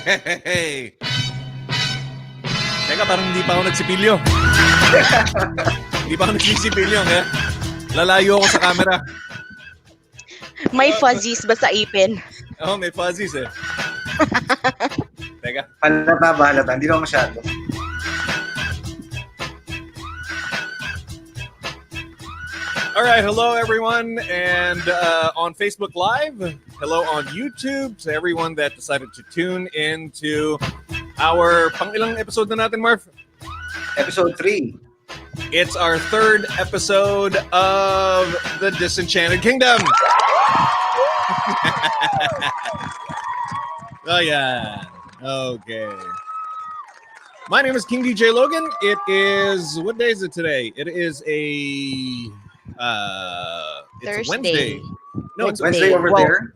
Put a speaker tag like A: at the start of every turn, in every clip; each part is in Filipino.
A: Hey! Teka, parang hindi pa ako nagsipilyo. Hindi pa ako nagsisipilyo, kaya lalayo ako sa camera.
B: May fuzzies ba sa ipin?
A: Oo, may fuzzies eh. Teka.
C: Halata. Hindi naman masyado.
A: All right, hello everyone, and on Facebook Live, hello on YouTube to everyone that decided to tune into our pang-ilang episode na natin, Marf?
C: Episode 3.
A: It's our third episode of the Disenchanted Kingdom. Oh yeah. Okay. My name is King DJ Logan. It is, what day is it today? It is a it's a Wednesday. No, it's
C: Wednesday over there.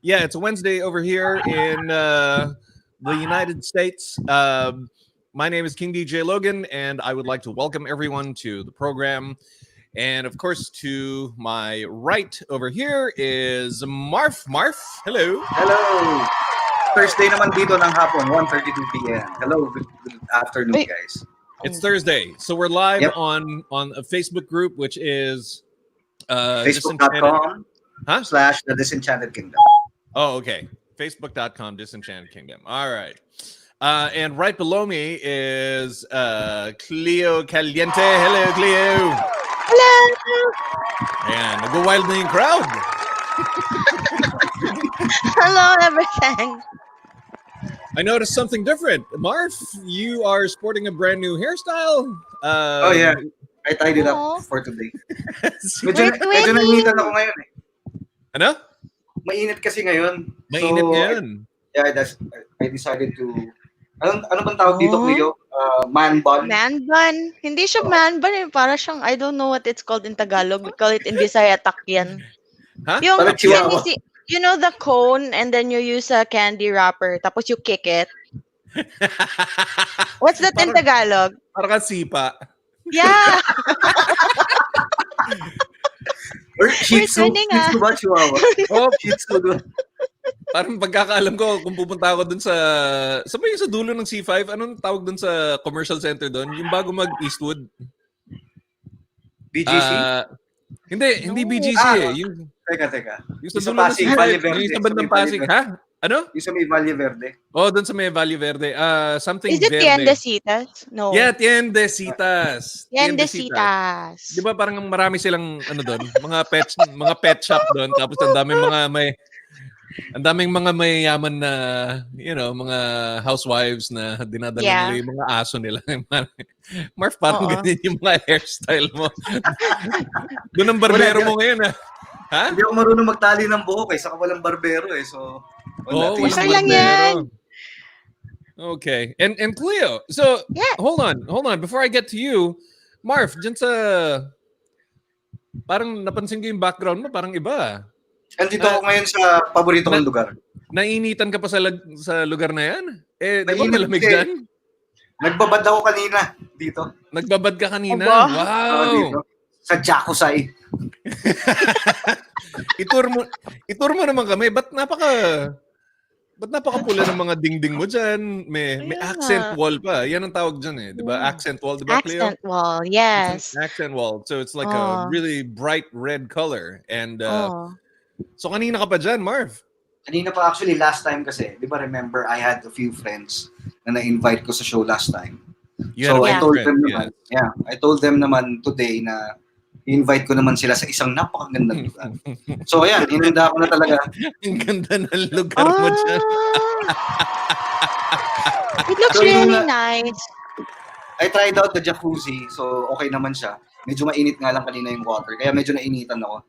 A: Yeah, it's a Wednesday over here in the United States. My name is King DJ Logan, and I would like to welcome everyone to the program. And of course, to my right over here is Marf. Marf, hello.
C: Hello. Thursday naman dito ng hapon, 1:32 p.m. Hello, good afternoon, guys.
A: It's Thursday, so we're live on a Facebook group, which is
C: Facebook.com / The Disenchanted Kingdom.
A: Oh, okay. Facebook.com Disenchanted Kingdom. All right. And right below me is Cleo Caliente. Hello, Cleo.
B: Hello!
A: Ayan, nag-wild na yung crowd.
B: Hello, everything.
A: I noticed something different. Marf, you are sporting a brand new hairstyle.
C: Oh, yeah. I tied it up for today. Medyo nainitan ako ngayon eh.
A: Ano?
C: Mainit kasi ngayon.
A: Mainit ngayon.
C: Yeah, I decided to... Ano bang tawag dito, Cleo? Man bun?
B: Man bun? Hindi siya man bun eh. Para siyang, I don't know what it's called in Tagalog. We call it in Bisaya takyan.
A: Huh?
B: Yung,
C: Chihuahua.
B: you know the cone and then you use a candy wrapper tapos you kick it? What's that in Tagalog?
A: Parang sipa.
B: Yeah.
C: Or Shih Tzu. Shih Tzu ba? Chihuahua?
A: Oh,
C: Shih Tzu doon.
A: Parang pagkakaalam ko, kung pupunta ako dun sa may sa dulo ng C5, anong tawag dun sa commercial center dun? Yung bago mag-Eastwood.
C: BGC?
A: Hindi BGC eh. Yung,
C: Teka.
A: Yung sa dulo ng C5, yung sa bandang Pasig. Ha? Ano?
C: Yung sa may Valle Verde.
A: Oh, dun sa may Valle Verde. Something
B: Is it
A: Verde.
B: Tiendecitas? No.
A: Yeah, Tiendecitas.
B: Tiendecitas.
A: Di ba parang marami silang ano doon, mga pet shop doon, tapos ang daming mga mayayaman na, you know, mga housewives na dinadala nila yung mga aso nila. Marf, parang ganyan yung mga hairstyle mo. Doon ang barbero mo ngayon, ha? Ha?
C: Hindi ako marunong magtali ng buhok eh, saka walang barbero eh. So,
B: walang lang yan.
A: Okay. And Cleo, so hold on. Before I get to you, Marf, dyan sa parang napansin ko yung background mo, parang iba.
C: Andito ako ngayon sa paborito kong lugar.
A: Nainitan ka pa sa lugar na yan? Eh, di ba malamig dyan?
C: Nagbabad ako kanina dito.
A: Nagbabad ka kanina?
B: Oba?
A: Wow!
C: Dito. Sa Jakusay.
A: Itur mo naman kami. Ba't napakapula ng mga dingding mo dyan? May accent wall pa. Yan ang tawag dyan eh. Di ba? Accent wall. Di ba, Cleo?
B: Accent wall, yes.
A: Accent wall. So it's like a really bright red color. And so kanina ka pa dyan, Marv?
C: Kanina pa actually last time kasi. Di ba remember I had a few friends na na-invite ko sa show last time. So I told them naman, I told them naman today na invite ko naman sila sa isang napakagandang lugar. So ayan, hinanda ko na talaga.
A: Ang ganda ng lugar mo dyan.
B: It looks really nice.
C: I tried out the jacuzzi, so okay naman siya. Medyo mainit nga lang kanina yung water, kaya medyo nainitan ako.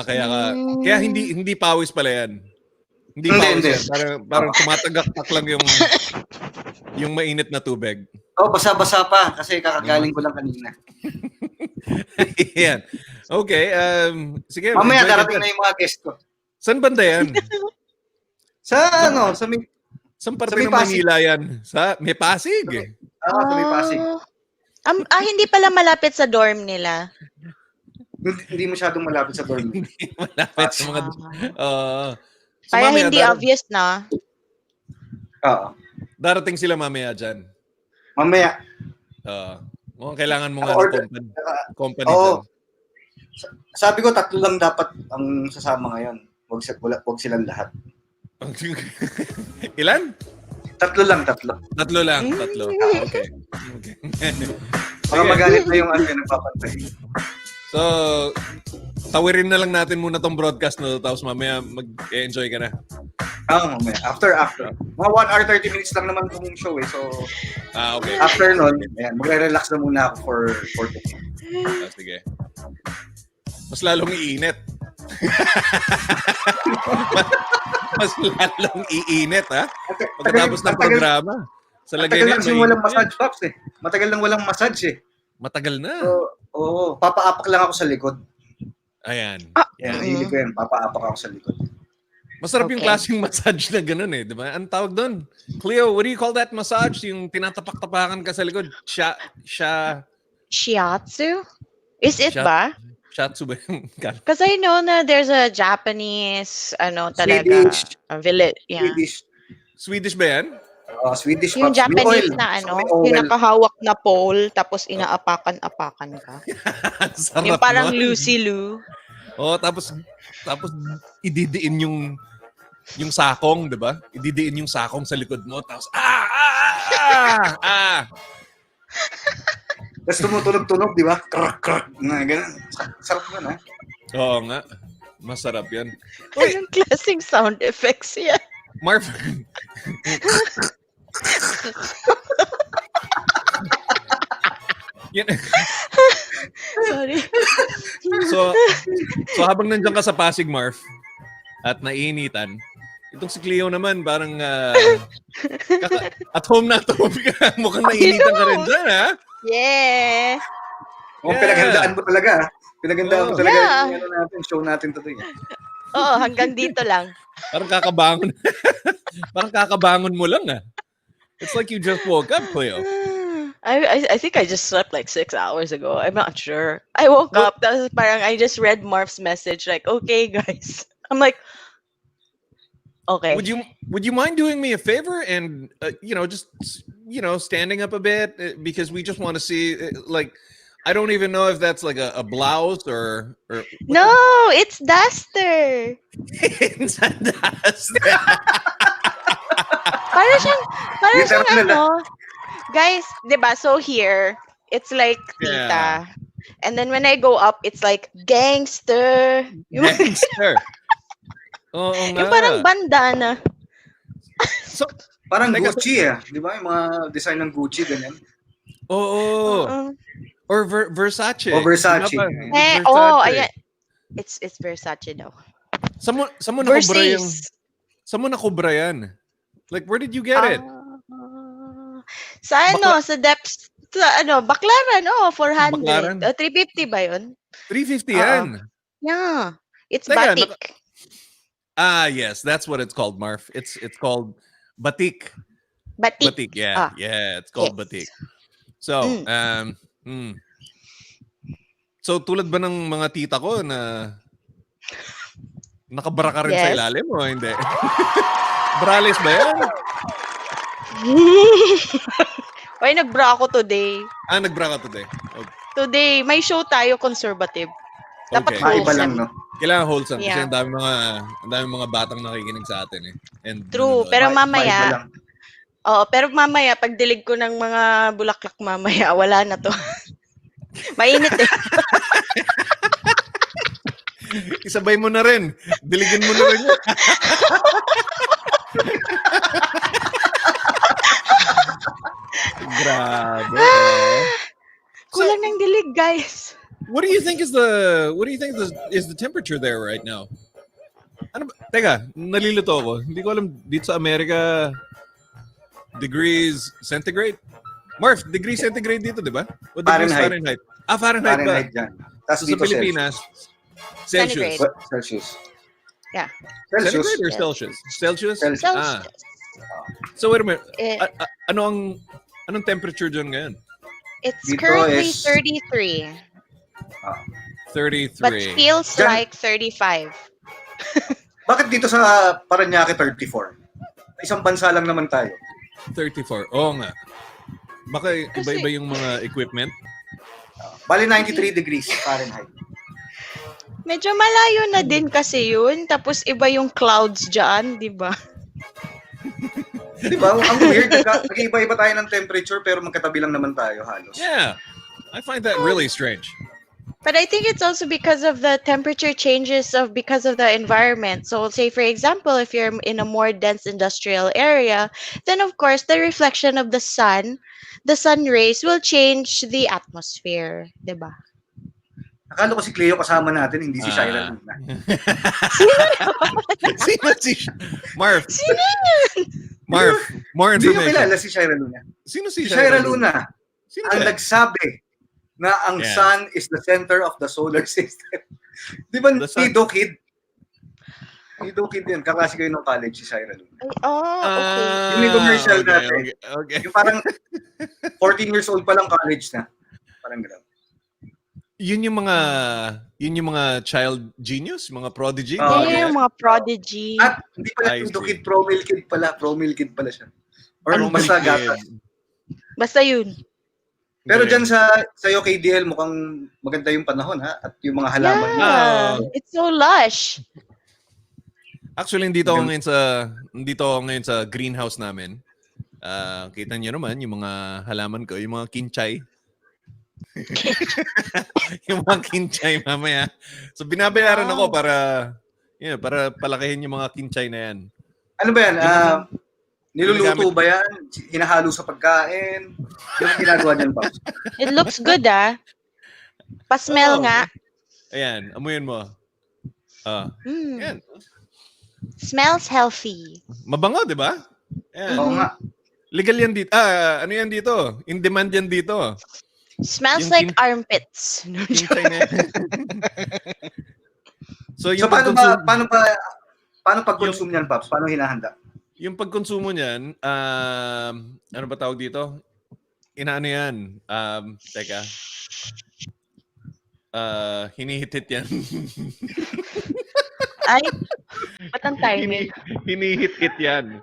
A: Kaya hindi pawis pala yan. Hindi pawis. Parang tumatagak lang yung mainit na tubig.
C: Oh, basa-basa pa kasi kakagaling ko lang kanina.
A: Yan. Okay. Sige.
C: Mamaya darating na yung mga guest ko.
A: Saan banda yan?
C: Sa
A: Saan parte ng Manila yan? May Pasig eh.
C: Sa may Pasig.
B: Hindi pala malapit sa dorm nila.
C: Hindi masyadong malapit sa dorm.
A: Hindi malapit sa mga...
B: Kaya hindi obvious na.
C: Oo.
A: Darating sila mamaya dyan.
C: Mamaya.
A: Mukhang kailangan mo nga ng
C: Order.
A: company
C: Oo.
A: dyan.
C: Sabi ko, 3 lang dapat ang sasama ngayon. Wag silang lahat.
A: Ilan?
C: 3 lang.
A: 3 lang. 3. Okay.
C: Baka magalit na yung nagpapantay.
A: So, tawirin na lang natin muna tong broadcast na tapos mamaya mag-enjoy ka na.
C: Mamaya. After. Mga 1 hour 30 minutes lang naman itong show eh. So,
A: okay.
C: After nun, ayan, magre-relax na muna ako for today.
A: Sige. Mas lalong iinit. Mas lalong iinit, ha? Pagkatapos ng programa. Sa lagay
C: matagal lang walang massage, Pops eh. Matagal lang walang massage eh.
A: Matagal na.
C: Oo. Papaapak lang ako sa likod.
A: Ayan.
C: Hilig ko yan. Papaapak ako sa likod.
A: Masarap yung klaseng massage na ganun eh, di ba? Ang tawag doon? Cleo, what do you call that massage? Yung tinatapak-tapakan ka sa likod?
B: Shiatsu? Is it ba?
A: Shiatsu ba yung?
B: Because I know na there's a Japanese, talaga, village. Yeah.
A: Swedish ba yan?
C: Swedish.
B: Yung Japanese na yung nakahawak na pole, tapos inaapakan-apakan ka.
A: Sarap
B: yung parang
A: nun.
B: Lucy Lou.
A: Tapos ididiin yung sakong, 'di ba? Ididiin yung sakong sa likod mo tapos
C: Tapos tumutunog-tunog, 'di ba? Krak. Ganun. Sarap 'yun, ha?
A: Oo nga. Masarap 'yan.
B: Anong klaseng sound effects yan?
A: Marf.
B: Sorry.
A: So habang nandiyan ka sa Pasig, Marf, at naiinitan, itong si Cleo naman parang at home na ka. Mukhang naiinitan ka rin dyan, ha?
B: Yeah.
C: Pinaghandaan mo talaga, ha? Pinaghandaan mo talaga yung show natin today.
B: Oo, hanggang dito lang.
A: Parang kakabangon. Parang kakabangon mo lang, ha? It's like you just woke up, Cleo.
B: I think I just slept like 6 hours ago. I'm not sure. I woke up. That was parang I just read Marf's message like, okay, guys. I'm like, okay.
A: Would you mind doing me a favor and just standing up a bit because we just want to see like I don't even know if that's like a blouse or
B: no, it's duster.
A: It's a duster.
B: Parang siyang guys, diba? So here, it's like tita. And then when I go up, it's like gangster.
A: Gangster.
B: Yung parang bandana.
A: So,
C: parang Gucci di ba? Yung mga design ng Gucci, ganyan.
A: Or Versace.
C: Versace.
B: Ayan. It's Versace daw.
A: Someone nakubra yan. Like, where did you get it?
B: Sa sa depths, Baclaran, 400.
A: Baclaran?
B: 350 ba yun?
A: 350 yan.
B: Yeah. It's batik.
A: Yes, that's what it's called, Marf. It's called batik.
B: Batik.
A: Yeah. It's called batik. So, so tulad ba ng mga tita ko na nakabara ka rin sa ilalim o hindi? Brales ba yan?
B: Why nagbra ako today?
A: Nagbra ka today. Okay.
B: Today, may show tayo conservative. Dapat wholesome.
A: Kailangan wholesome kasi ang dami mga batang nakikinig sa atin eh. And
B: true, pero mamaya pero mamaya pag dilig ko ng mga bulaklak mamaya, wala na to. Mainit eh.
A: Isabay mo na rin. Diligin mo na rin yun. Grabe.
B: Kulang ng dilig, guys.
A: What do you think is the temperature there right now? Teka, nalilito ako. Hindi ko alam dito sa Amerika degrees centigrade. Marf, degree centigrade dito, di ba? O Fahrenheit. Fahrenheit ba?
C: Dyan.
A: So sa Pilipinas, Celsius.
B: Yeah.
C: Celsius.
A: Centigrade or Celsius? Celsius?
B: Celsius.
A: So wait a minute. Anong temperature dyan ngayon?
B: It's currently 33.
A: 33.
B: But feels like 35.
C: Bakit dito sa Paranaque 34? Isang bansa lang naman tayo.
A: 34. Oo nga. Baka
B: Kasi-
A: iba-iba yung mga equipment.
C: Bali 93 degrees Fahrenheit.
B: Medyo malayo na din kasi yun. Tapos iba yung clouds dyan, di ba?
C: Di ba? Ang weird. Nag-iiba-iba tayo ng temperature pero magkatabi lang naman tayo halos.
A: Yeah. I find that really strange.
B: But I think it's also because of the temperature changes because of the environment. So say for example, if you're in a more dense industrial area, then of course the reflection of the sun rays will change the atmosphere, 'di ba?
C: Akala ko si Cleo kasama natin, hindi si Shira Luna.
A: Sino si Marf?
B: Sino
A: Marf, more
C: Hindi nyo
A: information.
C: kilala si Shira Luna.
A: Sino si
C: Si Shira Luna,
A: Sino
C: ang
A: yan?
C: nagsabi na ang
A: Yeah.
C: sun is the center of the solar system. Di ba
A: The sun-
C: Nido Kid? Nido Kid yun. Kaklase kayo ng college si Shira Luna.
B: okay.
C: Yung may commercial
A: okay,
C: natin.
A: okay.
C: Yung parang 14 years old pa lang college na. Parang gano'n.
A: Yun yung mga child genius, mga prodigy.
C: Oh,
B: Yeah, mga prodigy.
C: At hindi pala
A: I
C: Nido
A: see.
C: Kid, Promil Kid pala. Promil Kid pala siya. Or
A: Promil
C: basta
A: Kid.
C: gatas.
B: Basta yun.
C: Pero
A: Galing.
C: dyan sa KDL mukhang maganda yung panahon ha at yung mga halaman.
B: Yeah.
A: Ah.
B: It's so lush.
A: Actually, dito ako ngayon sa greenhouse namin. Kita niyo naman yung mga halaman ko, yung mga kinchay. Yung mga kinchay mamaya. So binabayaran ako para palakihin yung mga kinchay na yan.
C: Ano ba yan? Niluluto
A: Ginagamit-
C: ba yan? Hinahalo sa pagkain? Yung ginagawa dyan, Pops?
B: It looks good, ah. Pa-smell
A: Oh.
B: nga.
A: Ayan, amuyin mo.
B: Mm.
A: Ayan.
B: Smells healthy.
A: Mabango, di ba? Ayan.
C: Oo nga.
A: Legal yan dito. Ano yan dito? In demand yan dito.
B: Smells
A: Yung
B: like armpits.
A: Kinchay na yan. So,
C: So
A: yung
C: paano pag-consume niyan, Pops? Paano hinahanda?
A: Yung pagkonsumo niyan, ano ba tawag dito? Inaano yan? Teka. Hinihit yan.
B: Ay, ba't ang timing?
A: Hinihit yan.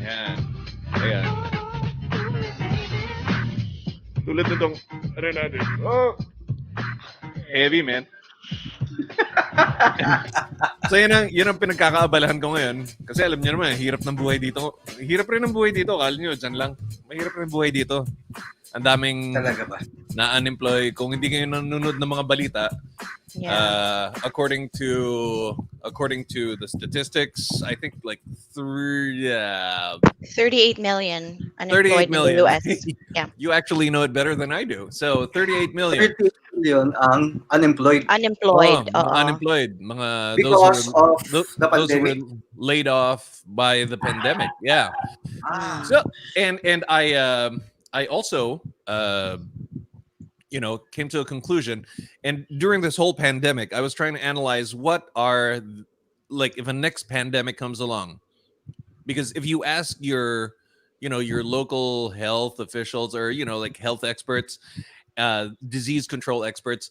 A: Yan. Ayan. Tulad nitong, ano natin? Oh! Heavy, man. So yun ang pinagkakaabalahan ko ngayon. Kasi alam niyo naman, hirap ng buhay dito. Hirap rin ng buhay dito. Kala niyo, dyan lang. Mahirap rin ng buhay dito. Ang daming
C: Talaga ba?
A: na-unemployed. Kung hindi kayo nanonood ng mga balita, according to the statistics, I think like
B: 38 million
A: 38
B: unemployed
A: million.
B: in the US. Yeah.
A: You actually know it better than I do. So 38 million.
C: 30 million ang unemployed.
B: Unemployed.
A: Mga unemployed. Mga
C: Because of the
A: those who
C: pandemic.
A: were laid off by the pandemic. Yeah.
C: Ah.
A: So and I also came to a conclusion, and during this whole pandemic I was trying to analyze what are, like, if a next pandemic comes along, because if you ask your local health officials or like health experts, disease control experts,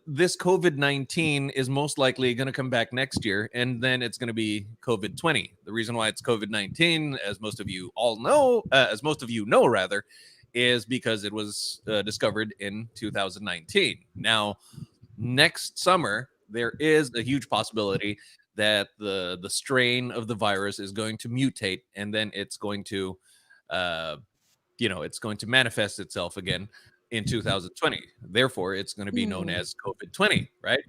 A: this COVID-19 is most likely going to come back next year, and then it's going to be COVID-20. The reason why it's COVID-19, as most of you know, rather, is because it was discovered in 2019. Now, next summer, there is a huge possibility that the strain of the virus is going to mutate, and then it's going to, it's going to manifest itself again in 2020. Therefore, it's going to be known as COVID-20, right?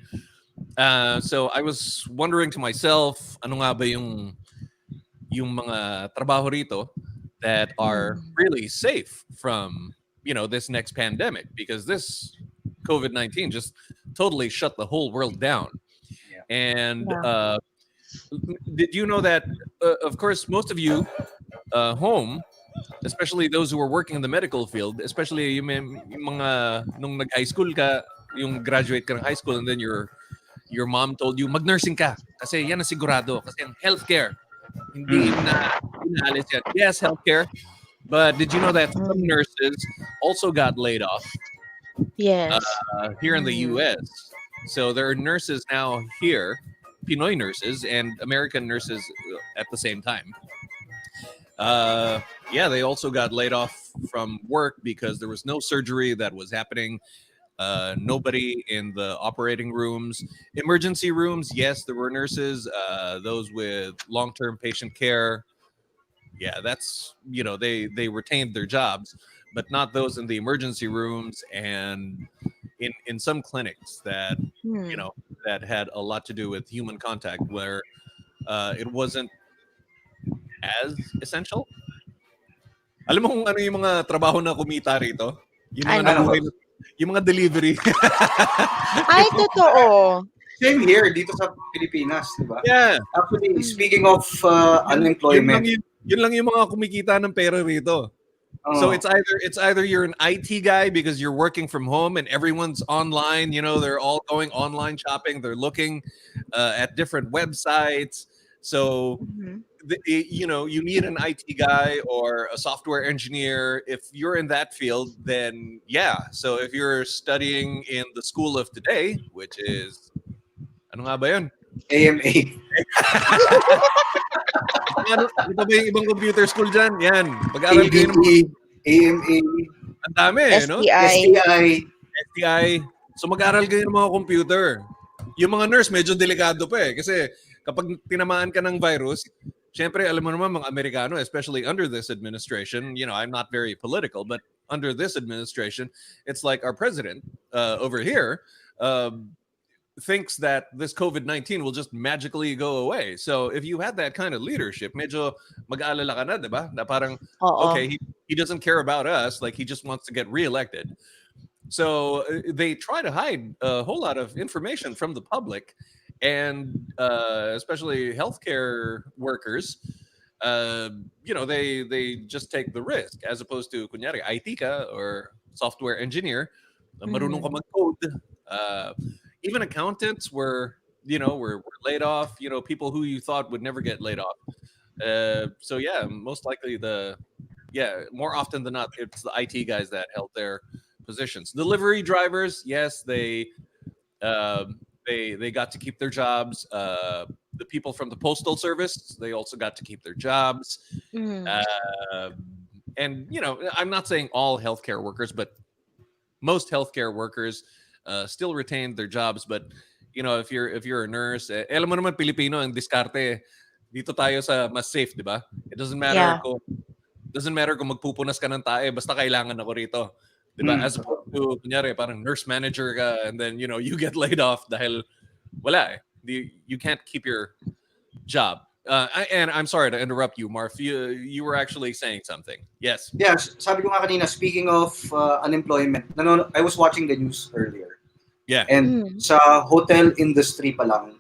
A: So I was wondering to myself, ano nga ba yung mga trabaho rito that are really safe from, this next pandemic, because this COVID-19 just totally shut the whole world down.
C: Yeah.
A: And did you know that, of course, most of you home, especially those who are working in the medical field, especially yung mga nung nag-high school ka, yung graduate ka ng high school, and then your mom told you mag-nursing ka kasi yan ang sigurado, kasi ang healthcare hindi na inaalis yan. Yes, healthcare, but did you know that some nurses also got laid off
B: Yes.
A: here in the US? So there are nurses now here Pinoy nurses and American nurses at the same time. Yeah, they also got laid off from work because there was no surgery that was happening. Nobody in the operating rooms, emergency rooms. Yes, there were nurses. Those with long-term patient care. Yeah, that's they retained their jobs, but not those in the emergency rooms and in some clinics that you
B: Hmm.
A: know that had a lot to do with human contact, where it wasn't as essential. Alam mo kung ano yung mga trabaho na kumita rito? Yung mga
C: Ano
B: Ano?
C: ba?
A: nabuhay yung mga delivery.
B: Ay,
A: Yung
B: totoo.
C: Same here, dito sa Pilipinas, di ba?
A: yeah,
C: Actually,
B: Mm.
C: speaking of unemployment,
A: yun lang yung mga kumikita ng pera rito. So
C: oh,
A: it's either you're an IT guy because you're working from home and everyone's online, they're all going online shopping, they're looking at different websites. So
B: Mhm.
A: you need an IT guy or a software engineer. If you're in that field, then yeah. So if you're studying in the school of today, which is ano nga ba yun?
C: AMA,
A: Ano pa ba yung ibang computer school dyan? Yan. Pag-aral kayo ng
C: ABE, AMA,
A: ang dami, no?
B: STI.
C: STI.
A: STI. So mag-aral kayo ng mga computer. Yung mga nurse, medyo delikado pa eh. Kasi kapag tinamaan ka ng virus, syempre, alam mo naman mga Amerikano, especially under this administration, I'm not very political, but under this administration, it's like our president over here thinks that this COVID-19 will just magically go away. So if you had that kind of leadership, medyo mag-aalala ka na, di ba? Na parang,
B: Oo.
A: okay, he doesn't care about us, like he just wants to get reelected. So they try to hide a whole lot of information from the public, and especially healthcare workers. They just take the risk as opposed to kunyari IT ka or software engineer, marunong ka
B: Mhm.
A: mag-code. Even accountants were laid off. People who you thought would never get laid off. So yeah, most likely more often than not, it's the IT guys that held their positions. Delivery drivers, yes, they got to keep their jobs. The people from the postal service, they also got to keep their jobs.
B: Mhm.
A: Uh, and I'm not saying all healthcare workers, but most healthcare workers still retained their jobs. But if you're a nurse, alam mo naman Pilipino ang diskarte. Dito tayo sa mas safe, di ba? It
B: Yeah.
A: doesn't matter kung magpupunas ka ng tae, basta kailangan ako rito. Diba? As opposed to, kunyari, parang nurse manager ka, and then, you get laid off dahil wala eh. You can't keep your job. And I'm sorry to interrupt you, Marf. You were actually saying something. Yes.
C: Yes, sabi ko nga kanina, speaking of unemployment, I was watching the news earlier.
A: Yeah.
C: And
B: Mm.
C: sa hotel industry pa lang,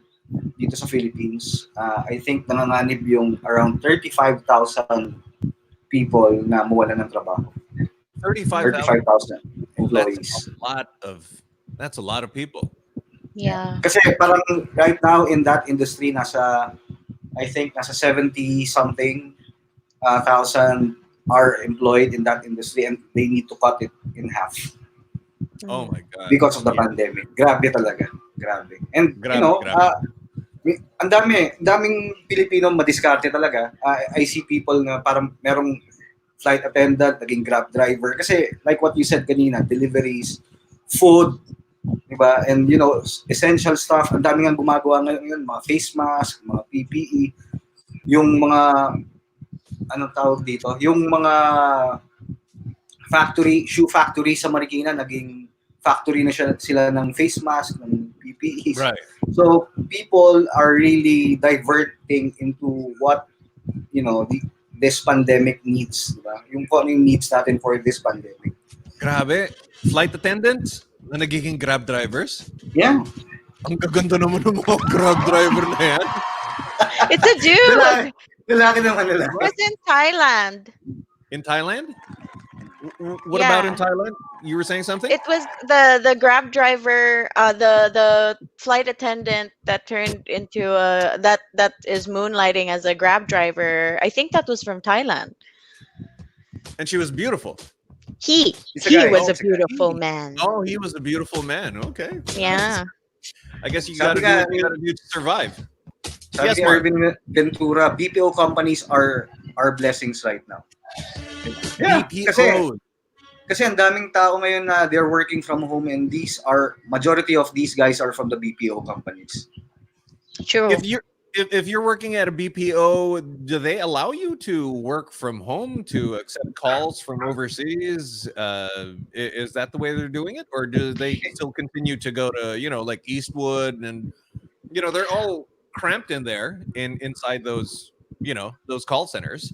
C: dito sa Philippines, I think nanganganib yung around 35,000 people na mawala ng trabaho.
A: 35,000.
C: 35,000 employees.
A: That's a lot of people.
B: Yeah.
C: Kasi parang right now in that industry, I think nasa 70 something thousand are employed in that industry, and they need to cut it in half
A: Oh my God.
C: because of the pandemic. Grabe talaga. Grabe. And
A: Grabe.
C: ang daming Pilipino madiskarte talaga. I see people na parang merong flight attendant, naging Grab driver. Kasi like what you said kanina, deliveries, food, diba? And essential stuff. Ang daming ang gumagawa ngayon, mga face mask, mga PPE, yung mga anong tawag dito, yung mga shoe factory sa Marikina, naging factory na sila ng face mask, ng PPEs.
A: Right.
C: So people are really diverting into what this pandemic needs, diba? Yung kung ano yung needs natin for this pandemic.
A: Grabe. Flight attendants na nagiging Grab drivers?
C: Yeah.
A: Ang gaganda naman ng mga Grab driver na yan.
B: It's a dude.
C: Lalaki naman nila.
B: It was in Thailand.
A: In Thailand? What
B: Yeah.
A: about in Thailand? You were saying something?
B: It was the Grab driver, the flight attendant that turned into that is moonlighting as a Grab driver. I think that was from Thailand.
A: And she was beautiful.
B: He
C: It's a guy.
B: was
C: Oh,
B: a
C: it's a guy.
B: beautiful man.
A: He was a beautiful man. Okay.
B: Yeah.
A: I guess you
C: Sabi
A: got to do
C: nga,
A: what you got to do to survive. Yes,
C: Sabi
A: Mark.
C: Irvin Ventura, BPO companies are blessings right now. Yeah,
A: BPO.
C: kasi ang daming tao ngayon na they're working from home, and majority of these guys are from the BPO companies.
B: True.
A: If you're working at a BPO, do they allow you to work from home to accept calls from overseas? Is that the way they're doing it, or do they still continue to go to like Eastwood and they're all cramped in there inside those those call centers?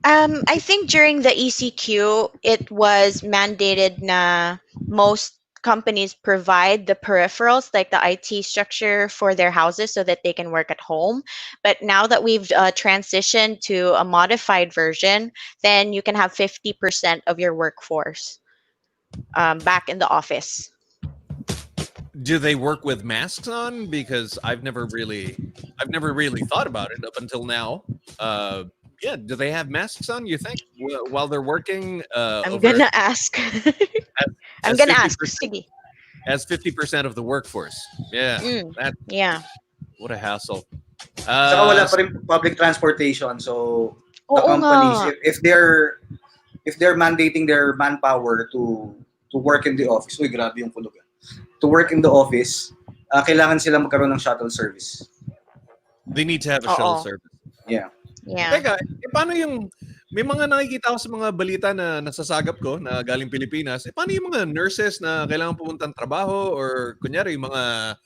B: I think during the ECQ, it was mandated na most companies provide the peripherals like the IT structure for their houses so that they can work at home. But now that we've transitioned to a modified version, then you can have 50% of your workforce back in the office.
A: Do they work with masks on? Because I've never really thought about it up until now. Yeah, do they have masks on, you think, while they're working
B: I'm
A: over
B: gonna ask. I'm
A: as
B: gonna
A: 50%
B: ask. Sige.
A: as 50% of the workforce? Yeah, that
B: Yeah.
A: what a hassle.
C: Saka wala pa rin public transportation, so the
B: Oo
C: companies,
B: nga.
C: if they're mandating their manpower to work in the office, grabe yung kulog. To work in the office, kailangan sila magkaroon ng shuttle service.
A: They need to have a shuttle
B: Oo.
A: service.
C: Yeah.
A: Teka, paano yung may mga nakikita ko sa mga balita na nasasagap ko na galing Pilipinas, paano yung mga nurses na kailangan pumunta ng trabaho, or kunyari yung mga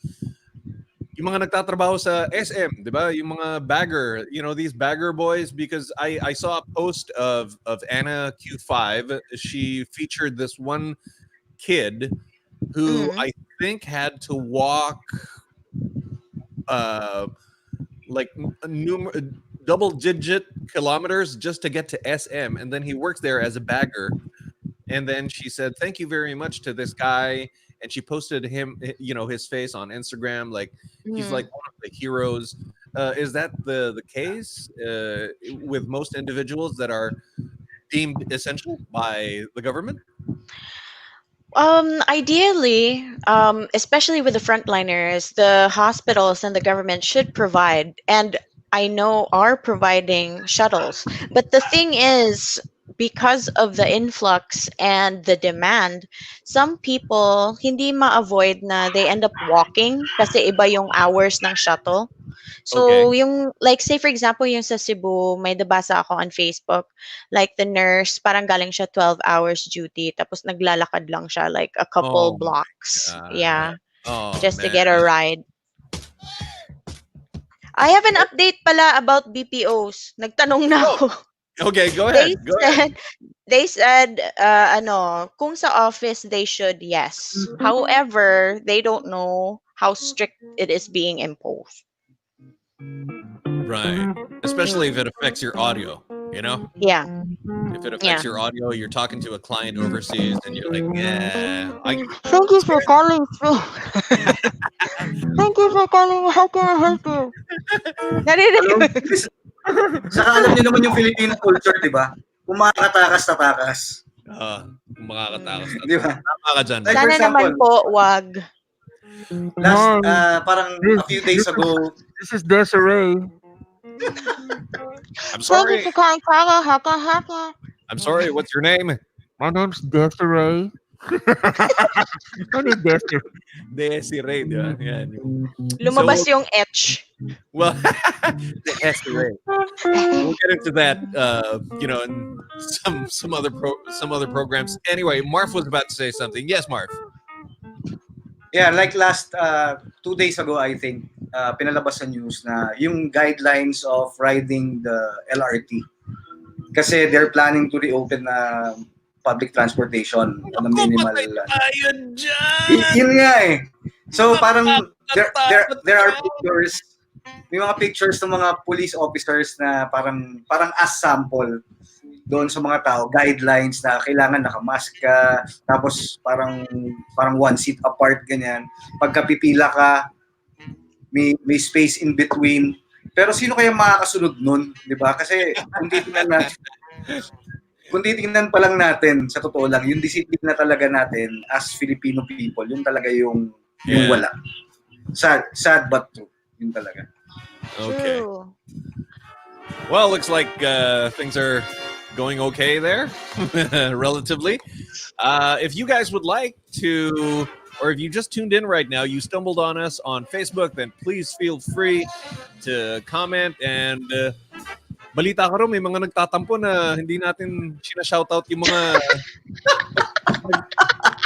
A: nagtatrabaho sa SM, di ba? Yung mga bagger, these bagger boys, because I saw a post of Anna Q5. She featured this one kid who I think had to walk like double-digit kilometers just to get to SM, and then he works there as a bagger. And then she said, "Thank you very much to this guy," and she posted him, his face on Instagram, like he's like one of the heroes. Is that the case with most individuals that are deemed essential by the government?
B: Ideally, especially with the frontliners, the hospitals and the government should provide, and I know are providing shuttles. But the thing is, because of the influx and the demand, some people hindi ma-avoid na they end up walking kasi iba yung hours ng shuttle.
A: Okay.
B: So, yung, like, say for example, yung sa Cebu, may nabasa ako on Facebook, like the nurse, parang galing siya 12 hours duty, tapos naglalakad lang siya, like, a couple
A: Oh my
B: blocks.
A: God.
B: Yeah,
A: Oh
B: just to
A: man.
B: get a ride. I have an update pala about BPOs. Nagtanong na ako.
A: Okay, go ahead.
B: They said, kung sa office, they should, yes. However, they don't know how strict it is being imposed.
A: Right. Especially if it affects your audio,
B: Yeah.
A: If it affects your audio, you're talking to a client overseas and you're like, yeah.
B: Thank you for calling through. Thank you for calling. How can I help you?
C: Saka alam niyo naman yung Filipino culture, di ba? Kung makakatakas-tatakas.
A: Makakatakas.
C: Di ba?
A: Tama ka dyan.
C: Like, for
B: Sana
C: example,
B: naman po, wag.
C: Parang a few days ago,
D: This is Desiree.
A: I'm sorry.
B: Thank you for calling Clara. How can I help you?
A: I'm sorry. What's your name?
D: My name's Desiree. My name's Desiree.
A: Desiree, di ba? Yan.
B: Lumabas yung etch.
A: Well, Desiree. We'll get into that, in some other programs. Anyway, Marf was about to say something. Yes, Marf.
C: yeah, like last 2 days ago, I think, pinalabas sa news na yung guidelines of riding the LRT. Kasi they're planning to reopen public transportation on a minimal. Yun nga eh. So parang there are pictures, may mga pictures ng mga police officers na parang as sample doon sa mga tao, guidelines na kailangan nakamask ka, tapos parang 1 seat apart, ganyan. Pagka pipila ka, may space in between. Pero sino kaya makakasunod nun, di ba? Kasi kung titingnan pa lang natin, sa totoo lang, yung disiplina talaga natin as Filipino people, yun talaga yung wala. Sad but true. Yun talaga.
A: Okay.
B: True.
A: Well, looks like things are going okay there, relatively. If you guys would like to, or if you just tuned in right now, you stumbled on us on Facebook, then please feel free to comment. And balita ko rin, may mga nagtatampo na hindi natin sinashoutout yung mga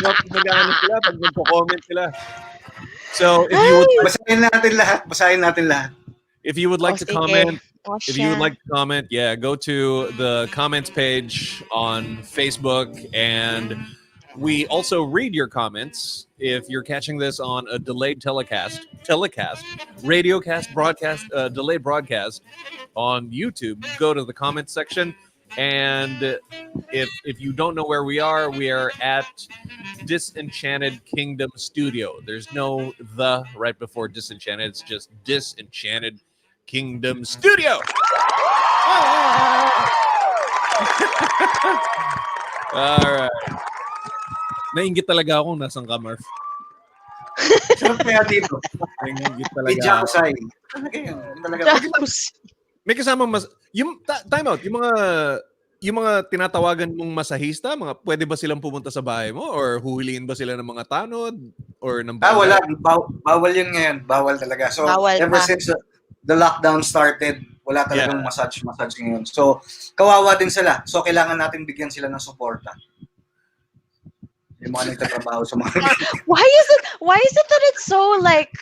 A: mag-ano sila, pag nagko-comment sila. So, if you would
C: Basahin natin lahat.
A: If you would like to
B: sige.
A: comment,
B: O
A: if you would
B: siya.
A: like to comment, yeah, go to the comments page on Facebook, and we also read your comments. If you're catching this on a delayed telecast, radiocast, broadcast, delayed broadcast on YouTube, go to the comments section. And if you don't know where we are at Disenchanted Kingdom Studio. There's no the right before Disenchanted. It's just Disenchanted Kingdom Studio. All right. Nainggit talaga ako nasan ka, Marf.
C: Sarap kaya dito.
A: Nainggit
C: May
A: talaga.
C: Jacuzzi. Talaga yun. Talaga.
A: May kasama yung time out, yung mga tinatawagan mong masahista, pwede ba silang pumunta sa bahay mo or huhulihin ba sila ng mga tanod or ng
C: Wala. Bawal yun ngayon. Bawal talaga. So,
B: Bawal
C: ever
B: pa.
C: since the lockdown started, wala talagang massage ngayon. So, kawawa din sila. So, kailangan natin bigyan sila ng suporta. Yung mga nagtatrabaho sa mga...
B: Why is it that it's so like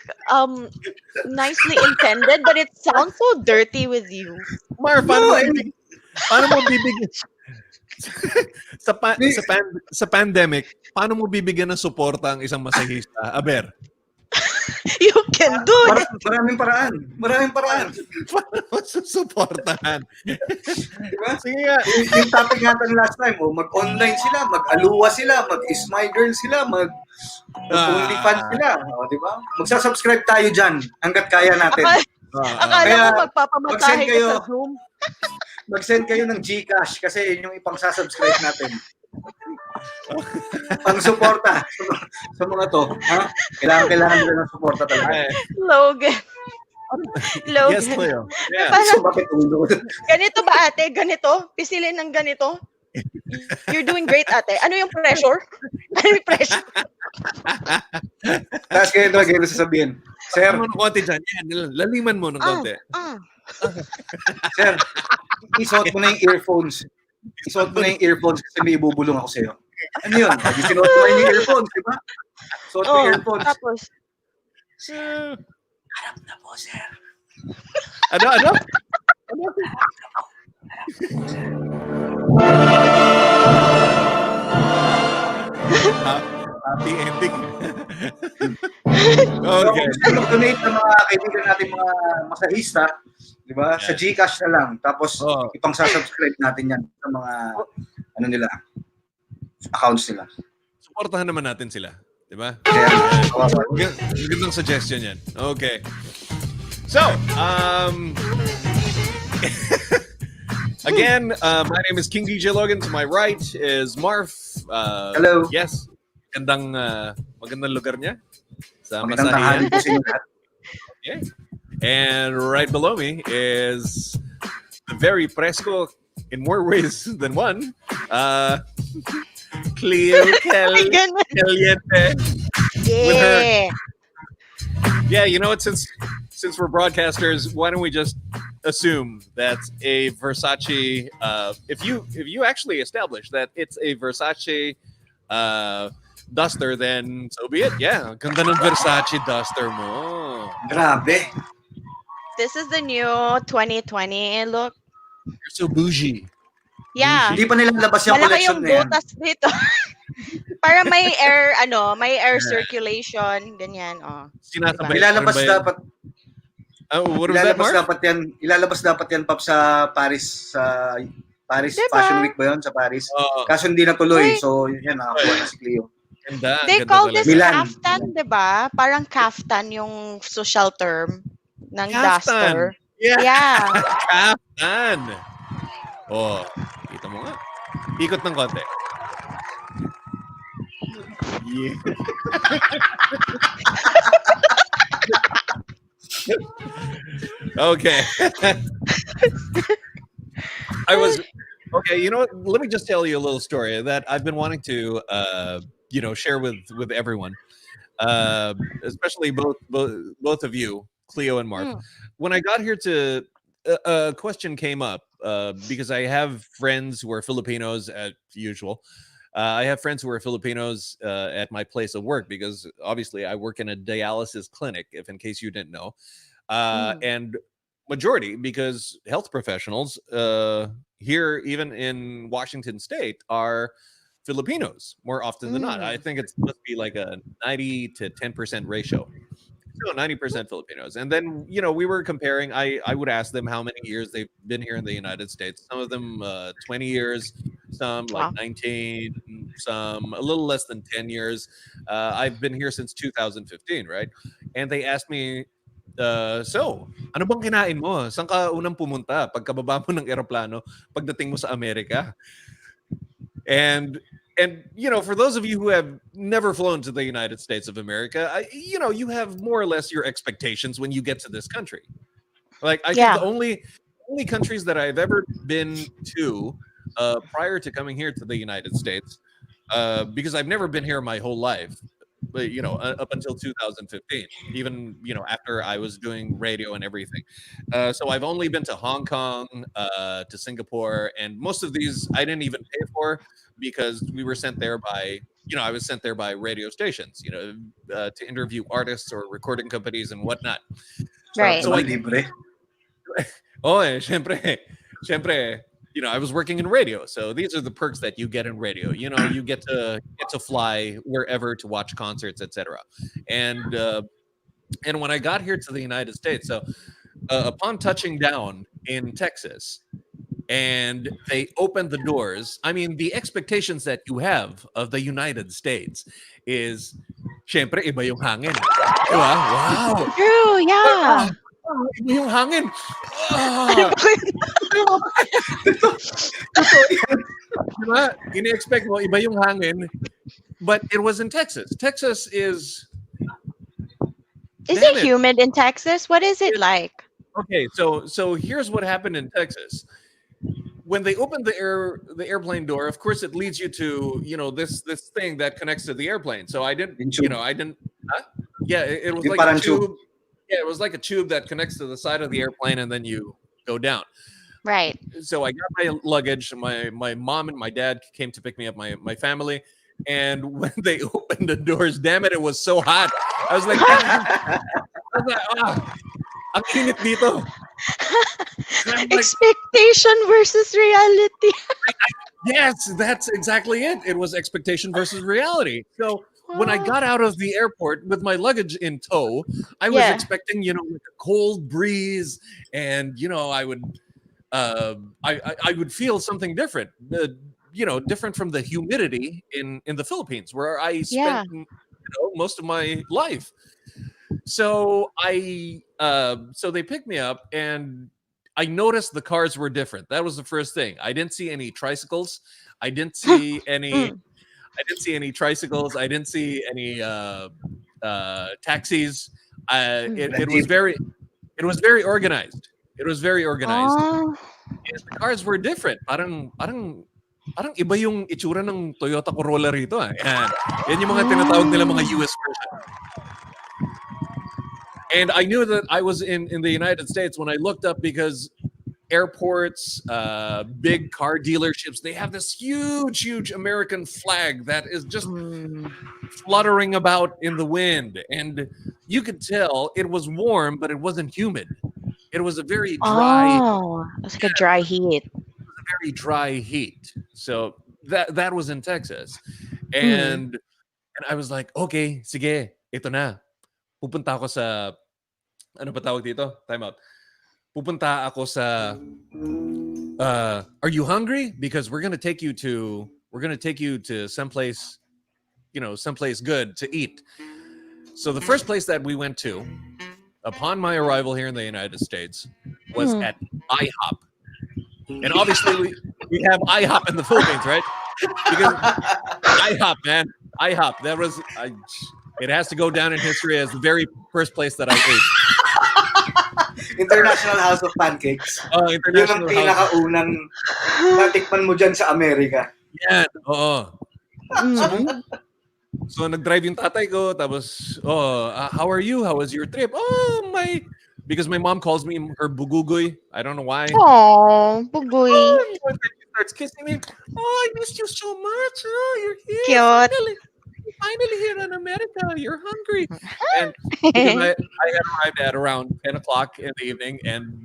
B: nicely intended but it sounds so dirty with you?
A: Marf, paano mo bibigyan sa pandemic, paano mo bibigyan ng suporta ang isang masahista? Aber.
B: You can do it.
C: Maraming paraan.
A: Paano mo susuportahan?
C: Diba?
A: Sige nga.
C: Yung topic natin last time, mag-online sila, mag-aluwa sila, mag-smile girl sila, mag-OnlyFans sila. Diba? Magsasubscribe tayo dyan hanggat kaya natin.
B: Akala mo magpapamatahe ka sa Zoom?
C: Mag-send kayo ng GCash kasi yun yung ipang-subscribe natin. Pang-suporta sa mga to. Ha? Kailangan nila ng suporta talaga.
B: Logan.
A: Yes, Cleo. Yeah.
C: So, bakit ulo?
B: Ganito ba ate? Ganito? Pisilin ng ganito? You're doing great ate. Ano yung pressure? Ano yung pressure?
C: Tapos kayo sasabihin, Sir,
A: Ano ng konti dyan? Yan, laliman mo ng konti.
C: Sir, isuot mo na yung earphones. Isuot mo na yung earphones kasi may ibubulong ako sa'yo. Ano yun? Sinuot mo na yung earphones, di ba? Suot mo yung earphones.
B: Tapos,
C: harap na po, sir.
A: Ano? Happy ending. Okay.
C: Donate ng mga kaibigan natin mga masahista, di ba? Sa GCash na lang. Tapos ipang-subscribe natin yan sa mga accounts nila.
A: Suportahan naman natin sila. Diba?
C: Kaya,
A: magandang suggestion yan. Okay. So, again, my name is King DJ Logan. To my right is Marf.
C: Hello.
A: Yes. Magandang lugar niya. Sa
C: magandang
A: Masahihan.
C: tanghali po sa inyo lahat.
A: Okay. And right below me is the very fresco in more ways than one. Cleo Caliente.
B: yeah.
A: Yeah, you know what? Since we're broadcasters, why don't we just assume that's a Versace? If you actually establish that it's a Versace duster, then so be it. Yeah, ganda ng Versace duster mo.
C: Grabe.
B: This is the new 2020 look.
A: You're so bougie.
B: Yeah.
C: Hindi pa nilalabas yung
B: Malaki
C: collection
B: yung
C: na yan.
B: butas dito. Para may air, may air circulation, ganyan.
A: Sinasabay
C: Ilalabas
A: pa rin ba yan?
C: dapat.
A: What was that, Marf?
C: Ilalabas dapat yan Pap sa Paris
B: Diba?
C: Fashion Week ba 'yon sa Paris? Kaso hindi natuloy. So yan nakakuha na si Cleo.
A: Ganda,
B: They
A: ganda
B: call
A: talaga.
B: this
C: Milan.
B: kaftan, 'di ba? Parang kaftan yung social term ng
A: Kaftan.
B: duster.
A: Yeah.
B: Yeah.
A: Kaftan. Oh, kita mo nga. Ikot ng konti. Yeah. Okay. I was okay. You know what? Let me just tell you a little story that I've been wanting to, share with everyone, especially both of you, Cleo and Marf.
B: Mm.
A: When I got here to, a question came up because I have friends who are Filipinos as usual. I have friends who are Filipinos at my place of work because obviously I work in a dialysis clinic. If in case you didn't know,
B: Mm.
A: and majority because health professionals here, even in Washington State, are Filipinos more often than not. I
B: Mm.
A: think it must be like a 90 to 10% ratio. So 90% Filipinos. And then, we were comparing. I would ask them how many years they've been here in the United States. Some of them 20 years, some like
B: Wow.
A: 19, some a little less than 10 years. I've been here since 2015, right? And they asked me, so, ano bang kinain mo? Saan ka unang pumunta pagkababa mo ng eroplano pagdating mo sa Amerika? And for those of you who have never flown to the United States of America, you have more or less your expectations when you get to this country. Like I think
B: Yeah.
A: the only countries that I've ever been to prior to coming here to the United States, because I've never been here my whole life, but up until 2015, even after I was doing radio and everything. So I've only been to Hong Kong, to Singapore, and most of these I didn't even pay for because we were sent there by I was sent there by radio stations, to interview artists or recording companies and whatnot.
C: Sarap
B: Right.
A: So I
C: naman libre.
A: syempre, I was working in radio, so these are the perks that you get in radio. You get to fly wherever to watch concerts, etc. And and when I got here to the United States, so upon touching down in Texas, and they opened the doors. I mean, the expectations that you have of the United States is, syempre, iba yung hangin. Diba? Wow!
B: True.
A: Ah,
B: Yeah.
A: iba yung hangin. Ah, diba? Ini-expect mo, iba yung hangin. But it was in Texas. Texas is,
B: Is
A: damn
B: it
A: it.
B: humid in Texas? What is it like?
A: Okay, so here's what happened in Texas. When they opened the airplane door, of course it leads you to this thing that connects to the airplane. So I didn't
C: Yung tube.
A: I didn't huh? Yeah, it was
C: Yung
A: like a
C: parang
A: tube.
C: tube.
A: Yeah, it was like a tube that connects to the side of the airplane and then you go down.
B: Right.
A: So I got my luggage. My mom and my dad came to pick me up, my family. And when they opened the doors, damn it was so hot. I was like, ang init dito. And I'm like,
B: Expectation versus reality.
A: yes, that's exactly it. It was expectation versus reality. So when I
B: Wow.
A: got out of the airport with my luggage in tow, I was
B: Yeah.
A: expecting, like a cold breeze, and I would, I would feel something different, different from the humidity in the Philippines, where I
B: Yeah.
A: spent, most of my life. So so they picked me up, and I noticed the cars were different. That was the first thing. I didn't see any tricycles. I didn't see any.
B: Mm.
A: I didn't see any tricycles. I didn't see any taxis. It was very. It was very organized. It was very organized.
B: Oh.
A: And the cars were different. Parang iba yung itsura ng Toyota Corolla rito. Yan. Yan yung mga tinatawag nila mga US version. And I knew that I was in the United States when I looked up because airports, big car dealerships, they have this huge American flag that is just
B: Mm.
A: fluttering about in the wind. And you could tell it was warm, but it wasn't humid. It was a very dry,
B: Oh, it's like a dry heat.
A: very dry heat. So that was in Texas.
B: Mm.
A: And I was like, okay, sige, ito na. Pupunta ako sa, ano ba tawag dito? Time out. Pupunta ako sa, are you hungry? Because we're going to take you to someplace, someplace good to eat. So the first place that we went to upon my arrival here in the United States was
B: Hmm.
A: at IHOP. And obviously we have IHOP in the Philippines, right? Because IHOP, man. IHOP. It has to go down in history as the very first place that I ate.
C: International House of Pancakes. Yun ang
A: International House.
C: pinakaunang natikman mo dyan sa Amerika.
A: Yan, oo.
B: Mm.
A: So nag-drive yung tatay ko, tapos, how are you? How was your trip? Because my mom calls me her bugugoy. I don't know why.
B: Oh, bugoy.
A: And then she starts kissing me. Oh, I missed you so much. Oh, you're here.
B: Cute.
A: Finally here in America. You're hungry. And because I had arrived at around 10 o'clock in the evening, and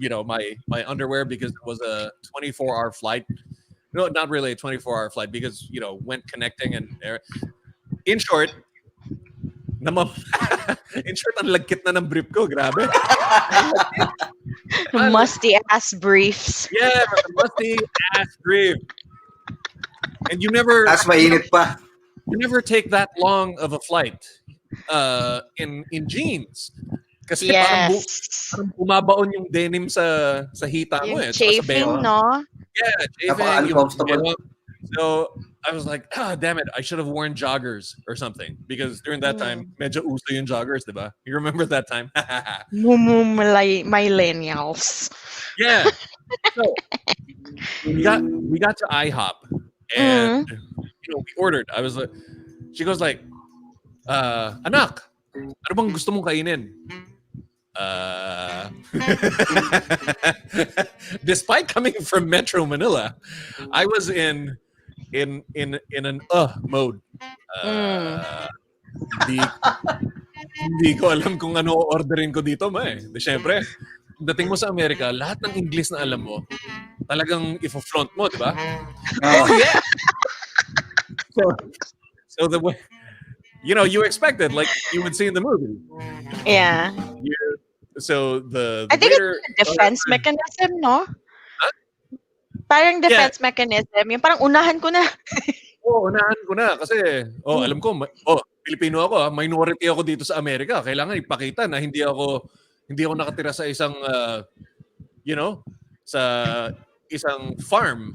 A: my underwear, because it was a 24-hour flight. No, not really a 24-hour flight, because went connecting, and in short, ang lagkit na ng brief ko, grabe.
B: Musty ass briefs.
A: Yeah, musty ass brief. And you never
C: As mainit pa.
A: you never take that long of a flight in jeans. Kasi parang bumabaon yung denim sa hita mo
B: Yung
A: eh. Tsaka sa
B: chafing,
A: belt.
B: no?
A: Yeah, chafing.
C: Napaka-uncomfortable.
A: So I was like, damn it, I should have worn joggers or something, because during that time, medyo uso yung joggers, diba? You remember that time?
B: Millennials.
A: Yeah. So we got to IHOP, and we ordered. I was like, she goes like, anak, ano bang gusto mong kainin? Despite coming from Metro Manila, I was in an mode. Hindi ko alam kung ano orderin ko dito, Siyempre, dating mo sa Amerika, lahat ng English na alam mo, talagang ifo-flaunt mo, di ba? Oh, yeah! So the way, you expect it, like you would see in the movie.
B: Yeah.
A: So the
B: I think
A: waiter,
B: it's a defense mechanism, no?
A: Huh?
B: Parang defense mechanism. Yung parang unahan ko na.
A: unahan ko na kasi alam ko, Pilipino ako, minority ako dito sa Amerika. Kailangan ipakita na hindi ako nakatira sa isang sa isang farm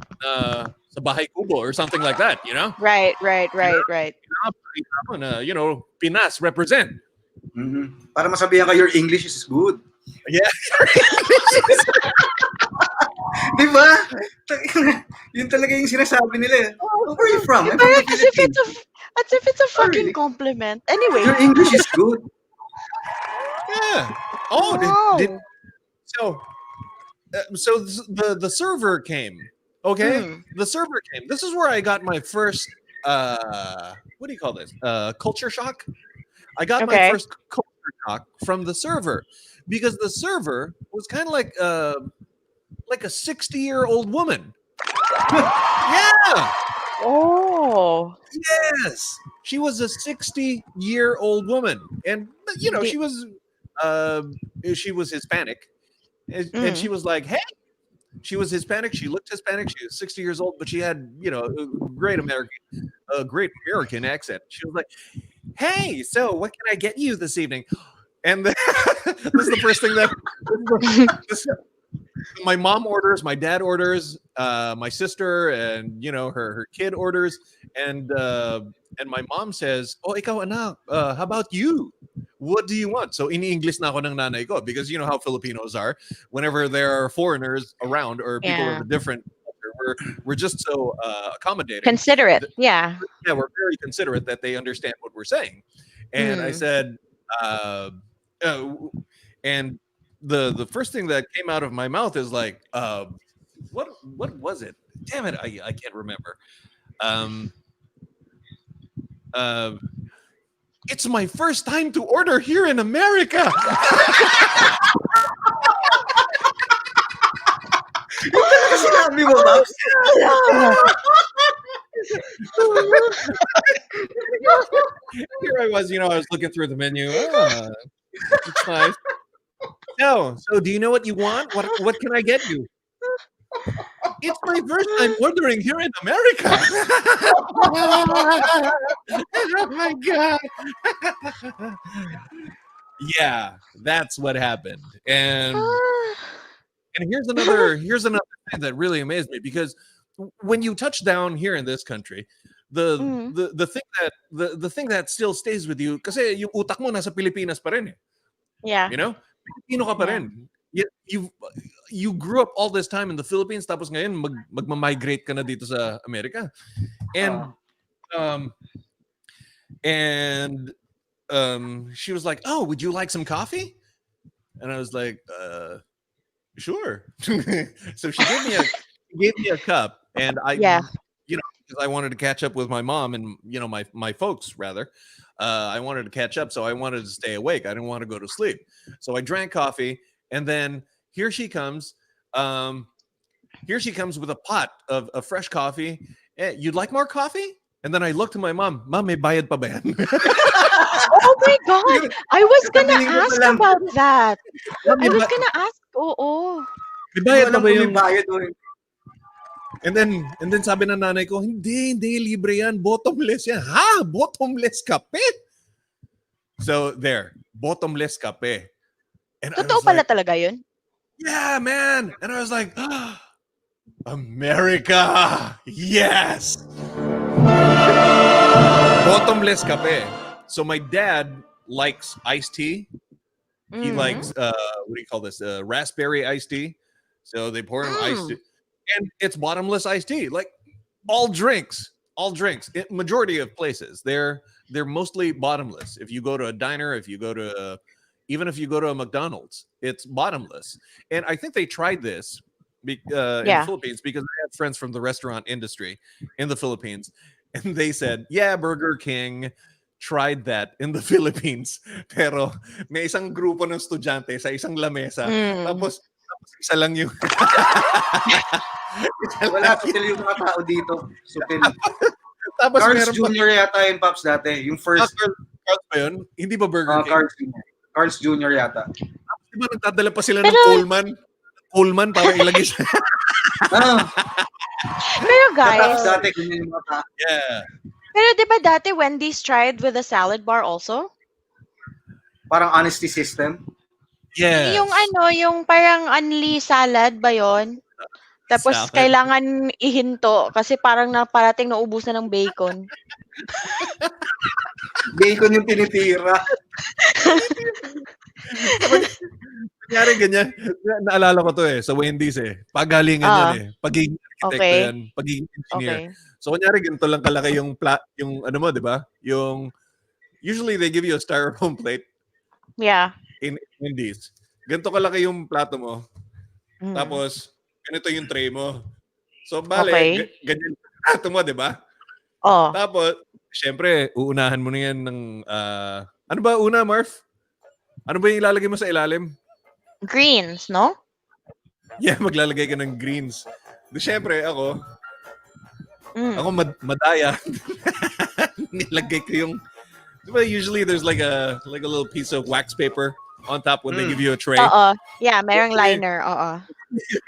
A: sa bahay kubo or something like that,
B: Right.
A: Pakita mo na, Pinas represent.
C: Mm-hmm. Para masabihan ka, your English is good.
A: Yeah.
C: Di ba? Yun talaga yung sinasabi nila. Where are you from? I'm from the Philippines.
B: As if it's a fucking compliment. Anyway.
C: Your English is good.
A: Yeah. So the server came. Okay? The server came. This is where I got my first what do you call this? Culture shock. I got my first culture shock from the server, because the server was kind of like a 60-year-old woman. Yeah.
B: Oh.
A: Yes. She was a 60-year-old woman, and she was Hispanic, and she was like, hey. She was Hispanic. She looked Hispanic. She was 60 years old, but she had, a great American accent. She was like, "Hey, so what can I get you this evening?" And this is the first thing that my mom orders, my dad orders, my sister, and her kid orders, and my mom says, "Oh, ikaw anak, how about you? What do you want?" So in English na ako ng nanay ko, because you know how Filipinos are. Whenever there are foreigners around or people of a different culture, we're just so accommodating.
B: Considerate. Yeah,
A: we're very considerate that they understand what we're saying. And I said, and the first thing that came out of my mouth is like, what was it? Damn it, I can't remember. It's my first time to order here in America.
C: Sinabi mo, Babs?
A: Here I was, I was looking through the menu. It's nice. So do you know what you want? What can I get you? It's my first time ordering here in America. Oh my God. Yeah, that's what happened. And here's another thing that really amazed me, because when you touch down here in this country, the thing that still stays with you, kasi yung utak mo nasa Pilipinas pa rin eh.
B: Yeah.
A: Pilipino ka pa rin. you grew up all this time in the Philippines, tapos ngayon magma-migrate ka na dito sa Amerika. And um and she was like, "Oh, would you like some coffee?" And I was like, sure. So she gave me a cup, and
B: Yeah.
A: because I wanted to catch up with my mom and my folks rather. I wanted to catch up, so I wanted to stay awake. I didn't want to go to sleep. So I drank coffee, and then here she comes. Here she comes with a pot of fresh coffee. You'd like more coffee? And then I looked to my mom. Mom, may bayad pa ba yan?
B: Oh my God! I was gonna
C: Katabihin ko pa
B: ask
C: lang.
B: about that.
A: Ma'am,
B: I was gonna ask. Oo.
A: may
C: Hindi ko
A: bayad pa
C: alam
A: ba
C: kung may
A: yung...
C: bayad o hindi.
A: And then sabi ng nanay ko, hindi, libre yan. Bottomless yan. Ha? Bottomless kape? So there, bottomless kape. And I
B: Totoo
A: was
B: pala
A: like,
B: talaga yun?
A: yeah, man. And I was like, America. Yes. Bottomless kape. So my dad likes iced tea. He likes what do you call this? Raspberry iced tea. So they pour him iced tea, and it's bottomless iced tea. Like all drinks. Majority of places, they're mostly bottomless. If you go to a diner, if you go to even if you go to a McDonald's, it's bottomless. And I think they tried this in the
B: Yeah.
A: Philippines because I have friends from the restaurant industry in the Philippines, and they said, "Yeah, Burger King tried that in the Philippines, pero may isang grupo ng estudyante sa isang lamesa, tapos isa lang yung
C: Wala, sutil yung mga tao dito. Sutil.
A: tapos
C: Carl's
A: meron pa
C: Jr. yata yung Pops dati. Yung first.
A: Carl's ba yun? Hindi ba Burger King?
C: Carl's Jr. Carl's Jr. yata.
A: Di ba nagdadala pa sila ng
B: Pero-
A: Coleman para ilagay sa...
B: Pero guys,
C: Tapos dati ganyan yung mga tao.
A: Yeah.
B: pero di ba dati Wendy's tried with a salad bar also?
C: Parang honesty system.
A: Yes.
B: Yung parang unli salad ba yon? Tapos
A: Salad.
B: kailangan ihinto kasi parang parating naubusan ng bacon.
C: Bacon yung tinitira.
A: Kunyari ganyan. Naalala ko to sa Wendy's Pagalingan yan Pagiging arkitekto
B: Okay.
A: yan. Pagiging engineer.
B: Okay.
A: So kunyari ganito lang kalaki yung yung ano mo, di ba? Yung usually they give you a styrofoam plate
B: Yeah.
A: in Wendy's. Ganito kalaki yung plato mo.
B: Mm.
A: Tapos ganito yung tray mo. So bale,
B: Okay.
A: ganyan yung plato mo, di ba?
B: Oh.
A: Tapos syempre, uunahan mo na yan ng ano ba una, Marf? Ano ba yung ilalagay mo sa ilalim?
B: Greens, no?
A: Yeah, maglalagay ka ng greens. Di syempre, ako
B: Mm.
A: madaya. Nilagay ko yung, di ba usually there's like a little piece of wax paper on top when they give you a tray.
B: Oo. Yeah, merong liner. Oo.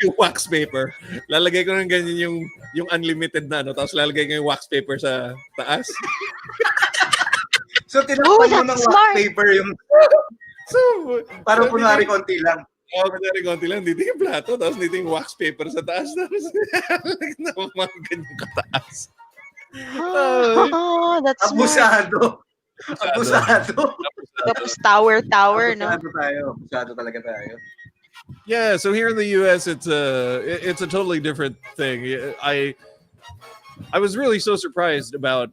A: Yung wax paper. Lalagay ko ng ganyan yung unlimited na, tapos lalagay ko yung wax paper sa taas.
C: So tinakpan mo
B: that's
C: ng
B: smart.
C: wax paper yung
A: So,
C: parang kunwari konti lang.
A: kunyari konti lang, dito yung plato, tapos dito yung wax paper sa taas. Tapos, mga ganyan kataas.
B: Oh, that's smart.
C: Abusado.
B: Tapos tower, no?
C: Abusado talaga tayo.
A: Yeah, so here in the U.S., it's a totally different thing. I was really so surprised about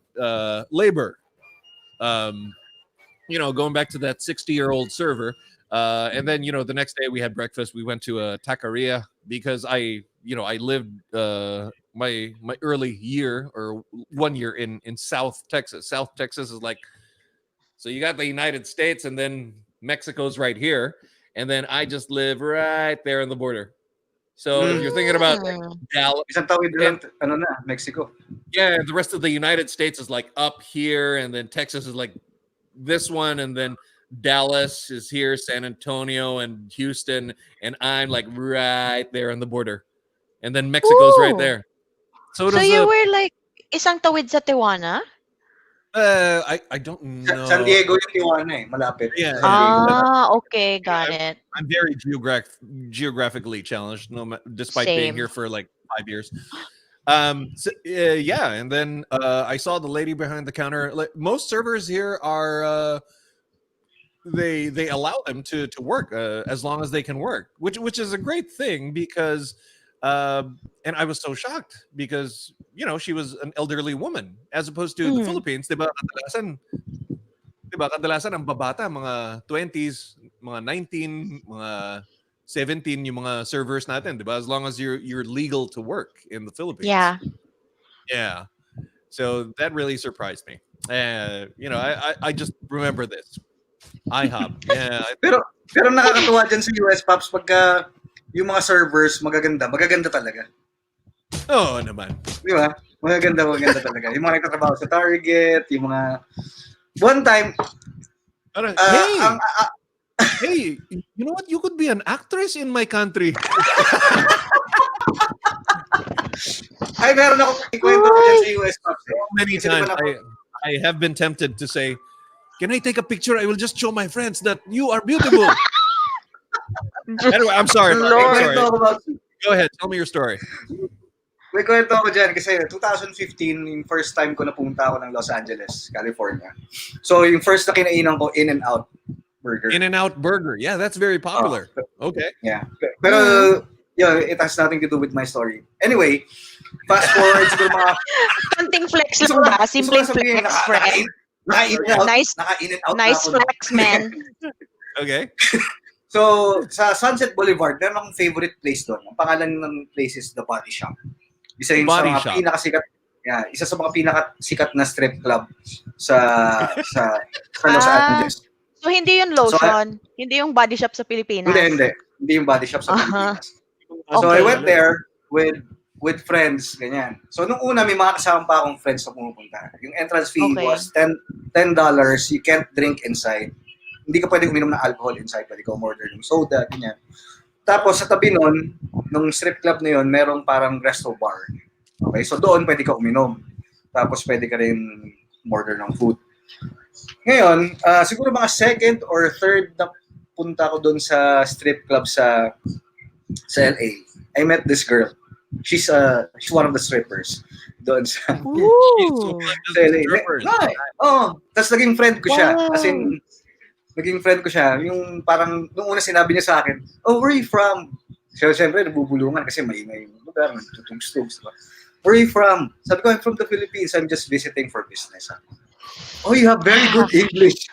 A: labor. Going back to that 60-year-old server, and then the next day we had breakfast. We went to a taqueria because I lived my early year or 1 year in South Texas. South Texas is like, so you got the United States and then Mexico's right here. And then I just live right there on the border. So if you're thinking about Dallas,
C: Isang tawid lang, Mexico.
A: yeah, the rest of the United States is like up here, and then Texas is like this one, and then Dallas is here, San Antonio and Houston, and I'm like right there on the border. And then Mexico's right there. So
B: you were like isang tawid sa Tijuana?
A: I don't know.
C: San Diego yung Tijuana malapit.
A: Yeah.
B: Okay, got it.
A: I'm very geographically challenged, despite being here for like 5 years. Yeah, and then I saw the lady behind the counter. Like most servers here are they allow them to work as long as they can work, which is a great thing because and I was so shocked because she was an elderly woman as opposed to the
B: Mm.
A: Philippines, 'di ba? Kadalasan ang babata mga 20s, mga 19, mga 17 yung mga servers natin, 'di ba? As long as you're legal to work in the Philippines.
B: Yeah.
A: Yeah. So that really surprised me. I just remember this. IHOP. Yeah.
C: Pero nakakatuwa dyan sa US, Pops, pagka yung mga servers magaganda talaga.
A: Oo naman.
C: Di ba? Magaganda talaga. Yung mga nagtatrabaho sa Target, yung mga... One time,
A: hey, you know what? You could be an actress in my country.
C: ay, meron ako ikwento ko dyan sa US, Pops.
A: Many times I have been tempted to say, can I take a picture? I will just show my friends that you are beautiful. Anyway, I'm sorry.
B: Lord.
A: I'm sorry. Go ahead. Tell me your story.
C: May kwento ako dyan kasi 2015, yung first time ko napunta ako ng Los Angeles, California. So yung first na kinainan ko, In-N-Out Burger.
A: In-N-Out Burger. Yeah, that's very popular. Okay.
C: Yeah. Pero, it has nothing to do with my story. Anyway, fast forward siguro mga...
B: Konting flex lang ba? Simple flex, friend. Nice flex, man.
A: Okay.
C: So, sa Sunset Boulevard, meron akong favorite place doon. Ang pangalan ng place is The Body Shop. Isa yung sa mga pinakasikat, isa sa mga pinakasikat na strip club sa Los Angeles.
B: So, hindi yung lotion? Hindi yung body shop sa Pilipinas?
C: Hindi yung body shop sa Pilipinas. So, I went there with friends, ganyan. So, nung una, may mga kasama pa akong friends na pumupunta. Yung entrance fee was $10. You can't drink inside. Hindi ka pwede uminom ng alcohol inside. Pwede ka umorder ng soda, ganyan. Tapos, sa tabi nun, nung strip club na yun, merong parang resto bar. Okay? So, doon pwede ka uminom. Tapos, pwede ka rin umorder ng food. Ngayon, siguro mga second or third na punta ko doon sa strip club sa LA. I met this girl. She's one of the strippers doon sa LA. Tapos naging friend ko siya. As in, naging friend ko siya. Yung parang, nung una sinabi niya sa akin, oh, where are you from? So, siyempre, nabubulungan kasi may lugar, nagtutugs-tugs. Diba? Where are you from? Sabi ko, I'm from the Philippines. I'm just visiting for business. Oh, you have very good English.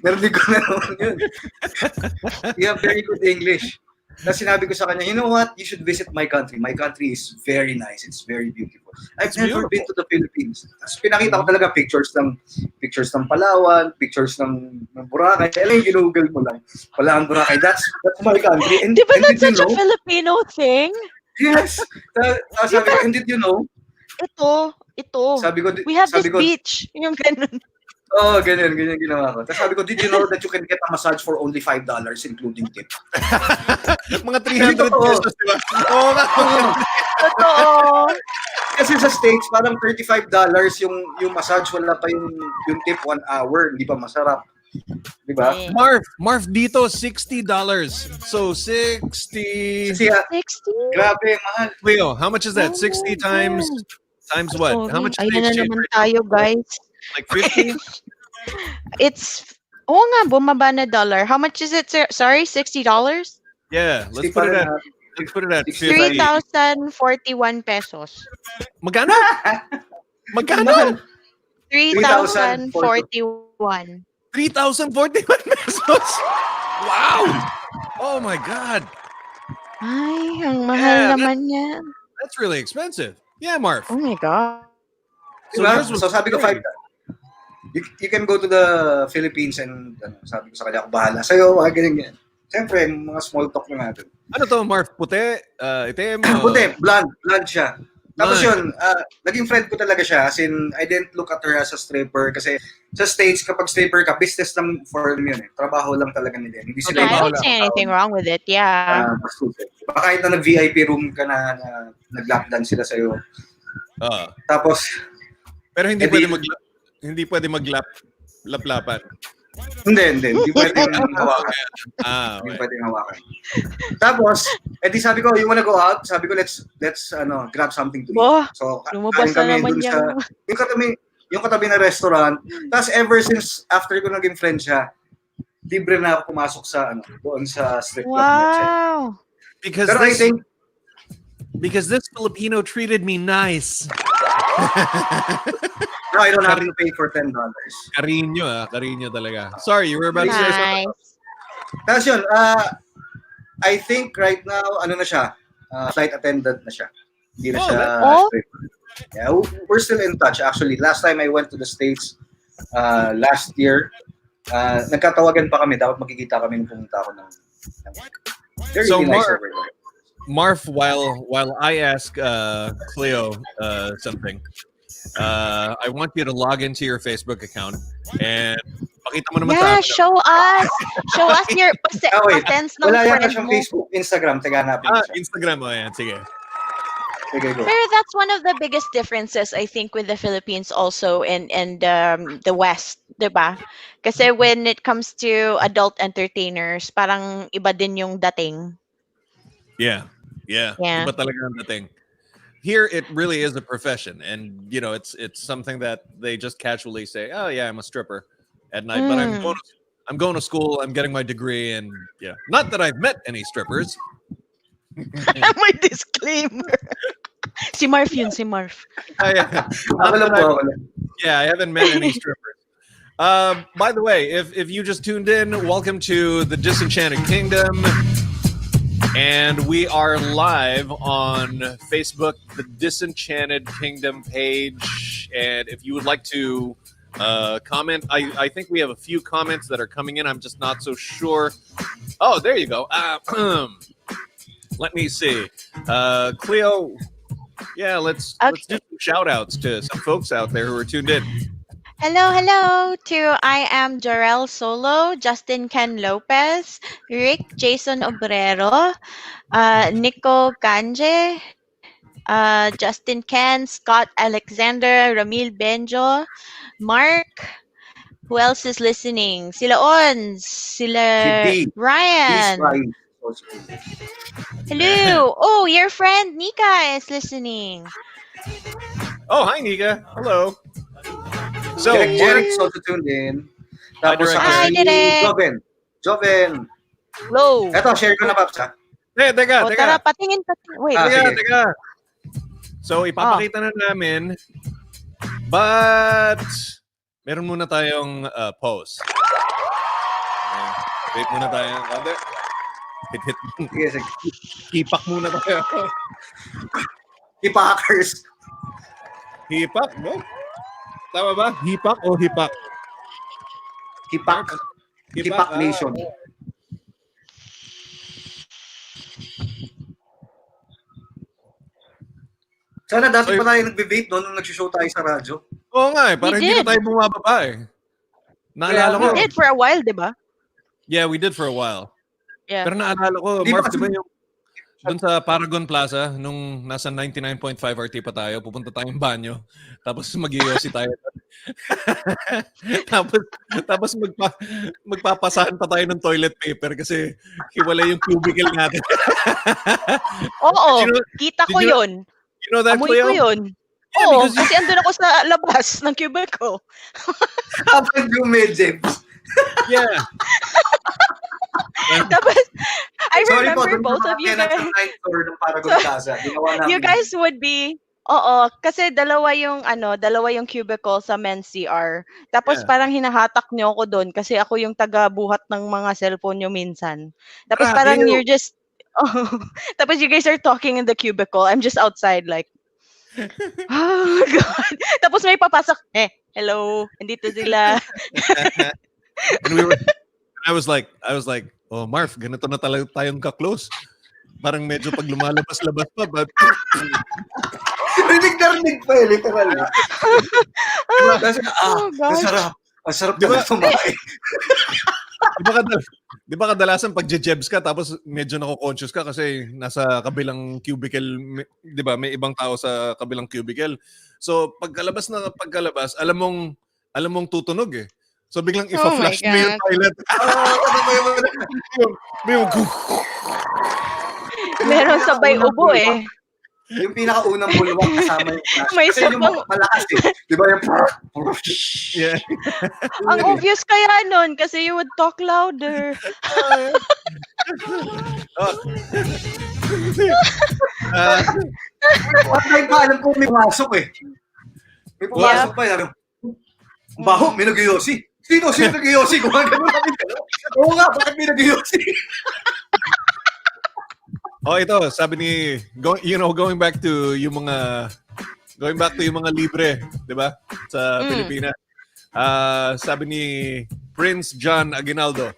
C: Narinig ko na naman yun. You have very good English. Tapos sinabi ko sa kanya, you know what? You should visit my country. My country is very nice. It's very beautiful. I've never been to the Philippines. Tapos pinakita ko talaga pictures ng Palawan, pictures ng Boracay. Alam, ginugol mo lang. Palawan, Boracay. That's my country.
B: Di ba that's such a Filipino thing?
C: Yes. Sabi ko, and did you know?
B: Ito.
C: Sabi ko,
B: we have this beach. Yung ganun.
C: Oh, ganyan ginawa ko. Tapos sabi ko, did you know that you can get a massage for only $5 including tip?
A: Mga 300 pesos, diba? Oo nga.
B: Totoo.
C: Kasi sa States, parang $35 yung massage, wala pa yung tip 1 hour, hindi pa masarap. Diba?
A: Marf dito, $60. So, 60...
C: Kasi,
B: 60?
C: Grabe, mahal.
A: Cleo, how much is that? 60 times what? How much is the
B: Ayun na
A: exchange
B: naman
A: rate?
B: tayo, guys.
A: Like 50?
B: It's, bumaba na dollar. How much is it, sir? Sorry, $60?
A: Yeah, let's put it at
B: 3,041 pesos.
A: Magkano? Magkano?
B: 3,041.
A: 3,041 pesos. Wow. Oh my God.
B: Ay, ang mahal naman yan.
A: That's really expensive. Yeah, Marf.
B: Oh my God.
C: So sabi ko, $5. You can go to the Philippines and sabi ko sa kanya, ako bahala sa'yo, ganyan. Siyempre, mga small talk na natin.
A: Ano to, Marf? Puti? Itim?
C: Puti, blonde siya. Tapos yun, naging friend ko talaga siya. As in, I didn't look at her as a stripper kasi sa States, kapag stripper ka, business lang for them yun eh. Trabaho lang talaga nila. Hindi sila
B: I don't see anything wrong with it, yeah.
C: Kahit na nag-VIP room ka na nag-lap dance sila sa'yo. Tapos,
A: pero hindi pwede maglap-lapan.
C: Hindi pwedeng hawakan. Hindi pwedeng hawakan. Tapos, sabi ko, you wanna go out? Sabi ko, let's grab something to eat. So,
B: lumabas na naman yan.
C: Yung katabi na restaurant. Tapos, ever since, after ko naging friend siya, libre na ako pumasok sa doon sa strip club na check.
B: Wow.
A: Because
C: Pero I think
A: this Filipino treated me nice.
C: no, I don't have to pay for $10.
A: Cariño talaga. Sorry, you were about to say something.
B: Nice.
C: Tapos yun, I think right now, na siya, flight attendant na siya. Hindi na siya stripper. Yeah, we're still in touch actually. Last time I went to the States, last year, nagkatawagan pa kami. Dapat magkikita kami nung pumunta ako ng they're really nice over there.
A: Marf, while I ask Cleo something, I want you to log into your Facebook account and pakita mo naman
B: Yeah,
A: sa
B: show us your patents ng
C: wala yan
B: friend
C: siyang
B: mo.
C: Facebook, Instagram, taganapin siya.
A: Instagram mo yan, sige.
C: Sige, go.
B: Pero that's one of the biggest differences I think with the Philippines also and the West, 'di ba? Kasi when it comes to adult entertainers, parang iba din yung dating.
A: Yeah. Iba talaga ang dating. Here, it really is a profession, and it's something that they just casually say, "Oh yeah, I'm a stripper," at night. But I'm going to school. I'm getting my degree, and not that I've met any strippers.
B: May disclaimer. Si Marf yun, si Marf.
A: Yeah, I haven't met any strippers. By the way, if you just tuned in, welcome to the Disenchanted Kingdom. And we are live on Facebook, the Disenchanted Kingdom page. And if you would like to comment, I think we have a few comments that are coming in. I'm just not so sure. Oh, there you go. Let me see. Cleo, let's do some shout outs to some folks out there who are tuned in.
B: Hello to I am Jorel Solo, Justin Ken Lopez, Rick Jason Obrero, Nico Kanje, Justin Ken, Scott Alexander, Ramil Benjo, Mark. Who else is listening? Sila Ons, sila Ryan. Hello. Oh, your friend Nika is listening.
A: Oh, hi Nika. Hello.
C: So, Derek's also tuned in. Tapos
B: Hi, Derek.
C: Joven.
B: Hello.
C: Eto, share ko na, Paps, ha?
A: Teka.
B: Tara, patingin. Wait.
A: Teka. So, ipapakita na namin. But, meron muna tayong pause. Wait muna tayo.
C: Yes,
A: Hipak muna tayo.
C: Hipakers.
A: Hipak, no? Tama ba? Hipak o hipak?
C: Hipak Nation. Sana dati pa tayo nagbe-vape nung nag-show tayo sa radyo.
A: Oo nga parang hindi na tayo bumababa Naalala ko.
B: We did for a while, di ba?
A: Yeah, we did for a while.
B: Yeah.
A: Pero naalala ko, Marf, di ba yung doon sa Paragon Plaza, nung nasa 99.5 RT pa tayo, pupunta tayong banyo, tapos mag-iossi tayo. tapos magpapasahan pa tayo ng toilet paper kasi hiwalay yung cubicle natin.
B: Oo, kita ko yun.
A: You know that,
B: Amoy
A: Cleo?
B: ko yun.
A: Yeah,
B: Oo,
A: because
B: kasi andun ako sa labas ng cubicle.
C: Habang yung medjeps.
A: Yeah.
B: Tapos, I remember both of you guys. You guys would be, kasi dalawa yung cubicle sa men's CR. Tapos parang hinahatak niyo ako doon kasi ako yung taga-buhat ng mga cellphone niyo minsan. Tapos parang you're just, tapos you guys are talking in the cubicle. I'm just outside like, oh my God. Tapos may papasok, hello, andito sila.
A: And I was like, oh Marf, ganito na talaga tayong ka-close. Parang medyo pag lumalabas-labas pa, but
C: rinig pa literal. Masarap. Masarap diba? Tumahay.
A: Di ba kadalasan pag jebs ka tapos medyo nako-conscious ka kasi nasa kabilang cubicle, di ba? May ibang tao sa kabilang cubicle. So pagkalabas, alam mong tutunog So biglang ifa-flash mo yung toilet.
B: Meron sabay ubo
C: Yung pinakaunang bulwak kasama yung flash.
B: May
C: Kasi yung
B: sabang-
C: malakas eh. Di ba yung...
A: Yeah.
B: Ang obvious kaya nun kasi you would talk louder.
A: Oh.
C: One time pa, alam ko may pumasok eh. May pumasok pa eh. Baho, may nag-yosi. Sino nag-yosi? Kung gano'n kami gano'n. Oo nga, bakit may nag-yosi?
A: Oh, ito, sabi ni going back to yung mga libre, 'di ba? Sa Pilipinas. Sabi ni Prince John Aguinaldo,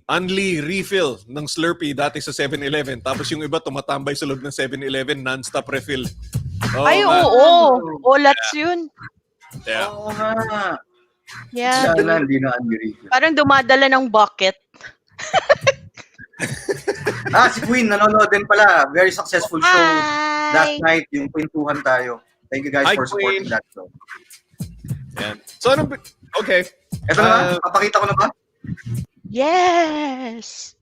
A: Unli refill ng Slurpee dati sa 7-Eleven. Tapos yung iba tumatambay sa loob ng 7-Eleven, non-stop refill. Oh,
B: Ay, oo. Olats yun.
A: Yeah.
C: Oo nga.
B: Yeah.
C: Sana hindi na unrefill.
B: Parang dumadala ng bucket.
C: Si Queen, nanonood din pala. Very successful show
B: Hi!
C: last night. Yung kwentuhan tayo. Thank you guys
A: Hi,
C: for supporting
A: Queen.
C: that show.
A: Yeah. So, okay.
C: Ito na, papakita ko na ba?
B: Yes!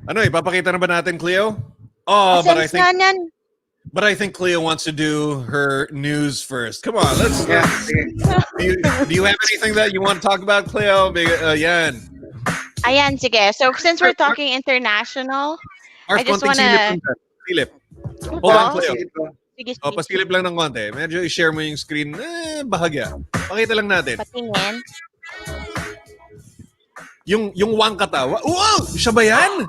A: Ano, ipapakita na ba natin, Cleo? Oh,
B: Sense nga yan.
A: but I think Cleo wants to do her news first. Come on, let's.
C: Yeah,
A: Do you have anything that you want to talk about, Cleo? Yan.
B: Ayan, sige. So, since we're talking international,
A: Marf,
B: I just
A: konting
B: wanna-
A: silip. Hold on, Cleo.
B: sige,
A: O, pasilip lang ng konti. Medyo i-share mo yung screen. Bahagya. Pakita lang natin.
B: patingin.
A: Yung wang katawa. Wow! Siya ba yan?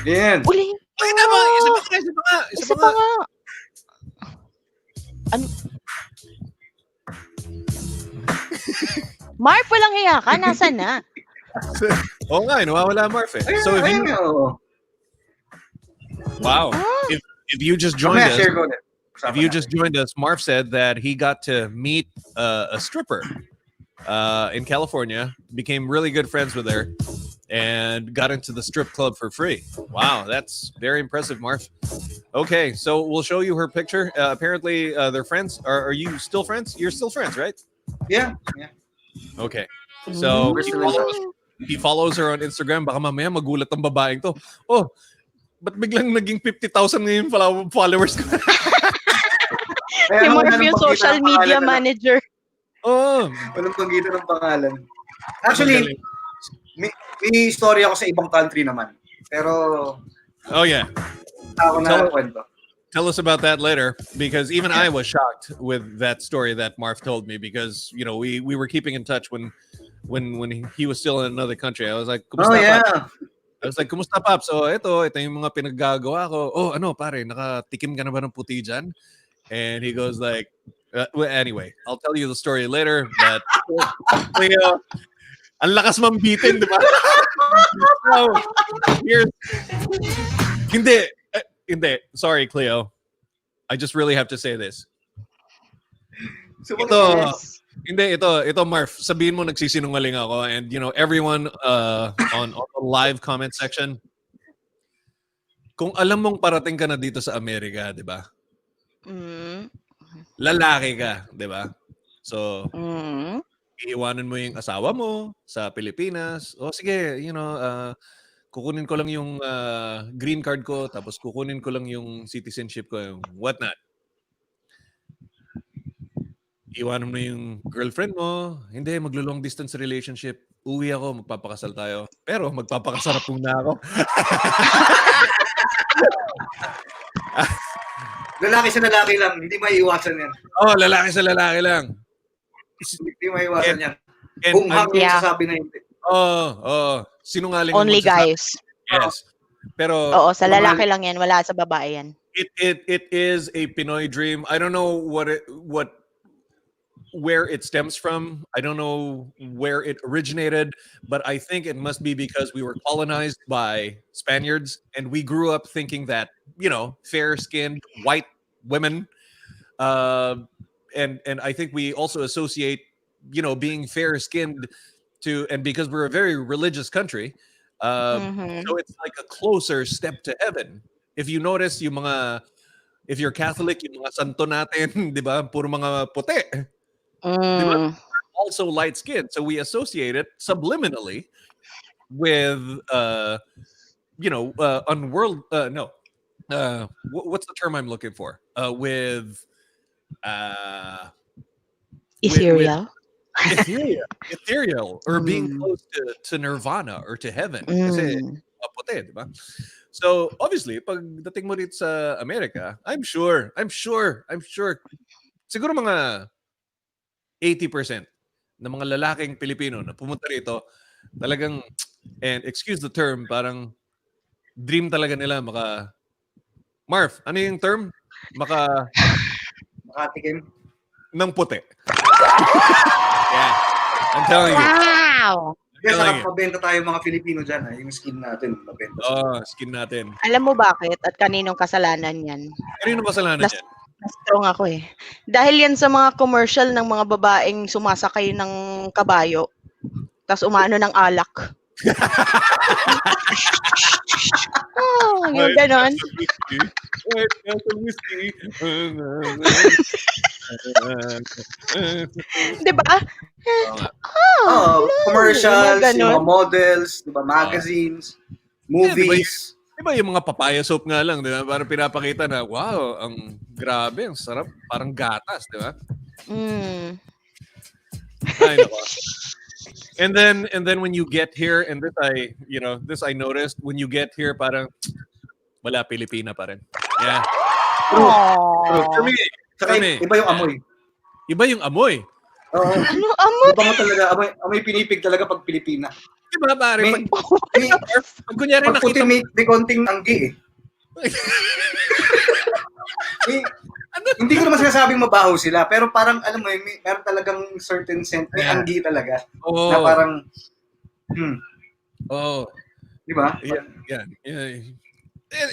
C: Yan.
B: Uli!
A: Pakita mo! Isa pa nga!
B: Isa pa nga. Ano? Marf, walang hiya ka. Nasaan na?
A: Oo nga, nawawala Marf eh. So if you... Wow. If you just joined us... If you just joined us, Marf said that he got to meet a stripper in California, became really good friends with her, and got into the strip club for free. Wow, that's very impressive, Marf. Okay, so we'll show you her picture. Apparently, they're friends. Are you still friends? You're still friends, right?
C: Yeah.
A: Okay. So he follows her on Instagram. Baka mamaya magulat ang babaeng to. Oh, ba't biglang naging 50,000 ngayon followers ko?
B: Si Marf yung social media manager.
A: Oh.
C: Walang panggitan ng pangalan. Actually, may story ako sa ibang country naman. Pero,
A: oh yeah.
C: ako na kwento.
A: Tell us about that later, because even I was shocked with that story that Marf told me, because we were keeping in touch when he was still in another country. I was like, kumusta, Pap? I was like, kumusta, Pap? So ito yung mga pinaggagawa ko. Oh, ano pare, nakatikim ka na ba ng puti dyan? And he goes like, well, anyway, I'll tell you the story later. But Cleo, ang lakas mambitin, di ba? So, here's... Hindi. Sorry, Cleo. I just really have to say this. Ito, Marf. Sabihin mo nagsisinungaling ako, and everyone on the live comment section. Kung alam mong parating ka na dito sa Amerika, di ba? Lalaki ka, di ba? So, iiwanan mo yung asawa mo sa Pilipinas. O sige, kukunin ko lang yung green card ko, tapos kukunin ko lang yung citizenship ko, yung whatnot. Iwanan mo yung girlfriend mo. Hindi, maglo-long distance relationship. Uwi ako, magpapakasal tayo. Pero magpapakasarap muna ako.
C: Lalaki sa lalaki lang, hindi maiiwasan yan.
A: Oh, lalaki sa lalaki lang.
C: Hindi maiiwasan yan.
A: And
C: Kung yung sasabi na hindi.
A: Sinungaling
B: Only guys.
A: Yes. Pero
B: Oo, sa lalaki lang yan, wala sa babae yan.
A: It is a Pinoy dream. I don't know where it stems from. I don't know where it originated, but I think it must be because we were colonized by Spaniards and we grew up thinking that, fair-skinned white women and I think we also associate, being fair-skinned and because we're a very religious country, so it's like a closer step to heaven. If you notice, if you're Catholic, yung mga santo natin, di ba, puro mga puti. Diba? Also light skinned, so we associate it subliminally with what's the term I'm looking for? Uh with
B: Ethereal.
A: ethereal or being
B: Mm.
A: close to nirvana or to heaven. Kasi
B: Mm.
A: maputi, di ba? So obviously, pagdating mo dito sa Amerika, I'm sure siguro mga 80% ng mga lalaking Pilipino na pumunta rito, talagang, and excuse the term, parang dream talaga nila Marf, ano yung term?
C: Makatikim.
A: Ng puti. Yeah. I'm telling you.
B: Wow!
C: Yes,
A: Telling
C: sarap
A: you.
C: mabenta tayo mga Filipino dyan. Yung skin natin, mabenta
A: Skin natin.
B: Alam mo bakit at kaninong kasalanan yan?
A: Kanino kasalanan
B: Nas
A: yan?
B: na-strong ako eh. Dahil yan sa mga commercial ng mga babaeng sumasakay ng kabayo, tas umano ng alak. Yung
A: White
B: ganon.
A: Castle whiskey. White Castle whiskey.
B: Di ba?
A: Oo nga.
B: Hello! Yung mga
C: Commercials, yung
B: ganon.
C: mga models, di ba, magazines,
A: Di ba
C: movies.
A: yung mga papaya soap nga lang, di ba? Parang pinapakita na, wow, ang grabe, ang sarap. Parang gatas, di ba?
B: Mm.
A: Ay, nako. And then when you get here, and this I noticed, when you get here, parang wala, Pilipina pa rin. Yeah. For
B: Aww.
A: me,
C: Saka iba yung amoy.
A: Iba yung amoy.
C: Oo.
B: Ano amoy?
C: Iba mo talaga, amoy pinipig talaga pag Pilipina.
A: Diba, pare?
C: May,
A: Pag kunyari
C: pag puti
A: nakita mo,
C: may konting anggi eh. Hindi ko naman sinasabing mabaho sila, pero parang, alam mo, meron talagang certain scent, may anggi talaga. Na parang, di ba?
A: Yeah.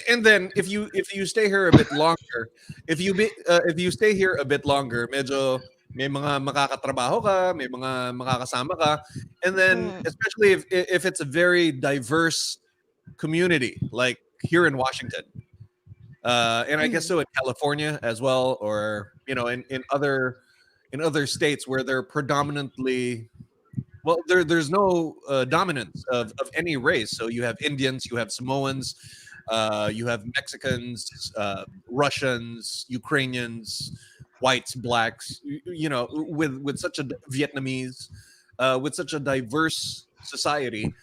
A: And then if you stay here a bit longer, if you stay here a bit longer, medyo may mga makakatrabaho ka, may mga makakasama ka, and then especially if it's a very diverse community like here in Washington, and I guess so in California as well, or in other states where they're predominantly, well, there's no dominance of any race. So you have Indians, you have Samoans, you have Mexicans, Russians, Ukrainians, whites, blacks. With such a Vietnamese, with such a diverse society,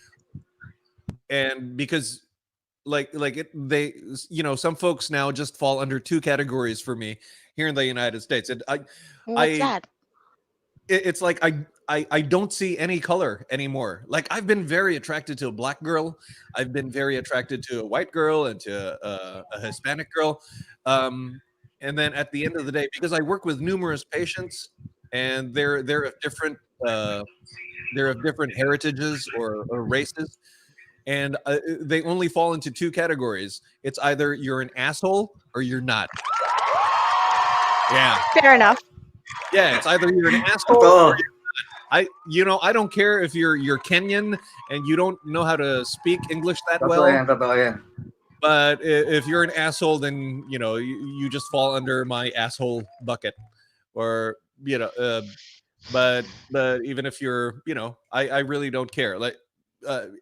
A: and because some folks now just fall under two categories for me here in the United States. And
B: What's that?
A: it's like I don't see any color anymore. Like, I've been very attracted to a black girl, I've been very attracted to a white girl and to a Hispanic girl, and then at the end of the day, because I work with numerous patients, and they're of different heritages or races, and they only fall into two categories. It's either you're an asshole or you're not. Yeah.
B: Fair enough.
A: Yeah, it's either you're an asshole or you're not. I don't care if you're Kenyan and you don't know how to speak English that well.
C: Totoo yan.
A: But if you're an asshole, then you just fall under my asshole bucket, or but even if you're, I really don't care. Like,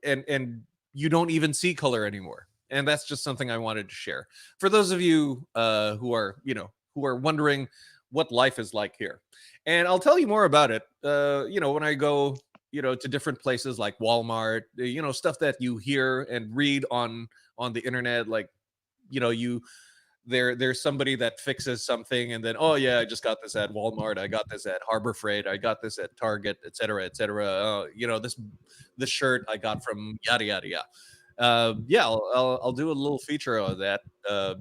A: and you don't even see color anymore, and that's just something I wanted to share for those of you who are wondering what life is like here. And I'll tell you more about it when I go to different places like Walmart, stuff that you hear and read on the internet, like there's somebody that fixes something, and then, oh yeah, I just got this at Walmart, I got this at Harbor Freight, I got this at Target, etc., etc. This shirt I got from yada yada yada. Yeah, I'll do a little feature of that,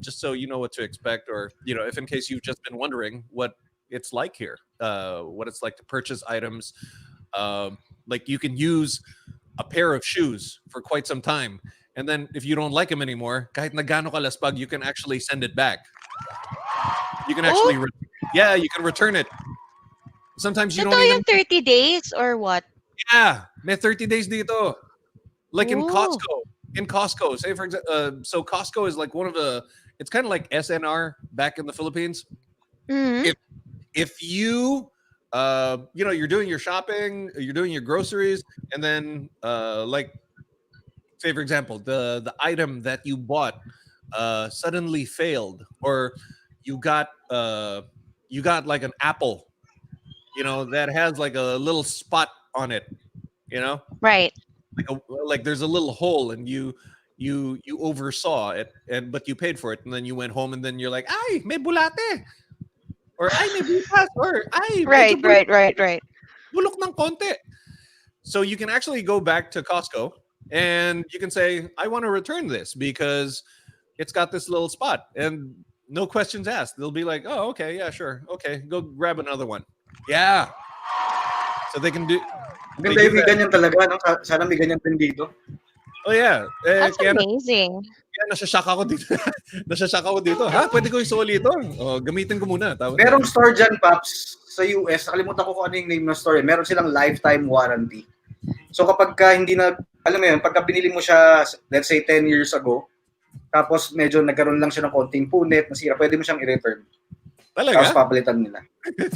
A: just so you know what to expect, or if in case you've just been wondering what it's like here, what it's like to purchase items. Like, you can use a pair of shoes for quite some time, and then if you don't like them anymore, kahit na gaano kalaspag, you can actually send it back. You can actually, you can return it. Sometimes you don't even.
B: 30 days or what?
A: Yeah, may 30 days dito. Like in
B: Ooh.
A: Costco, say for example, so Costco is like one of the. It's kind of like SNR back in the Philippines.
B: Mm-hmm.
A: If you you're doing your shopping, you're doing your groceries, and then like, say for example, the item that you bought suddenly failed, or you got like an apple, that has like a little spot on it, you know,
B: Right.
A: like there's a little hole, and you oversaw it, and but you paid for it, and then you went home, and then you're like, ay, may bulate, or ay, may butas, or ay, medyo
B: Right, right, right, right.
A: bulok ng konti. So you can actually go back to Costco and you can say, I want to return this because it's got this little spot, and no questions asked. They'll be like, oh, okay, yeah, sure. Okay, go grab another one. Yeah. So they can do. They
C: Ganda
A: do
C: yung may
A: that.
C: ganyan talaga, no? Sana may ganyan din dito.
A: Oh yeah.
B: That's
A: Kaya
B: amazing.
A: nasashock ako dito. Nasashock ako dito. Ha? Pwede ko isoli ito. Oh, gamitin ko muna.
C: Merong store dyan, Paps, sa US. Nakalimutan ko kung ano yung name ng store. Meron silang lifetime warranty. So kapag ka hindi na, alam mo yun, pagka binili mo siya, let's say 10 years ago, tapos medyo nagkaroon lang siya ng konting punit, nasira, pwede mo siyang i-return.
A: Talaga?
C: Tapos papalitan nila.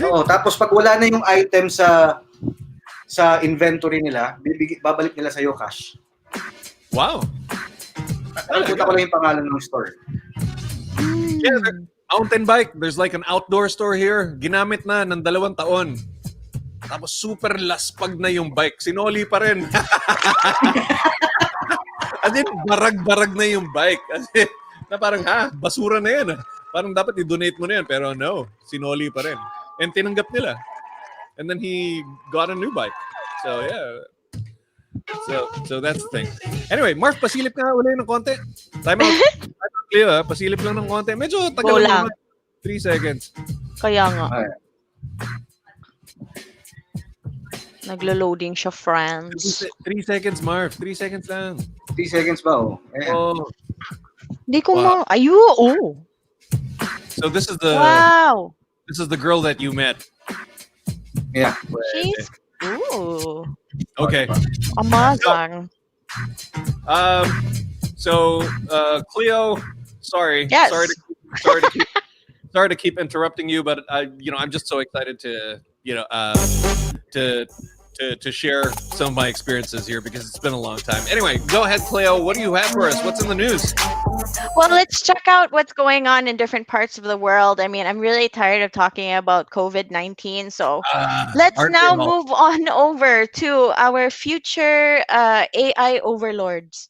C: Oo, tapos pag wala na yung item sa inventory nila, babalik nila sa'yo cash.
A: Wow.
C: Nakalimutan ko lang yung pangalan ng store.
A: Yeah, mountain bike. There's like an outdoor store here. Ginamit na ng 2 taon. Tapos super laspag na yung bike. Sinoli pa rin. As in, barag-barag na yung bike. As in, na parang, basura na yan. Parang dapat i-donate mo na yan. Pero no, sinoli pa rin. And tinanggap nila. And then he got a new bike. So yeah. So that's the thing. Anyway, Marf, pasilip ka uli ng konti. Time out. Cleo, pasilip lang ng konti. Medyo tagal lang. 3 seconds.
B: Kaya nga.
C: Okay.
B: Naglo-loading siya, friends.
A: 3 seconds, Marf. 3 seconds lang.
C: 3 seconds ba? Oh. Ayan.
A: Oh.
B: Hindi ko
A: Wow.
B: oh.
A: So this is
B: Wow.
A: the girl that you met.
C: Yeah.
B: She's ooh.
A: Okay.
B: Amazing.
A: So Cleo, sorry.
B: Yes.
A: Sorry to keep interrupting you, but I'm just so excited to to share some of my experiences here because it's been a long time. Anyway, go ahead, Cleo. What do you have for us? What's in the news?
B: Well, let's check out what's going on in different parts of the world. I mean, I'm really tired of talking about COVID-19. So let's now move on over to our future AI overlords.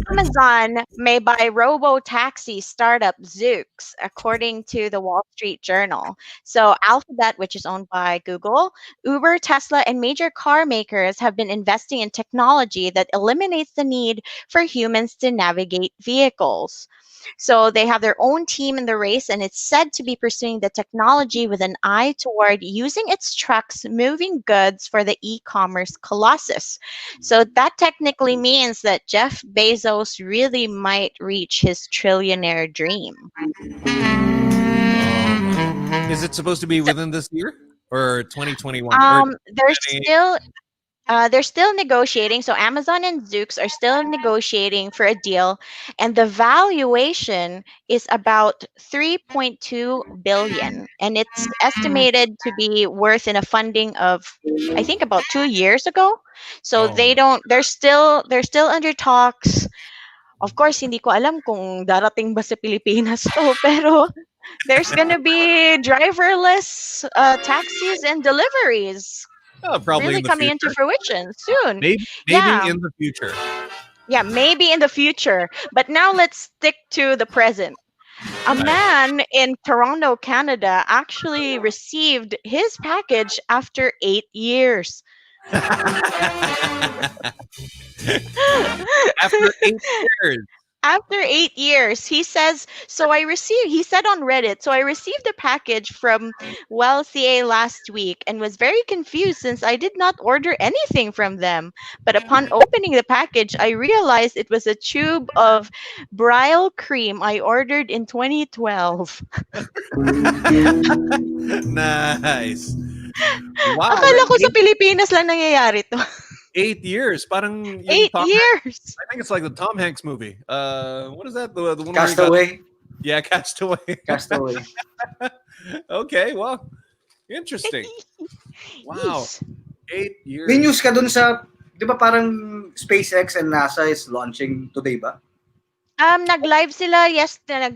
B: Amazon may buy robo-taxi startup Zoox, according to the Wall Street Journal. So Alphabet, which is owned by Google, Uber, Tesla, and major car makers have been investing in technology that eliminates the need for humans to navigate vehicles. So they have their own team in the race, and it's said to be pursuing the technology with an eye toward using its trucks moving goods for the e-commerce colossus. So that technically means that Jeff Bezos really might reach his trillionaire dream.
A: Is it supposed to be within this year or 2021?
B: They're still negotiating. So Amazon and Zoox are still negotiating for a deal, and the valuation is about 3.2 billion, and it's estimated to be worth in a funding of, I think, about 2 years ago. So they're still under talks. Of course, hindi ko alam kung darating ba sa Pilipinas to, pero there's gonna be driverless taxis and deliveries.
A: Probably
B: really
A: in the
B: coming
A: future.
B: into fruition soon.
A: Maybe
B: Yeah.
A: in the future.
B: Yeah, maybe in the future. But now let's stick to the present. A man in Toronto, Canada, actually received his package after 8 years.
A: After 8 years.
B: After 8 years, he said on Reddit, so I received a package from CA last week and was very confused since I did not order anything from them. But upon opening the package, I realized it was a tube of Brile cream I ordered in 2012.
A: Nice. Wow.
B: Akala ko sa Pilipinas lang nangyayari to.
A: 8 years. Parang yung
B: 8 years.
A: I think it's like the Tom Hanks movie. What is that? The one
C: Castaway.
A: Yeah, Castaway.
C: Castaway.
A: Okay, well, interesting. Wow. 8 years.
C: May news ka dun sa, di ba parang SpaceX and NASA is launching today ba?
B: Nag-live sila,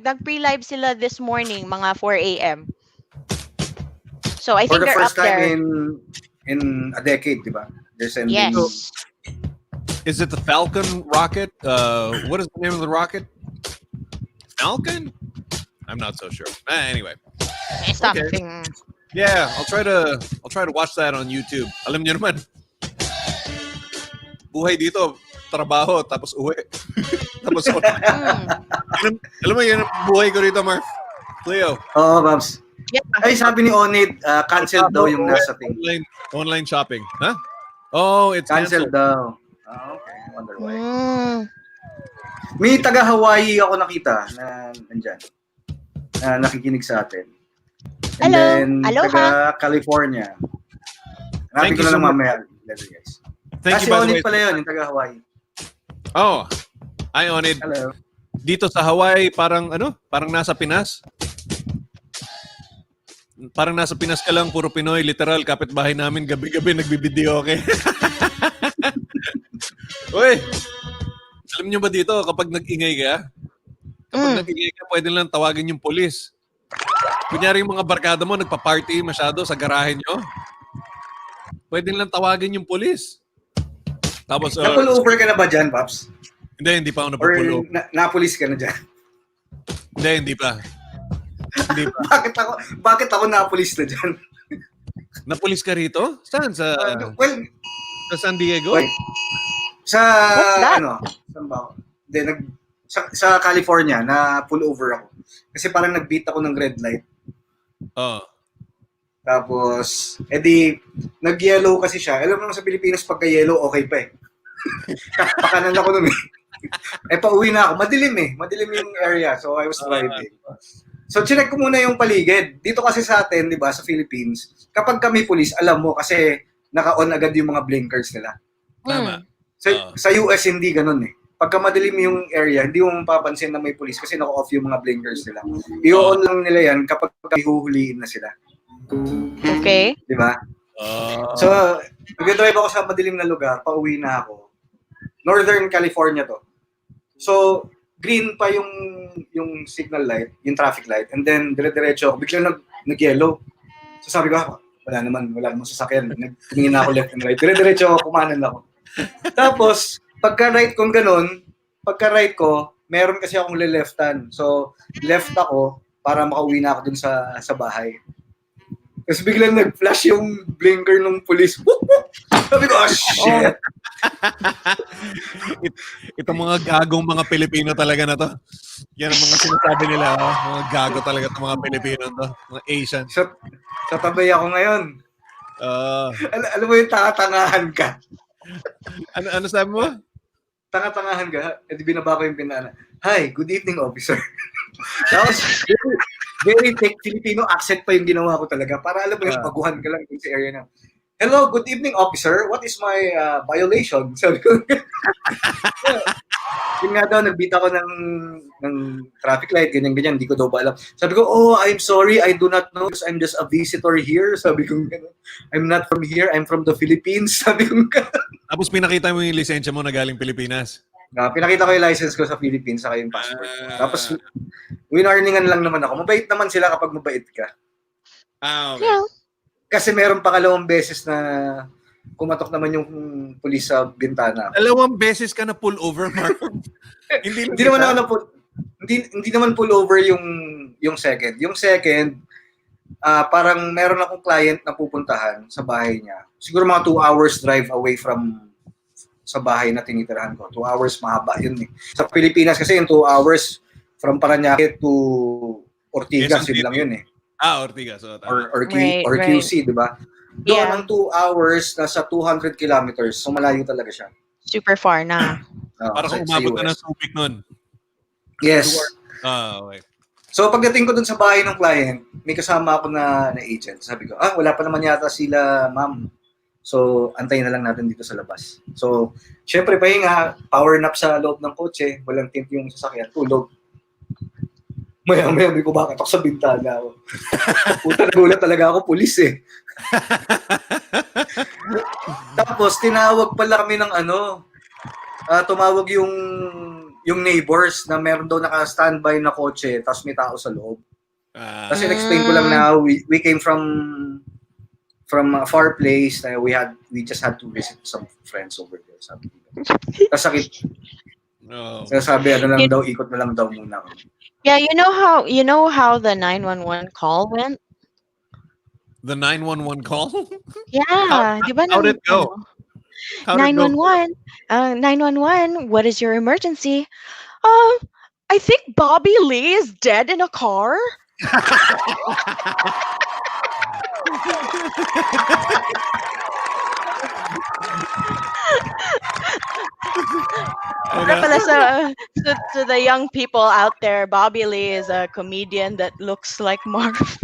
B: nag-pre-live sila this morning, mga 4 a.m. So I
C: For
B: think
C: the
B: they're up
C: first time
B: there.
C: in a decade, di ba? They're sending...
B: Yes.
A: Is it the Falcon rocket? What is the name of the rocket? Falcon? I'm not so sure. Anyway.
B: Something.
A: Yeah, I'll try to watch that on YouTube. Alam niyo naman, buhay dito, trabaho, tapos uwi. Tapos alam mo yun ang buhay ko dito, Marf. Cleo.
C: Oo, Babs.
B: Yeah.
C: Ay, sabi ni Onid, canceled daw yung nasa thing.
A: Online shopping. Huh? Oh, it's
C: Canceled
A: canceled.
C: daw. Okay, I wonder why.
B: Mm.
C: May taga Hawaii ako nakita na nandyan. Na nakikinig sa atin. And
B: Hello.
C: then,
B: Aloha.
C: taga California. Hanapin ko na lang mamaya. Guys.
A: Thank
C: Si
A: you, by the
C: Onid
A: way.
C: pala yun, yung taga Hawaii.
A: Oh, I on it.
C: Hello.
A: Dito sa Hawaii, parang nasa Pinas. Parang nasa Pinas ka lang, puro Pinoy, literal, kapitbahay namin, gabi-gabi nagbibideo, okay? Uy, alam nyo ba dito, kapag nag-ingay ka, pwede lang tawagin yung polis. Kunyari yung mga barkada mo, nagpa-party masyado sa garahe nyo, pwede lang tawagin yung polis. Tapos,
C: Na-pull over ka na ba dyan, Paps?
A: Hindi pa ako
C: Or
A: napupulo.
C: na-police ka na dyan?
A: Hindi pa.
C: Bakit ako na-police na dyan?
A: Napulis ka rito? Saan? Sa San Diego?
C: Wait. Sa,
B: What's that?
C: Saan ba ako? Hindi, sa California, na-pull over ako. Kasi parang nag-beat ako ng red light.
A: Oh.
C: Tapos, nag-yellow kasi siya. Alam mo naman sa Pilipinas, pagka-yellow, okay pa eh. Pakanan ako nun eh. Pauwi na ako. Madilim yung area. So, I was driving. So, chinek ko muna yung paligid. Dito kasi sa atin, di ba, sa Philippines, kapag kami police, alam mo kasi naka-on agad yung mga blinkers nila.
A: Tama.
C: Sa US, hindi ganun eh. Pagka madilim yung area, hindi mo mapapansin na may police kasi naka-off yung mga blinkers nila. I-on lang nila yan kapag hihuhuliin na sila.
B: Okay.
C: Di ba? So, nag-drive ako sa madilim na lugar, pauwi na ako. Northern California to. So, green pa yung signal light, yung traffic light, and then dire-diretso ako, biglang nag-yellow. So sabi ko, wala naman sasakyan. Nagtingin na ako left and right. Dire-diretso ako, kumanan ako. Tapos, pagka-right ko, meron kasi akong le-leftan. So, left ako para makauwi na ako dun sa bahay. Tapos biglang nag-flash yung blinker ng police. Sabi ko, shit!
A: Itong mga gagong mga Pilipino talaga na to. Yan ang mga sinasabi nila. Mga gago talaga itong mga Pilipino to. Mga Asian.
C: Sa tabay ako ngayon. Alam mo yung tanga-tangahan ka.
A: Ano sabi mo?
C: Tanga-tangahan ka. Di binaba ko yung pinana. Hi, good evening, officer. Tapos, very Filipino accent pa yung ginawa ko talaga. Para alam mo yung baguhan ka lang sa area na. Hello, good evening, officer. What is my violation? Sabi ko. Yun nga daw, nagbita ko ng traffic light, ganyan-ganyan. Hindi ko daw ba alam. Sabi ko, I'm sorry. I do not know. I'm just a visitor here. Sabi ko, I'm not from here. I'm from the Philippines. Sabi ko.
A: Tapos pinakita mo yung lisensya mo na galing Pilipinas.
C: Pinakita ko yung license ko sa Philippines saka yung passport. Tapos, winarningan lang naman ako. Mabait naman sila kapag mabait ka.
A: Okay.
B: Yeah.
C: Kasi meron pa kalawang beses na kumatok naman yung pulis sa bintana.
A: Dalawang beses ka na pull over, Mark.
C: Hindi naman pull over yung second. Yung second, parang meron akong client na pupuntahan sa bahay niya. Siguro mga 2 hours drive away from sa bahay na tinitirahan ko. 2 hours, mahaba yun eh. Sa Pilipinas kasi yung 2 hours from Parañaque to Ortigas, yun lang yun eh.
A: Ortigas. So,
C: or QC, di ba? Doon ang 2 hours, nasa 200 kilometers. So, malayo talaga siya.
B: Super far na.
A: Para kung umabot ka na Subic nun.
C: Yes.
A: Okay.
C: So, pagdating ko dun sa bahay ng client, may kasama ako na agent. Sabi ko, wala pa naman yata sila, ma'am. So, antayin na lang natin dito sa labas. So, syempre, pahinga, power nap sa loob ng kotse, walang tint yung sasakyan, tulog. Maya-maya may kumakatok sa bintana ako. Puta, nagulat talaga ako, pulis eh. Tapos, tinawag pala kami ng tumawag yung yung neighbors na meron daw naka-standby na kotse tapos may tao sa loob. Kasi explain ko lang na we came from a far place na we just had to visit some friends over there. Sabi nila. Tapos sabi ano lang daw, ikot na lang daw muna.
B: Yeah, you know how the 911 call went?
A: The 911 call?
B: Yeah, di ba
A: How did it go?
B: 911, 911, what is your emergency? I think Bobby Lee is dead in a car. To the young people out there, Bobby Lee is a comedian that looks like Marf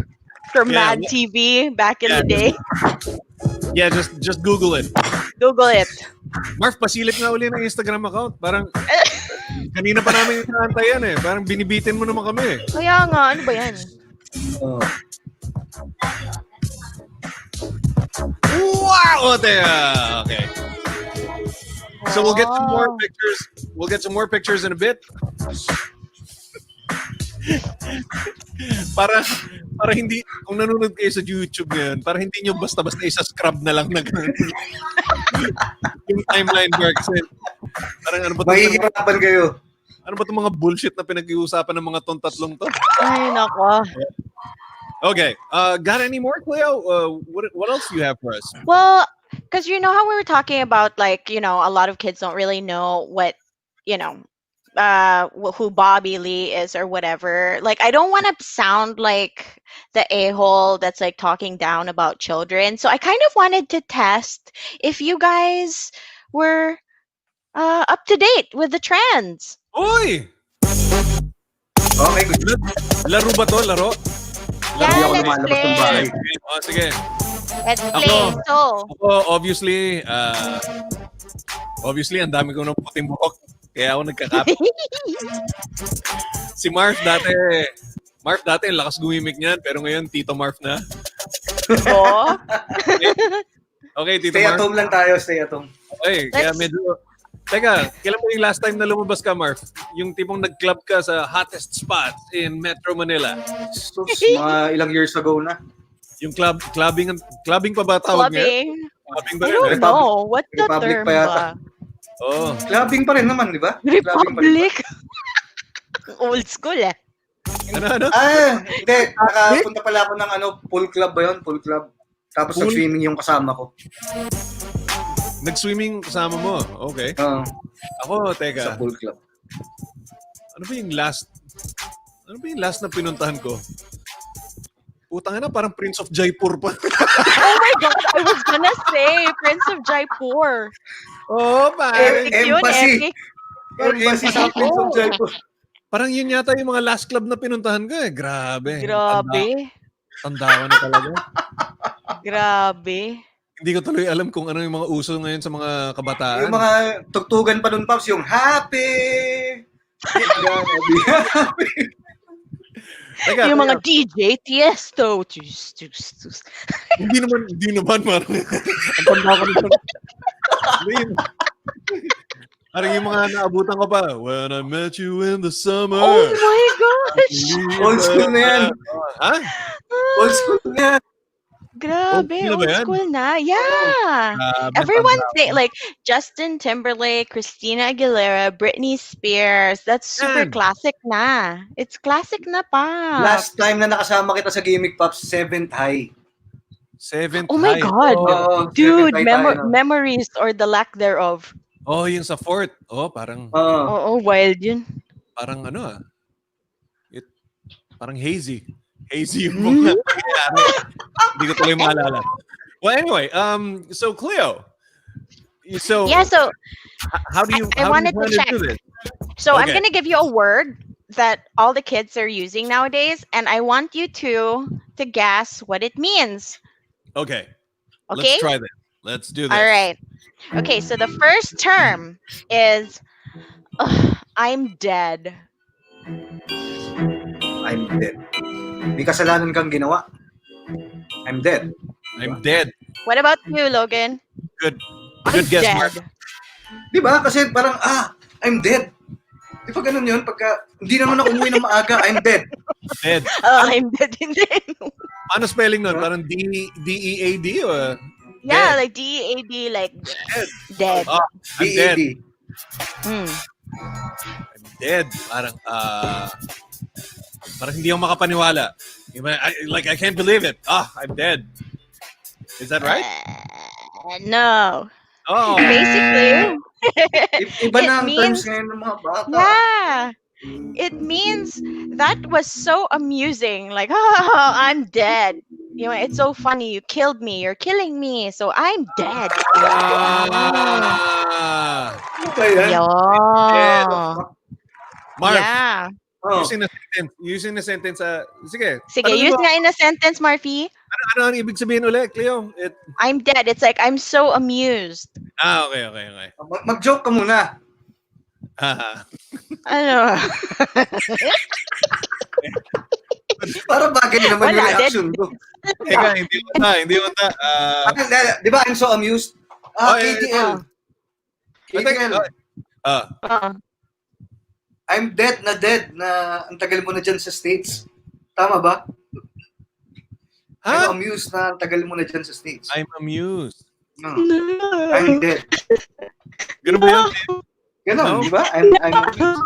B: from Mad TV back in the day.
A: Yeah, just Google it.
B: Google it.
A: Marf, pasilip nga uli ng Instagram account. Parang kanina pa namin inaantay yan eh. Parang binibitin mo naman kami.
B: Kaya nga, ano ba yan?
A: Wow! Okay. So we'll get some more pictures. We'll get some more pictures in a bit. para hindi, kung nanonood kayo sa YouTube ngayon, para hindi nyo basta-basta isa-scrub na lang yung timeline bar kasi parang ano ba ito?
C: Mahihirapan kayo.
A: Ano ba itong mga bullshit na pinag-iusapan ng mga tatlong to?
B: Ay, nako.
A: Okay. Got any more, Cleo? What else do you have for us?
B: Well, because you know how we were talking about, like, you know, a lot of kids don't really know what, you know, who Bobby Lee is or whatever. Like, I don't want to sound like the a-hole that's like talking down about children. So I kind of wanted to test if you guys were up to date with the trends.
A: Uy!
C: Okay, good.
A: Laro ba to? Laro?
B: Yeah, let's play.
A: Oh, sige.
B: Let's play.
A: Ako, obviously, ang dami ko ng puting buhok. Kaya ako nagkakapit. Si Marf dati, ang lakas gumimik niyan. Pero ngayon, Tito Marf na.
B: Oh.
A: Okay, Tito
C: Stay
A: Marf.
C: at home lang tayo, stay at home.
A: Okay, kaya medyo... Teka, kailan mo yung last time na lumabas ka, Marf? Yung tipong nag-club ka sa hottest spot in Metro Manila.
C: So, mga ilang years ago na.
A: Yung clubbing pa ba tawag niya? Clubbing ba
B: I
A: rin?
B: don't know. What's the
C: Republic
B: term
C: pa yata.
B: ba?
A: Oh.
C: Clubbing pa rin naman, di ba?
B: Republic? Old school eh.
A: Ano?
C: Hindi. Nakapunta pala ako ng pool club ba yun? Pool club. Tapos nag-swimming yung kasama ko.
A: Nag-swimming kasama mo? Okay. Ako, teka.
C: Sa pool club.
A: Ano ba yung last na pinuntahan ko? Putang ina, parang Prince of Jaipur pa.
B: Oh my God, I was gonna say Prince of Jaipur.
A: Oh, parang
C: Embassy. Embassy sa Prince of Jaipur.
A: Parang yun yata yung mga last club na pinuntahan ko eh. Grabe. Tanda ko na talaga.
B: Grabe.
A: Hindi ko tuloy alam kung ano yung mga uso ngayon sa mga kabataan.
C: Yung mga tugtugan pa dun, Pops, yung happy.
A: Teka,
B: yung mga DJ Tiesto.
A: Hindi naman marang. Ang tanda ko nito. Parang yung mga naabutan ko pa. When I met you in the summer.
B: Oh my gosh!
C: Old school na yan.
A: Ha?
C: Old school na yan.
B: Grabe, old school na. Yeah. Everyone's like Justin Timberlake, Christina Aguilera, Britney Spears. That's super classic na. It's classic na pa.
C: Last time na nakasama kita sa Gimmick, Pops, 7th high.
A: 7th
B: Oh my
A: high.
B: God. Dude, memories or the lack thereof.
A: Oh, yung sa 4th. Oh, parang...
B: Oo, wild yun.
A: Parang ano parang hazy. Hazy yung mga nangyayari. Hindi ko tuloy maalala. Well, anyway, so Cleo. So how do you plan to do this?
B: So I'm going to give you a word that all the kids are using nowadays, and I want you to guess what it means.
A: Okay. Let's try this. Let's do this.
B: All right. Okay, so the first term is I'm dead.
C: I'm dead. May kasalanan kang ginawa. I'm dead.
A: I'm dead.
B: What about you, Logan?
A: Good guess, Mark.
C: Di ba? Kasi parang, I'm dead. pag ganun yun, pagka hindi naman ako umuwi ng maaga, I'm dead.
A: Dead.
B: I'm dead in there.
A: Ano spelling nun? Parang D-E-A-D o?
B: Yeah, like D-E-A-D, like dead.
A: Oh, I'm dead.
C: D-A-D.
B: Hmm.
A: I'm dead. Parang hindi ako makapaniwala. I can't believe it. I'm dead. Is that right?
B: No.
A: Oh.
B: Basically,
C: Iba
B: It
C: na ang
B: means-
C: terms ngayon ng mga bata.
B: yeah. It means that was so amusing. Like, oh, I'm dead. You know, it's so funny. You killed me. You're killing me. So I'm dead.
A: Ah.
C: Ano ba yan?
B: Yeah.
A: Marf,
B: Yeah.
C: Oh.
A: using the sentence, sige.
B: Sige,
A: Ano
B: use
A: ba?
B: nga in a sentence, Marfy.
A: Ano ang ibig sabihin ulit, Cleo?
B: I'm dead. It's like, I'm so amused.
A: Okay.
C: Mag-joke ka muna.
B: Ano?
C: Para bagay naman yung
B: Wala,
C: reaction ko.
A: Teka, hindi mo ta.
C: Di ba, I'm so amused? KTL. KTL. I'm dead na ang tagal mo na dyan sa States. Tama ba? I'm amused na ang tagal mo na dyan sa States.
A: I'm amused.
C: No. I'm dead.
A: Ganun ba yun?
C: Ganon,
A: No?
C: di ba? I'm amused.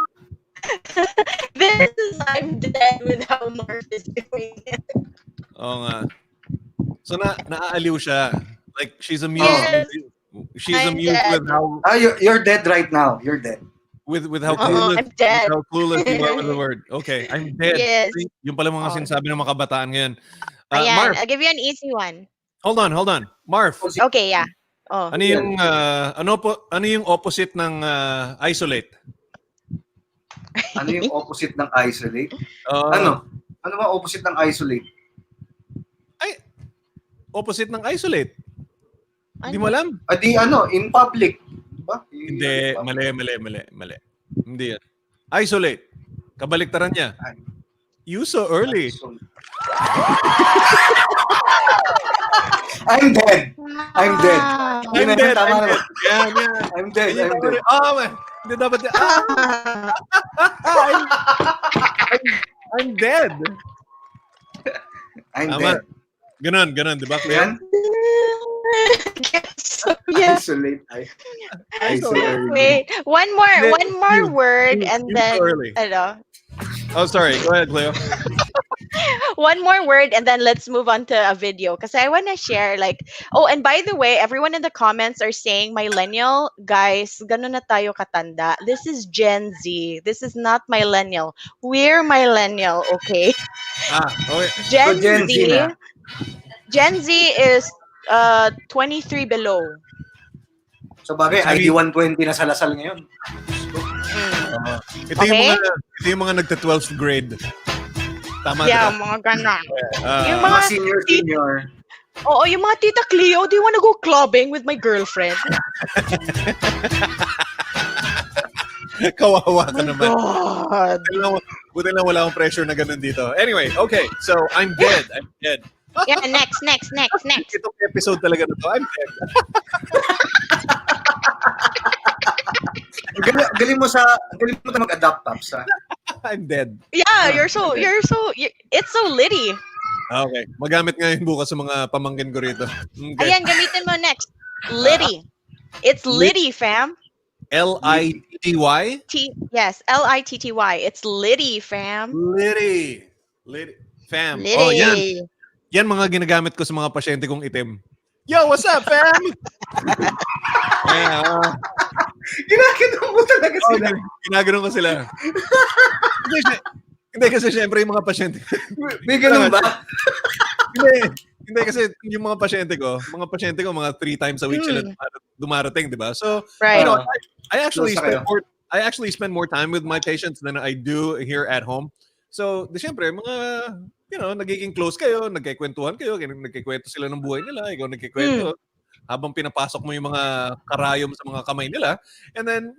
B: This is I'm dead with how Marf is doing it.
A: Oo nga. So naaaliw siya. Like she's amused.
B: Yes.
A: She's
B: I'm
A: amused
B: dead.
A: with how
C: You're dead right now. You're dead.
A: with how
B: I'm dead.
A: how clueless you are with the word. Okay, I'm dead.
B: Yes.
A: See, yung pala mga sinasabi ng mga kabataan ngayon.
B: Ayan,
A: Marf,
B: I'll give you an easy one.
A: hold on. Marf,
B: Okay, yeah. Oh.
A: ano yung ano yung opposite ng isolate?
C: Ano yung opposite ng isolate?
A: Uh,
C: Ano? Ano ba opposite ng isolate?
A: Opposite ng isolate. Hindi mo alam?
C: In public. Diba?
A: Hindi, mali. Hindi yan. Isolate. Kabaliktaran niya. You so early.
C: I'm dead. I'm dead.
A: I'm dead.
C: Tama
A: I'm
C: naman.
A: dead. Yan.
C: I'm dead. I'm dead.
A: Man. Hindi dapat yan. I'm dead.
C: I'm
A: Tama.
C: dead.
A: Ganon, di ba?
C: Yan?
B: Yes.
C: Isolate.
A: Isolate.
B: Wait, one more word and
A: you
B: then
A: so early. Oh, sorry. Go ahead, Cleo.
B: one more word and then let's move on to a video because I want to share and by the way, everyone in the comments are saying millennial. Guys, ganun na tayo katanda. This is Gen Z. This is not millennial. We're millennial, okay?
A: Okay.
B: Gen
C: Gen Z
B: Z.
C: na.
B: Gen Z is 23 below.
C: So bagay, ID 120 na sa Lasal ngayon.
A: Ito yung mga nagta-12th grade. Tama
B: Yeah,
A: ka.
B: mga ganon. Yung
C: Mga
B: mga
C: senior.
B: Oo, yung mga tita Cleo, do you wanna go clubbing with my girlfriend?
A: Kawawa ka naman.
B: God.
A: Buti lang wala akong pressure na ganun dito. Anyway, okay. So, I'm dead.
B: Yeah, next.
A: Itong episode talaga na to. I'm dead.
C: Galing mo na mag-adapt, Paps.
A: I'm dead.
B: Yeah, it's so litty.
A: Okay. Magamit nga yun bukas sa mga pamangkin ko rito. Okay.
B: Ayan, gamitin mo next. Litty. It's litty, fam.
A: Litty?
B: Yes, Litty. It's litty, fam.
A: Litty. Fam.
B: Litty.
A: Oh, yan. Yan mga ginagamit ko sa mga pasyente kong itim. Yo, what's up, fam?
C: Ginaganon mo talaga sila.
A: Ginaganon ko sila. Hindi kasi syempre yung mga pasyente.
C: May ganun ba?
A: Hindi kasi yung mga pasyente ko mga 3 times a week sila dumarating, di ba? So,
B: Right.
A: I actually spend more time with my patients than I do here at home. So, syempre, mga, nagiging close kayo, nagkikwentuhan kayo, nagkikwento sila ng buhay nila, ikaw nagkikwento, habang pinapasok mo yung mga karayom sa mga kamay nila. And then,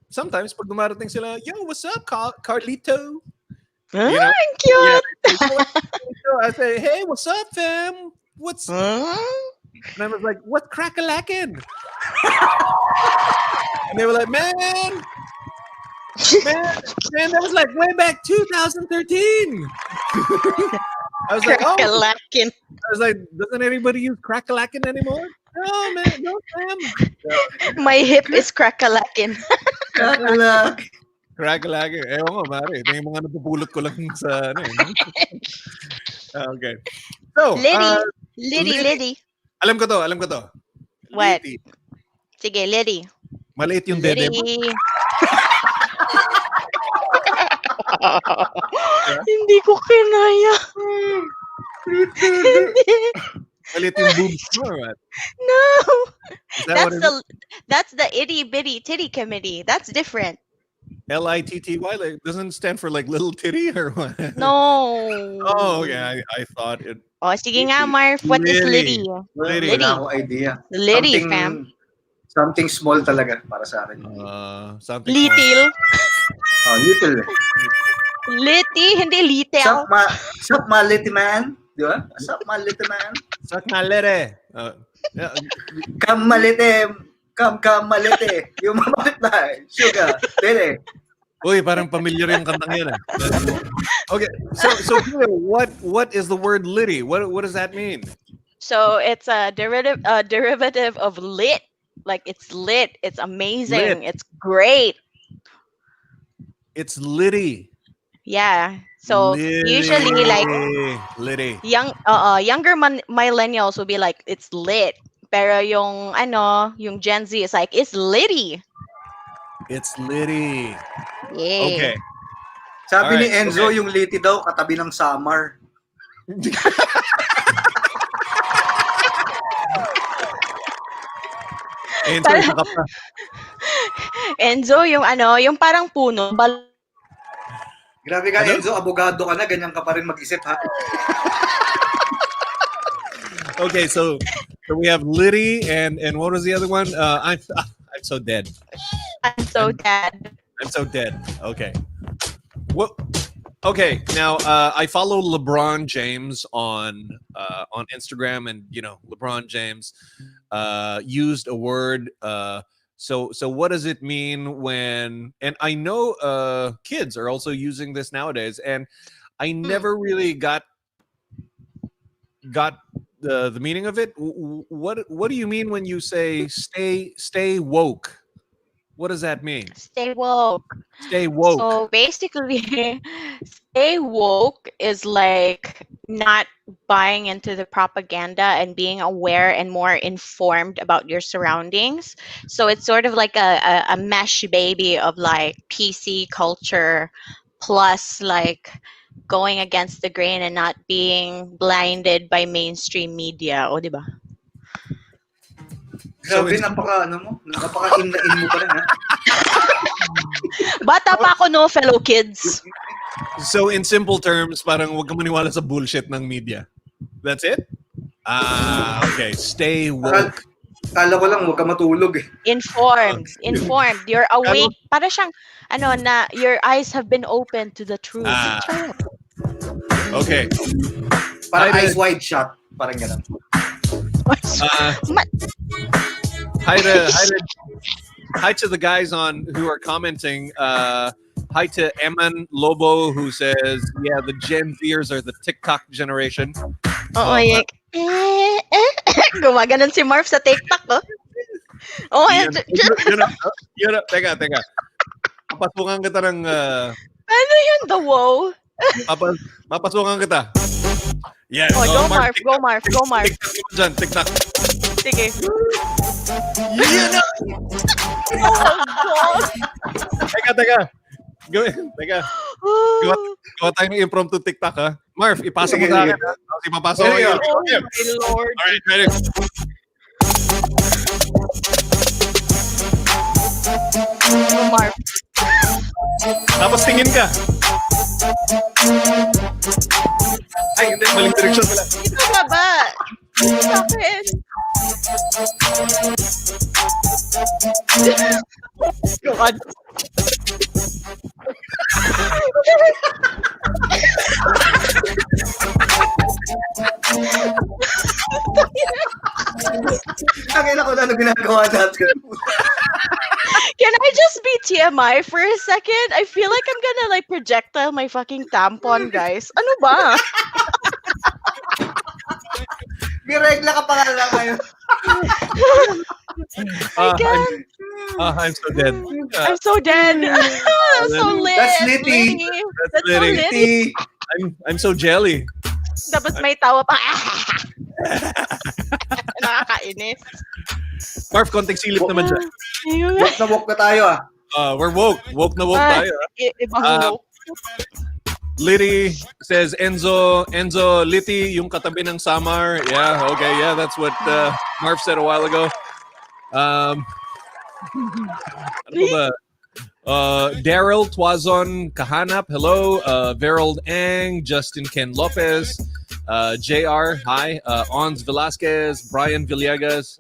A: sometimes pag dumarating sila, yo, what's up, Carlito?
B: Ang cute.
A: I say, hey, what's up, fam? And I was like, what's crack-a-lackin'? And they were like, man, man, that was like way back 2013. I was like, oh,
B: Crackalakin.
A: I was like, doesn't anybody use crackalakin anymore? No, man, no, Sam.
B: My hip is crackalakin.
C: Kakalak.
A: Crackalakin. Ewan ko, mare. Ito yung mga napupulot ko lang sa ano. Okay. So,
B: Liddy.
A: Alam ko to.
B: What?
A: Liddy.
B: Sige, Liddy.
A: Maliit yung dede mo.
B: Hindi ko kinaya.
A: Maliit yung boobs mo, or what?
B: No.
A: Is that what it is?
B: That's the itty bitty titty committee. That's different.
A: LITTY? Like, doesn't stand for like little titty or what?
B: No.
A: Oh, yeah. I thought it.
B: Oh, sige nga, Marf. What is Liddy?
A: Liddy.
C: Wala akong idea.
B: Liddy, fam.
C: Something small talaga para sa akin.
A: Something.
B: Little.
C: Little.
B: Litty, hindi little.
C: Sup, my little man? Di ba? Sup, my little man?
A: Suck my lere.
C: Come, malite. Come, malite. Yung mamakit na. Sugar. Dede.
A: Uy, parang familiar yung kantang yan. Okay, so what is the word litty? What does that mean?
B: So it's a derivative of lit. Like it's lit. It's amazing.
A: Lit.
B: It's great.
A: It's litty.
B: Yeah. So
A: Litty.
B: usually like
A: litty.
B: younger millennials will be like it's lit. Pero yung Gen Z is like it's litty.
A: It's litty.
B: Yeah.
A: Okay.
C: Sabi ni
A: Alright,
C: Enzo,
A: okay.
C: yung litty daw katabi ng summer.
B: Enzo, yung parang puno.
C: Grabe ka,
A: Ano?
C: Enzo, abogado ka na, ganyan ka pa rin mag-isip, ha?
A: Okay, so we have litty and what was the other one? I'm so dead.
B: I'm so dead.
A: I'm so dead. Okay. What? Okay. Now I follow LeBron James on Instagram, and LeBron James used a word. So what does it mean when? And I know kids are also using this nowadays, and I never really got the meaning of it. What do you mean when you say stay woke? What does that mean?
B: Stay woke.
A: Stay woke.
B: So basically, stay woke is like not buying into the propaganda and being aware and more informed about your surroundings. So it's sort of like a mesh baby of like PC culture plus like going against the grain and not being blinded by mainstream media. O, di ba?
C: Grabe, napaka-in mo pa rin, ha?
B: Bata pa ako, no, fellow kids.
A: So in simple terms, parang huwag ka maniwala sa bullshit ng media. That's it? Okay. Stay woke.
C: Kala ko lang, huwag ka matulog, eh.
B: Informed. You're awake. Para siyang, na your eyes have been opened to the truth.
A: Okay.
C: Parang eyes wide shut. Parang gano'n.
A: Hi to the guys who are commenting. Hi to Eman Lobo, who says, "Yeah, the Gen Zers are the TikTok generation."
B: Oo, gumaganon si Marf sa TikTok, oh. Oh,
A: Teka. Papasukan kita ng...
B: ano yun, the wow?
A: Mapasukan kita. Yes.
B: Oh, go Marf.
A: TikTok mo dyan, TikTok.
B: Sige.
A: Yeah.
B: Oh my God.
A: Teka. Teka. Gawa tayo ng impromptu TikTok, ha? Marf, ipasok mo sa akin, ha? Kasi papasok ko yun.
B: Oh my Lord.
A: Alright, ready?
B: Marf.
A: Tapos tingin ka. Ay, hindi. Maling direksyon pala.
B: Ito ka ba? Bakit? God.
C: Akala ko na ano ginagawa natin.
B: Can I just be TMI for a second. I feel like I'm gonna like projectile my fucking tampon, guys. Ano ba?
C: May regla ka pa lang ngayon.
B: I can't.
A: I'm so dead.
B: I'm so dead. I'm so lit.
C: That's litty.
B: That's so litty.
A: I'm so jelly.
B: Tapos may tawa pa. Nakakainis.
A: Marf, konting silip naman dyan.
C: Walk na tayo ah.
A: We're woke. Woke na woke tayo.
B: Ibang
A: Liddy says Enzo Litty, yung katabi ng Samar. Yeah, okay, yeah, that's what Marf said a while ago. Ano ba? Daryl Tuazon Kahanap, hello. Verold Ang, Justin Ken Lopez, JR, hi. Ons Velasquez, Brian Villegas,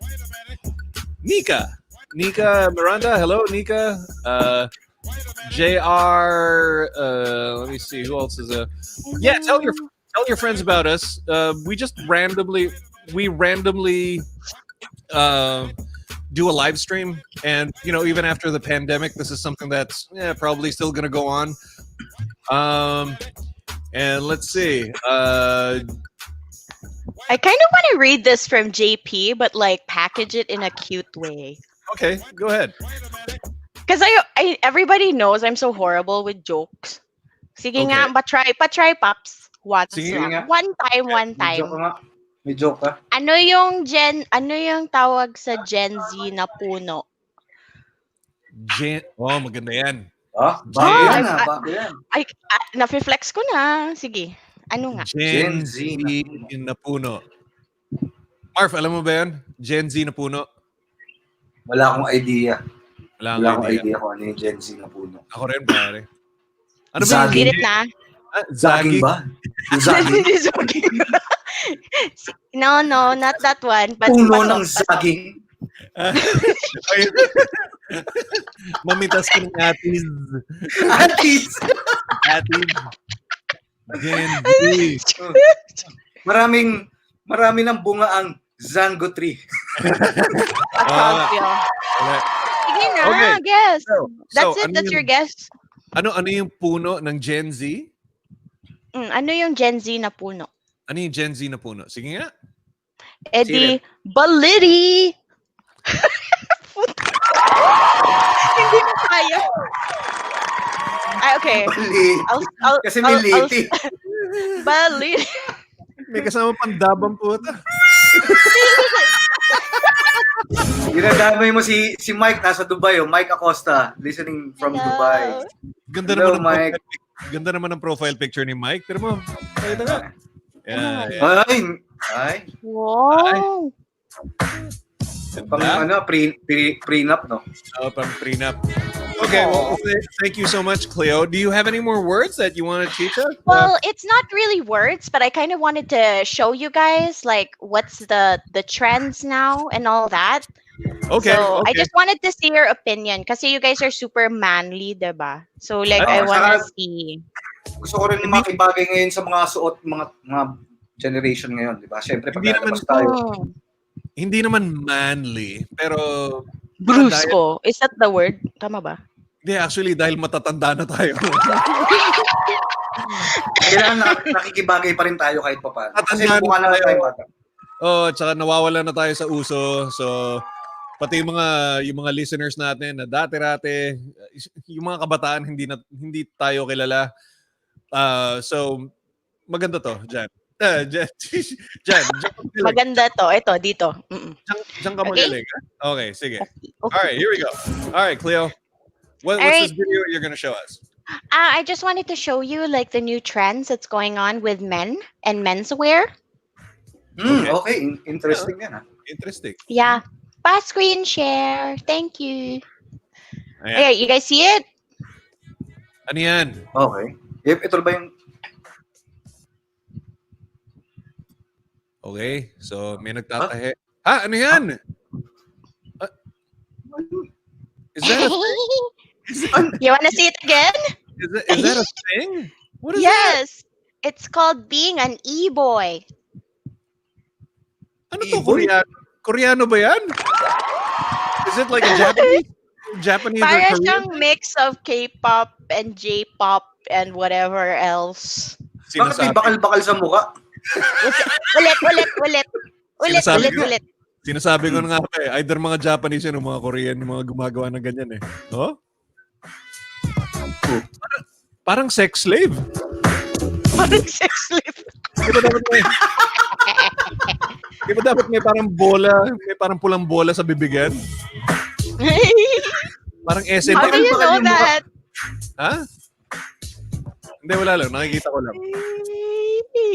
A: Nika Miranda, hello, Nika. JR, let me see who else is yeah, tell your friends about us. We randomly do a live stream, and even after the pandemic, this is something that's probably still gonna go on. And let's see,
B: I kind of want to read this from JP, but like package it in a cute way.
A: Okay, go ahead.
B: Because I everybody knows I'm so horrible with jokes. Sige nga, pa-try, Pops.
A: Sige
B: Lang. One time.
C: May joke ka?
B: Ano yung tawag sa Gen Z na puno?
A: Maganda yan.
C: Bago yan.
B: Nafi-flex ko na. Sige. Ano nga?
A: Gen Z na puno. Marf, alam mo ba yan? Gen Z na puno?
C: Wala akong idea.
A: Wala
C: akong idea kung ano yung Gen Z na puno.
A: Ako rin, pare. Ano ba
C: Zaging?
B: Get it na?
C: Zaging ba?
B: Zaging. No, not that one. But
C: puno ng zaging?
A: Mamitas ko ng atis. Gen Z.
C: Marami ng bunga ang Zango tree.
B: Sige na,
A: okay.
B: guess.
A: So,
B: That's your guess.
A: Ano yung puno ng Gen Z?
B: Ano yung Gen Z na puno?
A: Ano yung Gen Z na puno? Sige nga.
B: Eddie Baliti. Hindi ko kaya. Okay.
C: Kasi may liti.
B: Baliti.
A: May kasama pandabang puta.
C: Ginadamay mo si Mike nasa Dubai, Mike Acosta, listening from Dubai.
A: Ganda naman ng profile picture ni Mike. Pero mo, pakita nga. Yeah.
C: Ay.
B: Wow.
C: Prenup, no?
A: Pang prenup. Okay, well, thank you so much, Cleo. Do you have any more words that you want to teach us?
B: Well, it's not really words, but I kind of wanted to show you guys like what's the trends now and all that.
A: Okay.
B: So I just wanted to see your opinion kasi you guys are super manly, diba? So like I want to see.
C: Gusto ko rin makibagay ngayon sa mga suot mga generation ngayon, diba? Siyempre pag nalabas tayo.
A: Hindi naman manly, pero
B: Brusco. Is that the word? Tama ba?
A: Hindi, actually, dahil matatanda na tayo.
C: Kailangan nakikibagay pa rin tayo kahit pa paano. Kasi mukha na tayo bata.
A: Tsaka nawawala na tayo sa uso. So, pati yung mga listeners natin na dati-rate, yung mga kabataan hindi tayo kilala. So, maganda to, Jan. Jan.
B: Maganda to. Ito, dito.
A: Diyan ka magaling. Okay, sige. All right, here we go. All right, Cleo. What's this video you're going to show us?
B: I just wanted to show you like the new trends that's going on with men and menswear.
C: Okay. Interesting yan.
A: Interesting.
B: Yeah. Pass screen share. Thank you.
A: Ayan.
B: Okay, you guys see it?
A: Ano yan?
C: Okay. Ito ba yung...
A: Okay, so may nagtatahe. Ano yan? Is that a thing?
B: You want to see it again?
A: Is that a thing? What is
B: Yes. It's called being an e-boy.
A: Ano to? Koreano ba yan? Is it like a Japanese? Japanese or
B: Para
A: Korean?
B: siyang mix of K-pop and J-pop and whatever else.
C: Bakit may
A: Sinasabi,
C: bakal-bakal sa mukha?
B: Ulit, ulit, ulit. Ulit,
A: sinasabi
B: ulit,
A: ko,
B: ulit.
A: sinasabi ko na nga either mga Japanese yun o mga Korean yung mga gumagawa ng ganyan eh. Oh? Parang sex slave.
B: Parang sex slave.
A: Di ba dapat may, di ba dapat may parang bola, may parang pulang bola sa bibigan? Parang essence.
B: How do you know that?
A: Ha? Hindi, wala lang. Nakikita ko lang.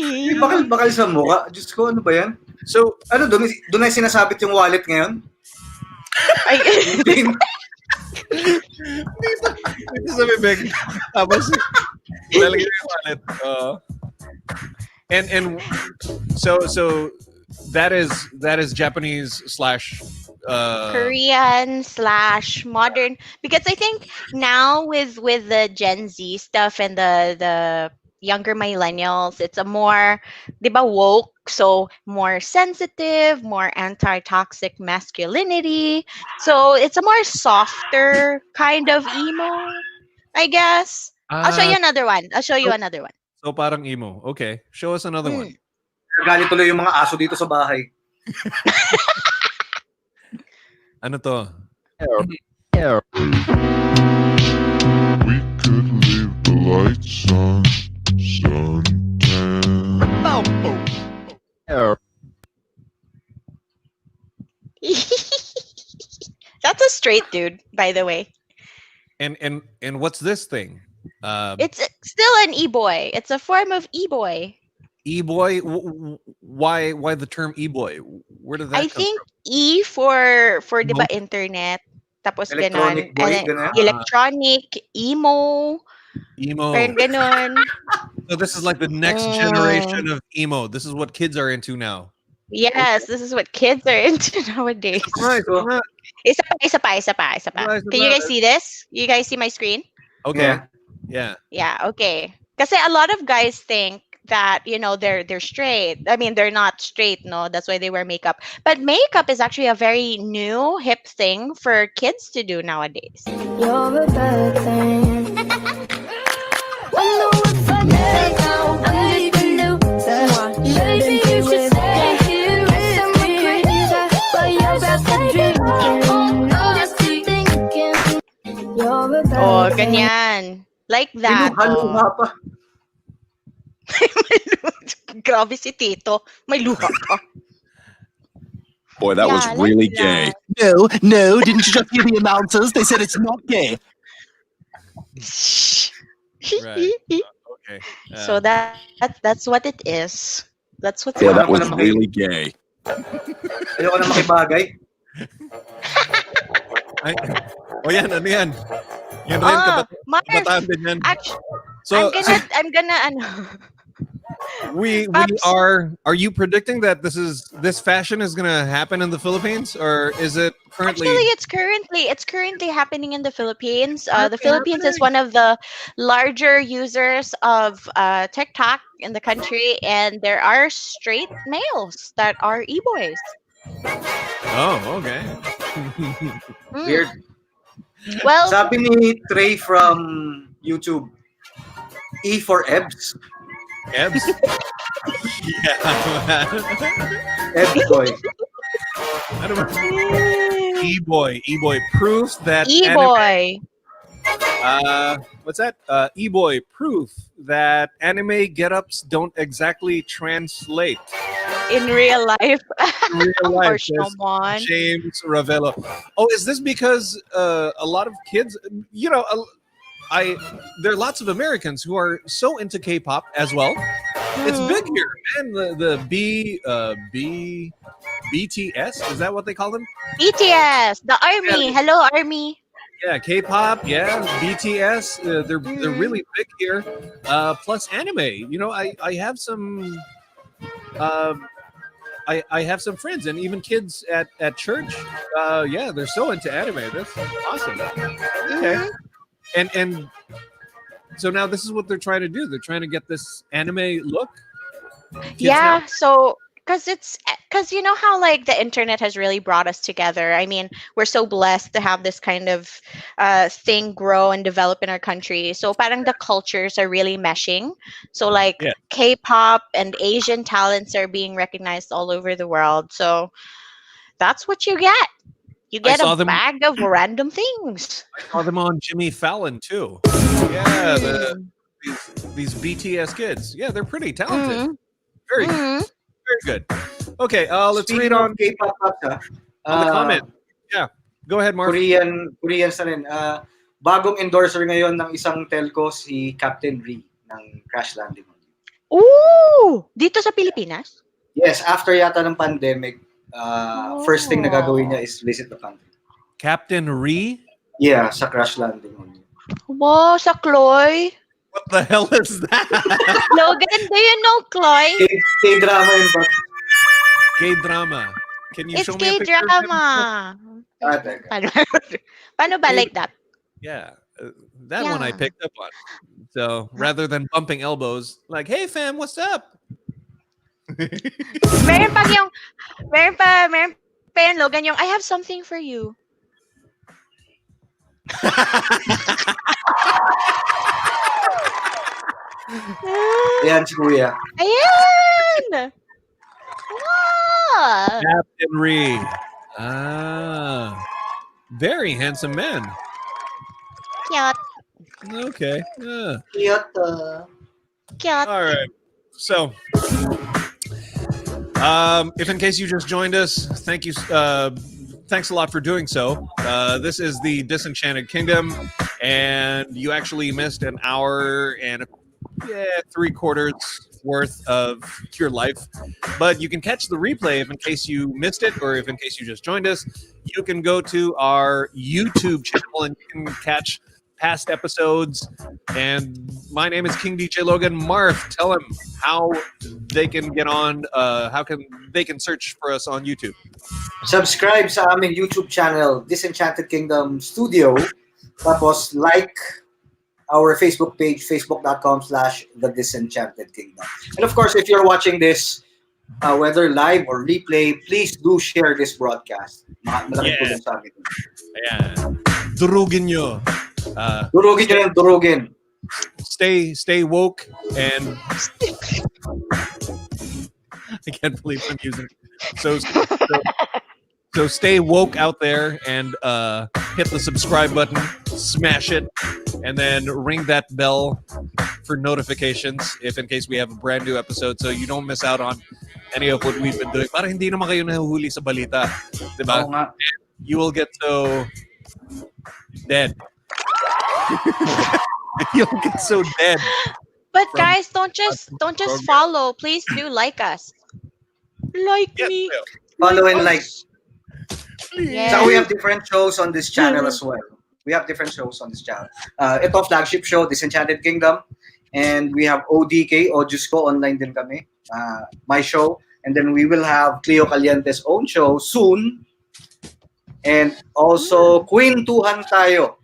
C: May bakal-bakal sa mukha. Diyos ko, ano ba yan?
A: So,
C: Ano, doon ay sinasabit yung wallet ngayon?
B: Ay,
A: ito sa bibig. Tapos, lalagay yung wallet. And so that is Japanese slash
B: Korean / modern, because I think now with the Gen Z stuff and the younger millennials, it's a more, 'di ba, woke, so more sensitive, more anti-toxic masculinity. So it's a more softer kind of emo, I guess. I'll show you another one.
A: So parang emo. Okay. Show us another one.
C: Galit tuloy yung mga aso dito sa bahay.
A: Ano to?
E: We could leave the lights on, suntan.
B: That's a straight dude, by the way.
A: And what's this thing?
B: It's still an e-boy. It's a form of e-boy.
A: E-boy? Why the term e-boy? Where did that
B: I
A: come
B: think
A: from?
B: E for di ba internet, tapos ganon,
C: Electronic boy,
B: and then
C: ganon?
B: electronic, emo,
A: Emo.
B: parang ganon.
A: So this is like the next generation of emo. This is what kids are into now.
B: Yes, this is what kids are into nowadays.
A: Right.
B: Isa pa. Can you guys see this? You guys see my screen?
A: Okay. Yeah.
B: Yeah, okay. Kasi a lot of guys think that, they're straight. I mean, they're not straight, no? That's why they wear makeup. But makeup is actually a very new, hip thing for kids to do nowadays.
F: You're a bad thing. I know if I let go, I'm just a loser. Maybe you should stay here with me. But you're back to drinking. I'm just thinking. You're a bad
B: Oh,
F: thing.
B: ganyan. Like that.
C: Luha pa.
B: Grabe si Tito. May luha pa.
G: Boy, that was
B: Yeah,
G: really
B: like
G: gay.
B: that.
H: No, didn't you just hear the announcers? They said it's not gay.
A: Right. Okay.
B: So that's what it is. That's what's
G: Yeah, that
B: happening.
G: was really gay.
C: Ayoko na makibagay.
A: Ay, yan, ano yan? Yan rin,
B: Marf,
A: kabataan din yan.
B: actually,
A: So,
B: I'm gonna
A: we
B: Pops.
A: are you predicting that this fashion is gonna happen in the Philippines, or is it currently?
B: Actually, it's currently happening in the Philippines. The Philippines is one of the larger users of TikTok in the country, and there are straight males that are e-boys.
A: Oh, okay.
B: Mm.
C: Weird.
B: Well,
C: Sabi ni Trey from YouTube, E for Ebs.
A: Ebs. Yeah.
C: Ebs boy.
A: Ano ba? E-boy, proof that
B: e-boy.
A: what's that? E-boy, proof that anime get-ups don't exactly translate
B: In real life.
A: in real life.
B: Gosh, naman.
A: James Ravello. Oh, is this because a lot of kids, there are lots of Americans who are so into K-pop as well. It's big here, man. The BTS, is that what they call them?
B: BTS, the army.
A: Yeah.
B: Hello, army.
A: Yeah, K-pop. Yeah, BTS. They're really big here. Plus anime. I have some. I have some friends and even kids at church. Yeah, they're so into anime. That's awesome. Okay. And so now this is what they're trying to do. They're trying to get this anime look. Kids
B: Yeah,
A: now.
B: so because it's because you know how like the internet has really brought us together. I mean, we're so blessed to have this kind of thing grow and develop in our country. So parang the cultures are really meshing. So like
A: Yeah.
B: K-pop and Asian talents are being recognized all over the world. So that's what you get. You
A: I
B: get a
A: saw them.
B: bag of random things.
A: I saw them on Jimmy Fallon too. Yeah, these BTS kids. Yeah, they're pretty talented.
B: Mm,
A: Very,
B: mm.
A: very good. Okay, let's read
C: Speaking of
A: on
C: K-pop
A: on the comment. Yeah, go ahead, Marf.
C: Koreans na rin. Bagong endorser ngayon ng isang telco si Captain Ree ng Crash Landing on You.
B: Ooh! Dito sa Pilipinas?
C: Yes, after yata ng pandemic, first thing na gagawin niya
B: Oh.
C: is visit the country.
A: Captain Ree?
C: Yeah, sa Crash Landing on You.
B: Wow, sa Chloe.
A: What the hell is that?
B: Logan, do you know Chloe?
C: K-drama yun ba?
A: K-drama. Can you
B: It's
A: show me a picture of him?
B: K-drama.
C: Teka.
B: Paano ba like that?
A: Yeah, that one I
B: Yeah.
A: picked up on. So rather than bumping elbows, like, hey fam, what's up?
B: Meron pa yung Logan yung, I have something for you.
C: Ayan si Kuya.
B: Ayan! Wow!
A: Captain Ree. Very handsome man.
B: Cute.
A: Okay.
C: Cute.
B: Cute.
A: All right. So, if in case you just joined us, thank you. Thanks a lot for doing so. This is the Disenchanted Kingdom, and you actually missed an hour and 3/4 worth of your life. But you can catch the replay if in case you missed it, or if in case you just joined us. You can go to our YouTube channel and you can catch past episodes. And my name is King DJ Logan. Marf, tell them how they can get on. They can search for us on YouTube.
C: Subscribe sa aming YouTube channel, Disenchanted Kingdom Studio. Tapos like our Facebook page, facebook.com/The Disenchanted Kingdom. And of course, if you're watching this, whether live or replay, please do share this broadcast. Malaking tulong sa amin.
A: Ayan. Durugin nyo.
C: Durugin nyo lang, durugin.
A: Stay woke and I can't believe I'm using it. So stay woke out there and hit the subscribe button, smash it, and then ring that bell for notifications if in case we have a brand new episode, so you don't miss out on any of what we've been doing. Para hindi naman kayo nahuhuli sa balita, diba?
C: Oo nga.
A: You will get so dead. You'll get so dead.
B: But guys, don't just follow. Please do like us. Like
A: Yes,
B: me.
A: Cleo.
C: Follow and like.
B: us.
C: So we have different shows on this channel as well. We have different shows on this channel. Ito flagship show, Disenchanted Kingdom. And we have ODK, Ojusko, online din kami. My show. And then we will have Cleo Caliente's own show soon. And also Queen Tuhan Tayo.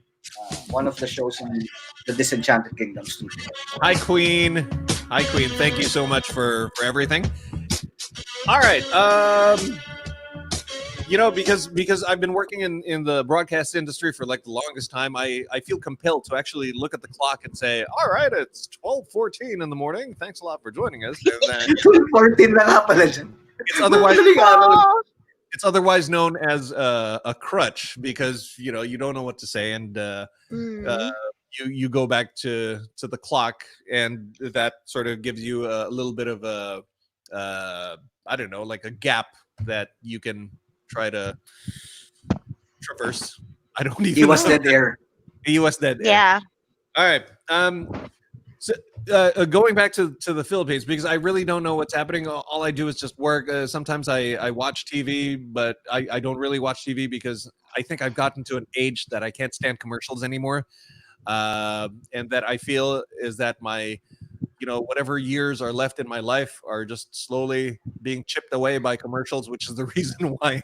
C: One of the shows in the Disenchanted Kingdom studio.
A: Hi, Queen. Hi, Queen. Thank you so much for everything. All right. Because I've been working in the broadcast industry for like the longest time, I feel compelled to actually look at the clock and say, all right, it's 12:14 in the morning. Thanks a lot for joining us. And then
C: 14 na nga pala dyan.
A: it's otherwise known as a crutch because you don't know what to say, and you go back to the clock, and that sort of gives you a little bit of a I don't know, like a gap that you can try to traverse. I don't even
C: He was
A: know.
C: dead air.
A: He was dead air.
B: Yeah.
A: All right. So, going back to the Philippines, because I really don't know what's happening. All I do is just work. Sometimes I watch TV, but I don't really watch TV because I think I've gotten to an age that I can't stand commercials anymore. And that I feel is that my, whatever years are left in my life are just slowly being chipped away by commercials, which is the reason why.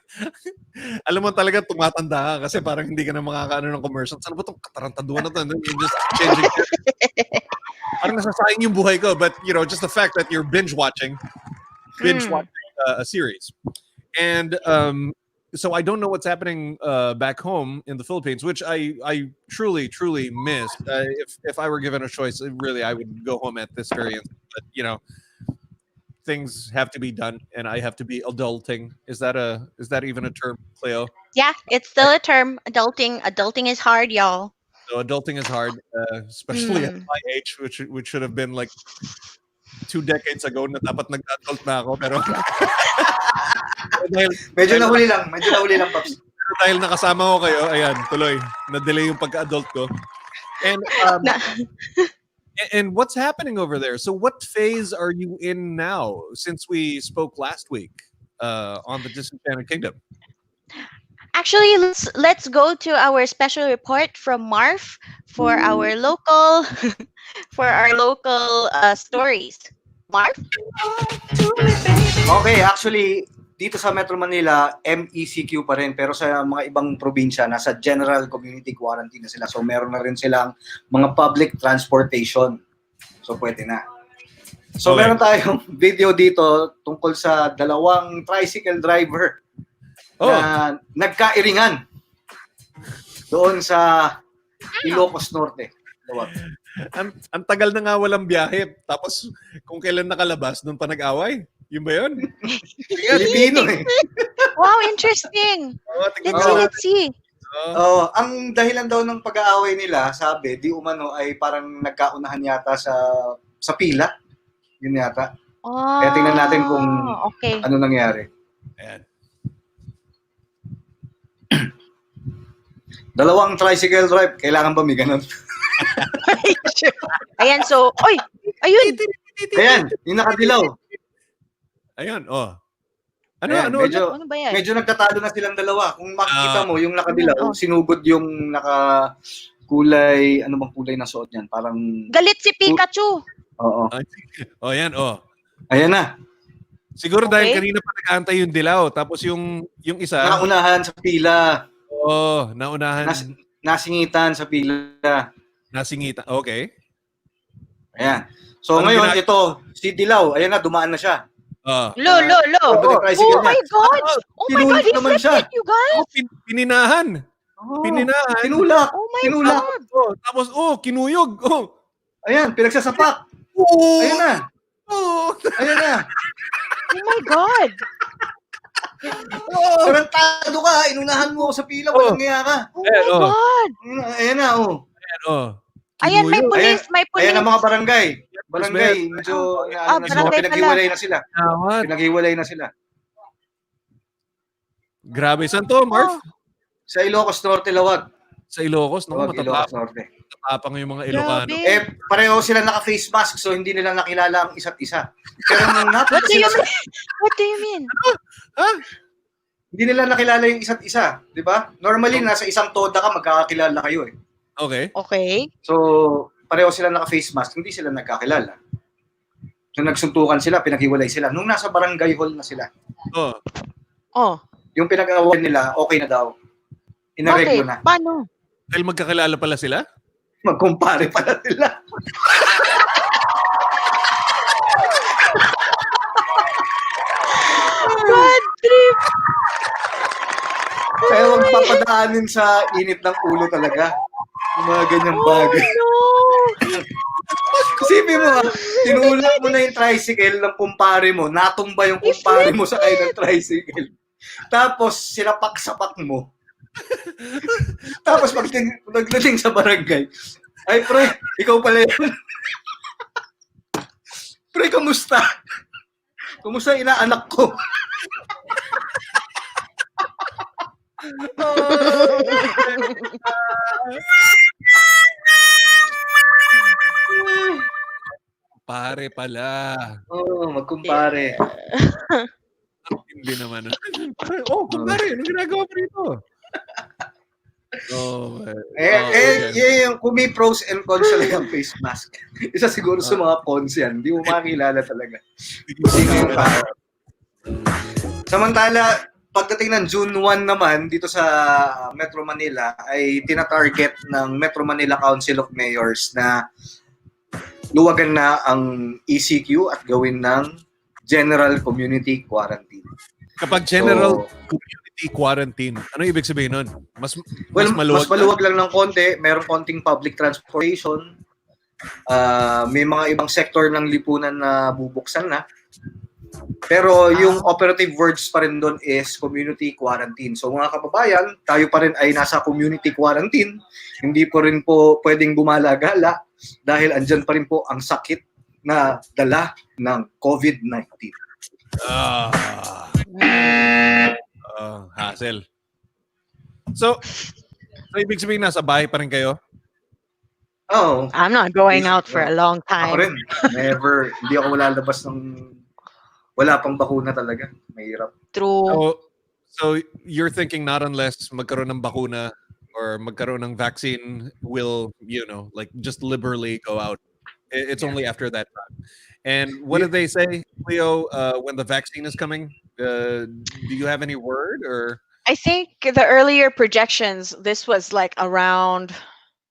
A: Alam mo talaga tumatanda ka kasi parang hindi ka na makakaano ng commercials. Ano ba itong katarantaduan na to? And then you're just changing. Parang nasasayang yung buhay ko. But, just the fact that you're binge watching a series, and so I don't know what's happening back home in the Philippines, which I truly miss. If I were given a choice, really I would go home at this very instant. But things have to be done, and I have to be adulting. Is that even a term, Cleo?
B: Yeah, it's still a term. Adulting is hard, y'all.
A: So adulting is hard, especially at
B: Mm.
A: my age, which should have been like 2 decades ago na dapat nag-adult na ako. Pero
C: Medyo nahuli lang, Pops.
A: dahil nakasama ko kayo, ayan, tuloy. Na-delay yung pagka-adult ko. And and what's happening over there? So what phase are you in now since we spoke last week on the Disenchanted Kingdom?
B: Actually, let's go to our special report from Marf for our local stories. Marf?
C: Okay, actually, dito sa Metro Manila, MECQ pa rin. Pero sa mga ibang probinsya, nasa General Community Quarantine na sila. So, meron na rin silang mga public transportation. So, pwede na. So,
A: Okay.
C: meron tayong video dito tungkol sa dalawang tricycle driver na nagkairingan doon sa Ilocos Norte.
A: Ang tagal na nga walang biyahe. Tapos kung kailan nakalabas, doon pa nag-away. Yun ba yun?
C: Pilipino eh.
B: Wow, interesting. Let's see.
C: Ang dahilan daw ng pag-aaway nila, sabi, di umano ay parang nagkaunahan yata sa pila. Yun yata. Kaya tingnan natin kung ano nangyari.
A: Ayan.
C: Dalawang tricycle drive, kailangan ba may ganun?
B: Ayan, so, ayun.
C: Ayan, yung nakadilaw.
A: Ayan,
C: Ayan,
B: Ano ba yan?
C: medyo nagtatalo na silang dalawa. Kung makikita mo, yung nakadilaw, sinugod yung nakakulay, ano bang kulay na suot niyan? Parang...
B: Galit si Pikachu.
C: Oo.
A: Ayan,
C: Ayan na.
A: Siguro dahil kanina pa nag-aantay yung dilaw. Tapos yung isa...
C: Naunahan sa pila.
A: Naunahan.
C: Nasingitan sa pila.
A: Nasingitan. Okay.
C: Ayan. So ngayon, ito, si Dilaw, ayan na, dumaan na siya.
B: Lo. Oh my God! Oh my God, he flipped it, you guys!
A: Pininahan. Pininahan.
C: Tinulak.
B: Oh my
C: Tinulak.
B: God!
A: Tapos, kinuyog.
C: Ayan, pinagsasapak. Ayan na. Ayan na.
B: Oh my God!
C: Tarantado ka, inunahan mo ako sa pila, walang ngaya ka.
B: Oh my God!
C: Ayan na,
B: Ayan, may police,
C: Ayan ang mga barangay. Barangay, medyo pinag-iwalay na sila. Pinag-iwalay na sila.
A: Grabe. Saan to, Marf?
C: Sa Ilocos Norte, Lawag.
A: Sa Ilocos, no?
C: Ilocos Norte.
A: Matapang yung mga Ilocano.
C: Pareho sila naka-face mask, so hindi nila nakilala ang isa't isa. Pero nung napunta sila
B: What do you mean?
C: Hindi nila nakilala yung isa't isa, di ba? Normally, nasa isang toda ka, magkakakilala kayo eh.
B: Okay.
C: So, pareho sila naka-face mask, hindi sila nagkakilala. So, nagsuntukan sila, pinaghiwalay sila. Nung nasa barangay hall na sila, yung pinag-awayan nila, okay na daw. Inareglo na.
B: Paano?
A: Dahil magkakilala pala sila?
C: Magkumpare pala sila.
B: Bad trip!
C: Kaya huwag papadaanin sa init ng ulo talaga. Yung mga ganyang bagay. Isipin mo tinulak mo na yung tricycle ng kumpare mo, natumba yung kumpare mo sa kayo ng tricycle. Tapos, sinapak-sapak mo. Tapos, pagdating sa barangay, ay, pre, ikaw pala yun. Pre, kamusta? Kumusta inaanak ko?
A: Pare pala.
C: Magkumpare.
A: Hindi naman. Kumpare, anong ginagawa mo rito?
C: Yung kung may pros and cons talaga ang face mask. Isa siguro sa mga cons yan. Hindi mo makakilala talaga. Sino yung tao. Samantala, pagdating ng June 1 naman, dito sa Metro Manila, ay tina-target ng Metro Manila Council of Mayors na luwagan na ang ECQ at gawin ng general community quarantine.
A: Kapag general community quarantine, ano ibig sabihin nun? Mas
C: mas maluwag lang ng konti, meron konting public transportation, may mga ibang sector ng lipunan na bubuksan na. Pero yung operative words pa rin doon is community quarantine. So mga kababayan, tayo pa rin ay nasa community quarantine. Hindi po rin po pwedeng gumala-gala dahil andyan pa rin po ang sakit na dala ng COVID-19.
A: Hassle. So ibig sabihin nasa bahay pa rin kayo?
C: Oh,
B: I'm not going out for a long
C: ako
B: time.
C: rin. Never. Hindi ako lalabas ng wala pang bakuna talaga. Mahirap.
B: True.
A: So you're thinking not unless magkaroon ng bakuna or magkaroon ng vaccine will, like just liberally go out. It's only after that time. And what did they say, Cleo, when the vaccine is coming? Do you have any word or?
B: I think the earlier projections, this was like around,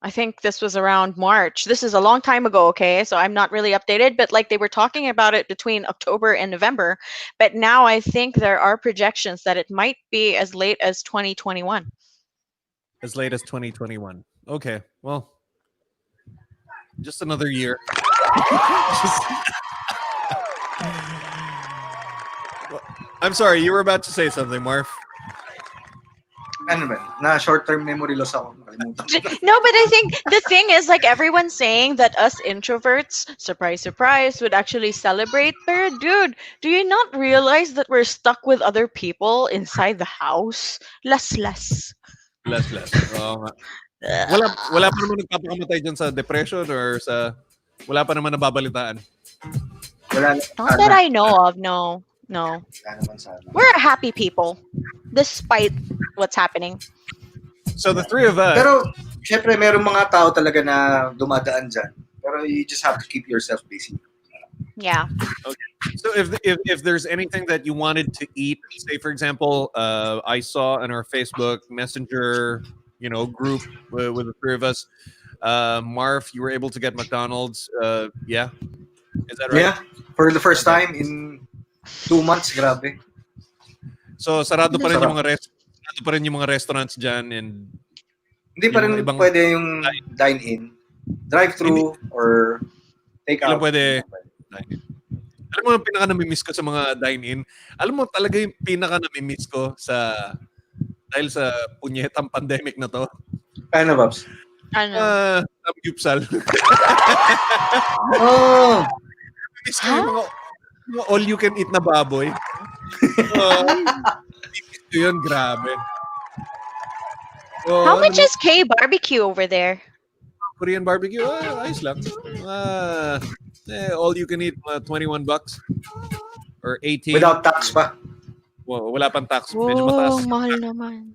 B: I think this was around March. This is a long time ago, okay? So I'm not really updated, but like they were talking about it between October and November. But now I think there are projections that it might be as late as 2021.
A: As late as 2021. Okay, well, just another year. I'm sorry, you were about to say something, Marf.
C: Ano ba? Na short-term memory loss ako.
B: No, but I think the thing is, like, everyone's saying that us introverts, surprise, surprise, would actually celebrate. But dude, do you not realize that we're stuck with other people inside the house? Less.
A: Less. Oo nga. Wala pa naman nagpapakamatay dyan sa depression or sa... Wala pa naman nababalitaan.
B: Not that I know of, no. We're a happy people, despite what's happening.
A: So the three of us...
C: Pero, syempre, merong mga tao talaga na dumadaan dyan. Pero you just have to keep yourself busy.
B: Yeah.
A: Okay. So if there's anything that you wanted to eat, say for example, I saw in our Facebook Messenger, group with the three of us, Marf, you were able to get McDonald's. Yeah, is that right?
C: Yeah, for the first time in 2 months, grabe.
A: So sarado pa rin yung mga restaurants dyan and
C: hindi pa rin pwede yung dine-in, drive-thru or take-out.
A: Hindi pwede dine-in. Alam mo yung pinaka-namimiss ko sa mga dine-in? Alam mo talaga yung pinaka-namimiss ko dahil sa punyetang pandemic na to?
C: Ano, Babs?
B: Ano?
A: Samgyupsal.
C: Oh!
A: Namimiss ko yung mga all-you-can-eat na baboy. Namimiss ko yun, grabe.
B: How much is K-barbecue over there?
A: Korean barbecue? Ayos lang. All you can eat, $21 or 18.
C: Without tax pa.
A: Wala pang tax. Medyo mataas.
B: Mahal naman.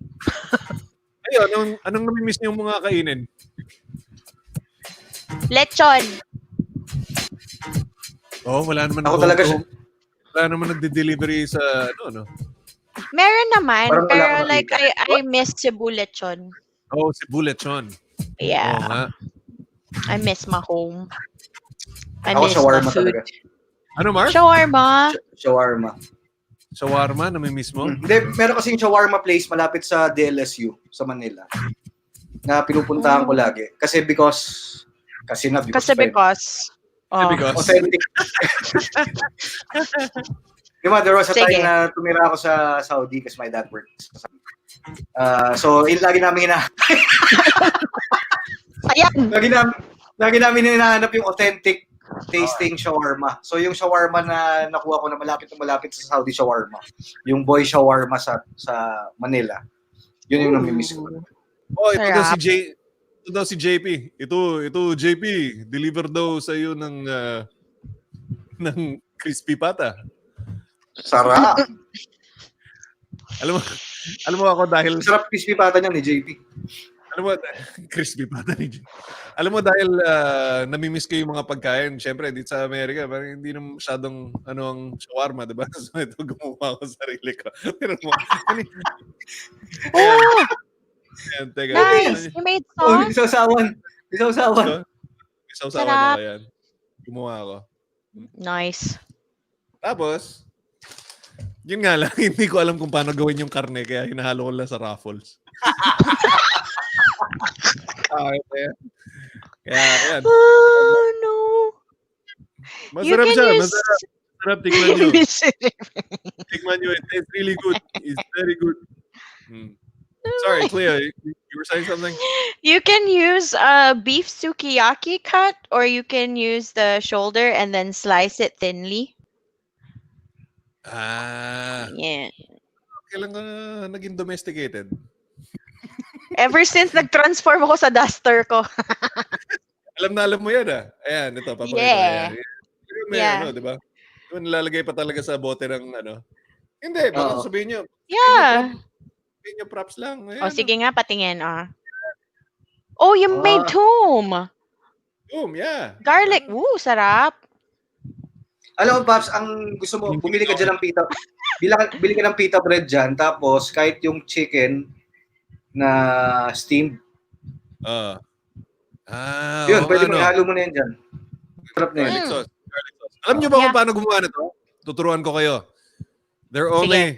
A: Ayun, anong namimiss niyo mga kainin?
B: Lechon.
A: Wala naman.
C: Ako talaga siya.
A: Wala naman nagde-delivery sa ano.
B: Meron naman,
C: Parang
B: pero
C: wala
B: like I miss Cebu lechon.
A: Cebu lechon.
B: Yeah. I miss my home. I
C: Ako
B: miss
C: shawarma
B: my food.
C: talaga.
A: Ano, Mark?
B: Shawarma.
A: Shawarma, namimiss mo?
C: Hindi, meron kasing shawarma place malapit sa DLSU sa Manila na pinupuntahan ko lagi. Because authentic. Diba, there was a time na tumira ako sa Saudi kasi my dad works sa Saudi. So, lagi namin lagi namin hinahanap yung authentic tasting shawarma. So, yung shawarma na nakuha ko na malapit sa Saudi shawarma. Yung boy shawarma sa Manila. Yun yung namimiss ko.
A: Ito daw si JP. Ito JP, deliver daw sa iyo ng crispy pata.
C: Sarap.
A: Alam mo ako dahil
C: sarap crispy pata niya ni JP.
A: Alam mo, crispy pata ni JP. Alam mo dahil namimiss ko yung mga pagkain. Siyempre, dito sa Amerika, parang hindi naman masyadong ang shawarma, di ba? So ito, gumawa ko sarili ko. Pero mo, Ayan, teka.
B: Nice! You made sauce?
C: Isaw-sawan
A: na yan. Gumawa ako.
B: Nice.
A: Tapos, yun nga lang, hindi ko alam kung paano gawin yung karne, kaya hinahalo ko lang sa Ruffles. Kaya, yan.
B: Oh, no.
A: Masarap
B: You can
A: siya.
B: use-
A: Masarap. Tignan nyo. Tignan nyo. It tastes really good. It's very good. Sorry, Cleo, you were saying something?
B: You can use a beef sukiyaki cut, or you can use the shoulder and then slice it thinly. Yeah.
A: Kailan ka naging domesticated?
B: Ever since nag-transform ako sa duster ko.
A: Alam mo yan Ayan, ito, papakita.
B: Yeah.
A: Ayan. May
B: Yeah.
A: di ba? Yung nilalagay pa talaga sa bote ng Hindi, baka sabihin nyo.
B: Yeah.
A: Sabihin nyo props lang. Ayan,
B: O, sige nga, patingin. Oh, you made toom.
A: Boom, yeah.
B: Garlic. Ooh, sarap.
C: Alam mo, Paps, ang gusto mo, bumili ka dyan ng pita. Bili ka ng pita bread dyan, tapos kahit yung chicken na steamed. Yun, pwede mo ihalo mo na yan dyan. Sarap na yan.
A: Garlic sauce. Alam nyo ba kung paano gumawa nito? Tuturuan ko kayo. They're only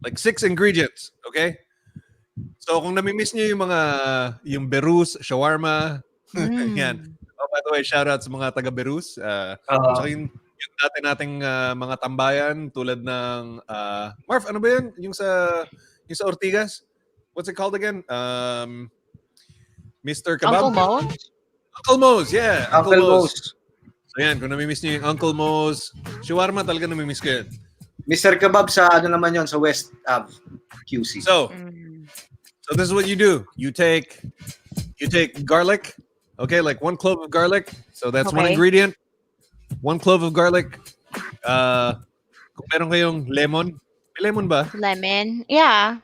A: like 6 ingredients, okay? So kung nami-miss niyo yung Berus, shawarma, yan. Oh, by the way, shout out sa mga taga Berus. Tsaka yung dati nating mga tambayan tulad ng Marf, ano ba yun? Yung sa Ortigas? What's it called again? Mr. Kebab?
B: Uncle Mo's?
A: Uncle Mo's, yeah.
C: Uncle Mo's.
A: So yan, kung nami-miss niyo yung Uncle Mo's, shawarma talaga nami-miss ko yun.
C: Mr. Kebab sa naman yon sa West Ave, QC.
A: So this is what you do. You take garlic, okay, like 1 clove of garlic. So that's one ingredient. 1 clove of garlic. Kung meron kayong lemon. May lemon ba?
B: Lemon. Yeah.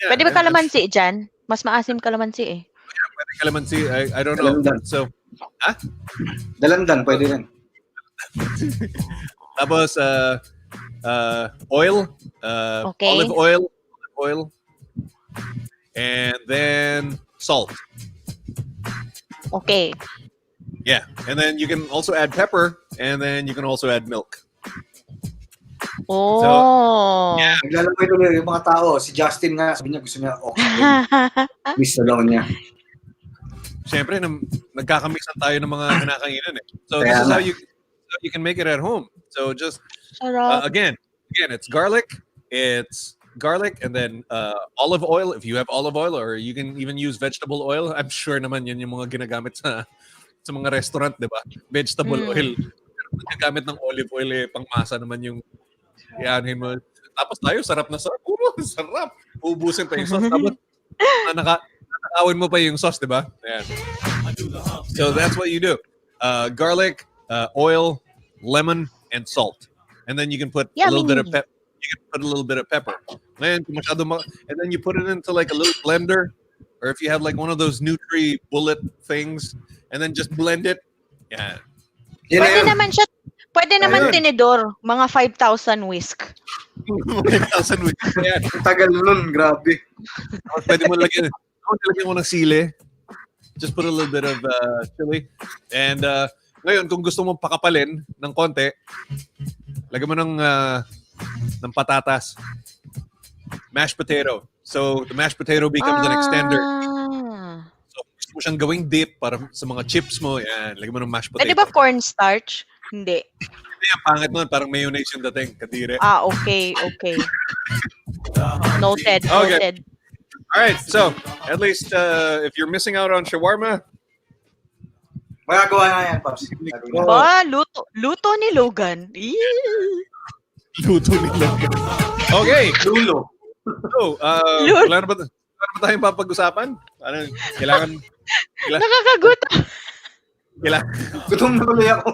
B: Pwede ba kalamansi dyan? Mas maasim kalamansi eh.
A: Yeah, pwede kalamansi. I don't know.
C: Dalandan.
A: So,
C: Dalandan, pwede rin.
A: Tapos, oil. Olive oil. And then salt.
B: Okay.
A: Yeah. And then you can also add pepper. And then you can also add milk.
B: Oh.
A: So, yeah.
C: Naglalagay tuloy yung mga tao. Si Justin nga, sabi niya gusto niya oxygen. Miss na daw niya.
A: Siyempre, nagkakamixan tayo ng mga kinakainan eh. So this is how you can make it at home. So just, again, it's garlic. It's garlic and then olive oil if you have olive oil, or you can even use vegetable oil. I'm sure naman yan yung mga ginagamit sa mga restaurant, di ba? Vegetable oil. Nagagamit ng olive oil eh, pangmasa naman yung ianin mo. Tapos tayo, sarap na sarap. Sarap. Ubusin pa yung sauce. Tapos nakakawin mo pa yung sauce, di ba? Ayan. So that's what you do. Garlic, oil, lemon, and salt. And then you can put a little bit of pepper. You can put a little bit of pepper. And then you put it into like a little blender, or if you have like one of those Nutri bullet things, and then just blend it. Yeah.
B: Pwede naman siya, tinidor, mga 5,000 whisk.
A: 5,000 whisk. Yeah.
C: Tagal nun, grabe.
A: Pwede mo lagyan mo ng sili. Just put a little bit of chili. And ngayon, kung gusto mo pakapalin ng konti, lagyan mo ng patatas. Mashed potato. So the mashed potato becomes an extender. So gusto mo siyang gawing dip para sa mga chips mo. Yan, lagyan mo ng mashed potato.
B: Pwede ba cornstarch? Hindi.
A: Hindi, ang pangit nun. Parang mayonnaise yung dating. Kadire.
B: Okay. Noted.
A: All right, so at least if you're missing out on shawarma,
C: Magagawa na yan, Pops.
B: Ba, luto ni Logan.
A: luto ni Logan. Okay.
C: Lulo.
A: So, wala na ba tayong papag-usapan? Kailangan
B: Nakakagutom.
C: Gutom na tuloy ako.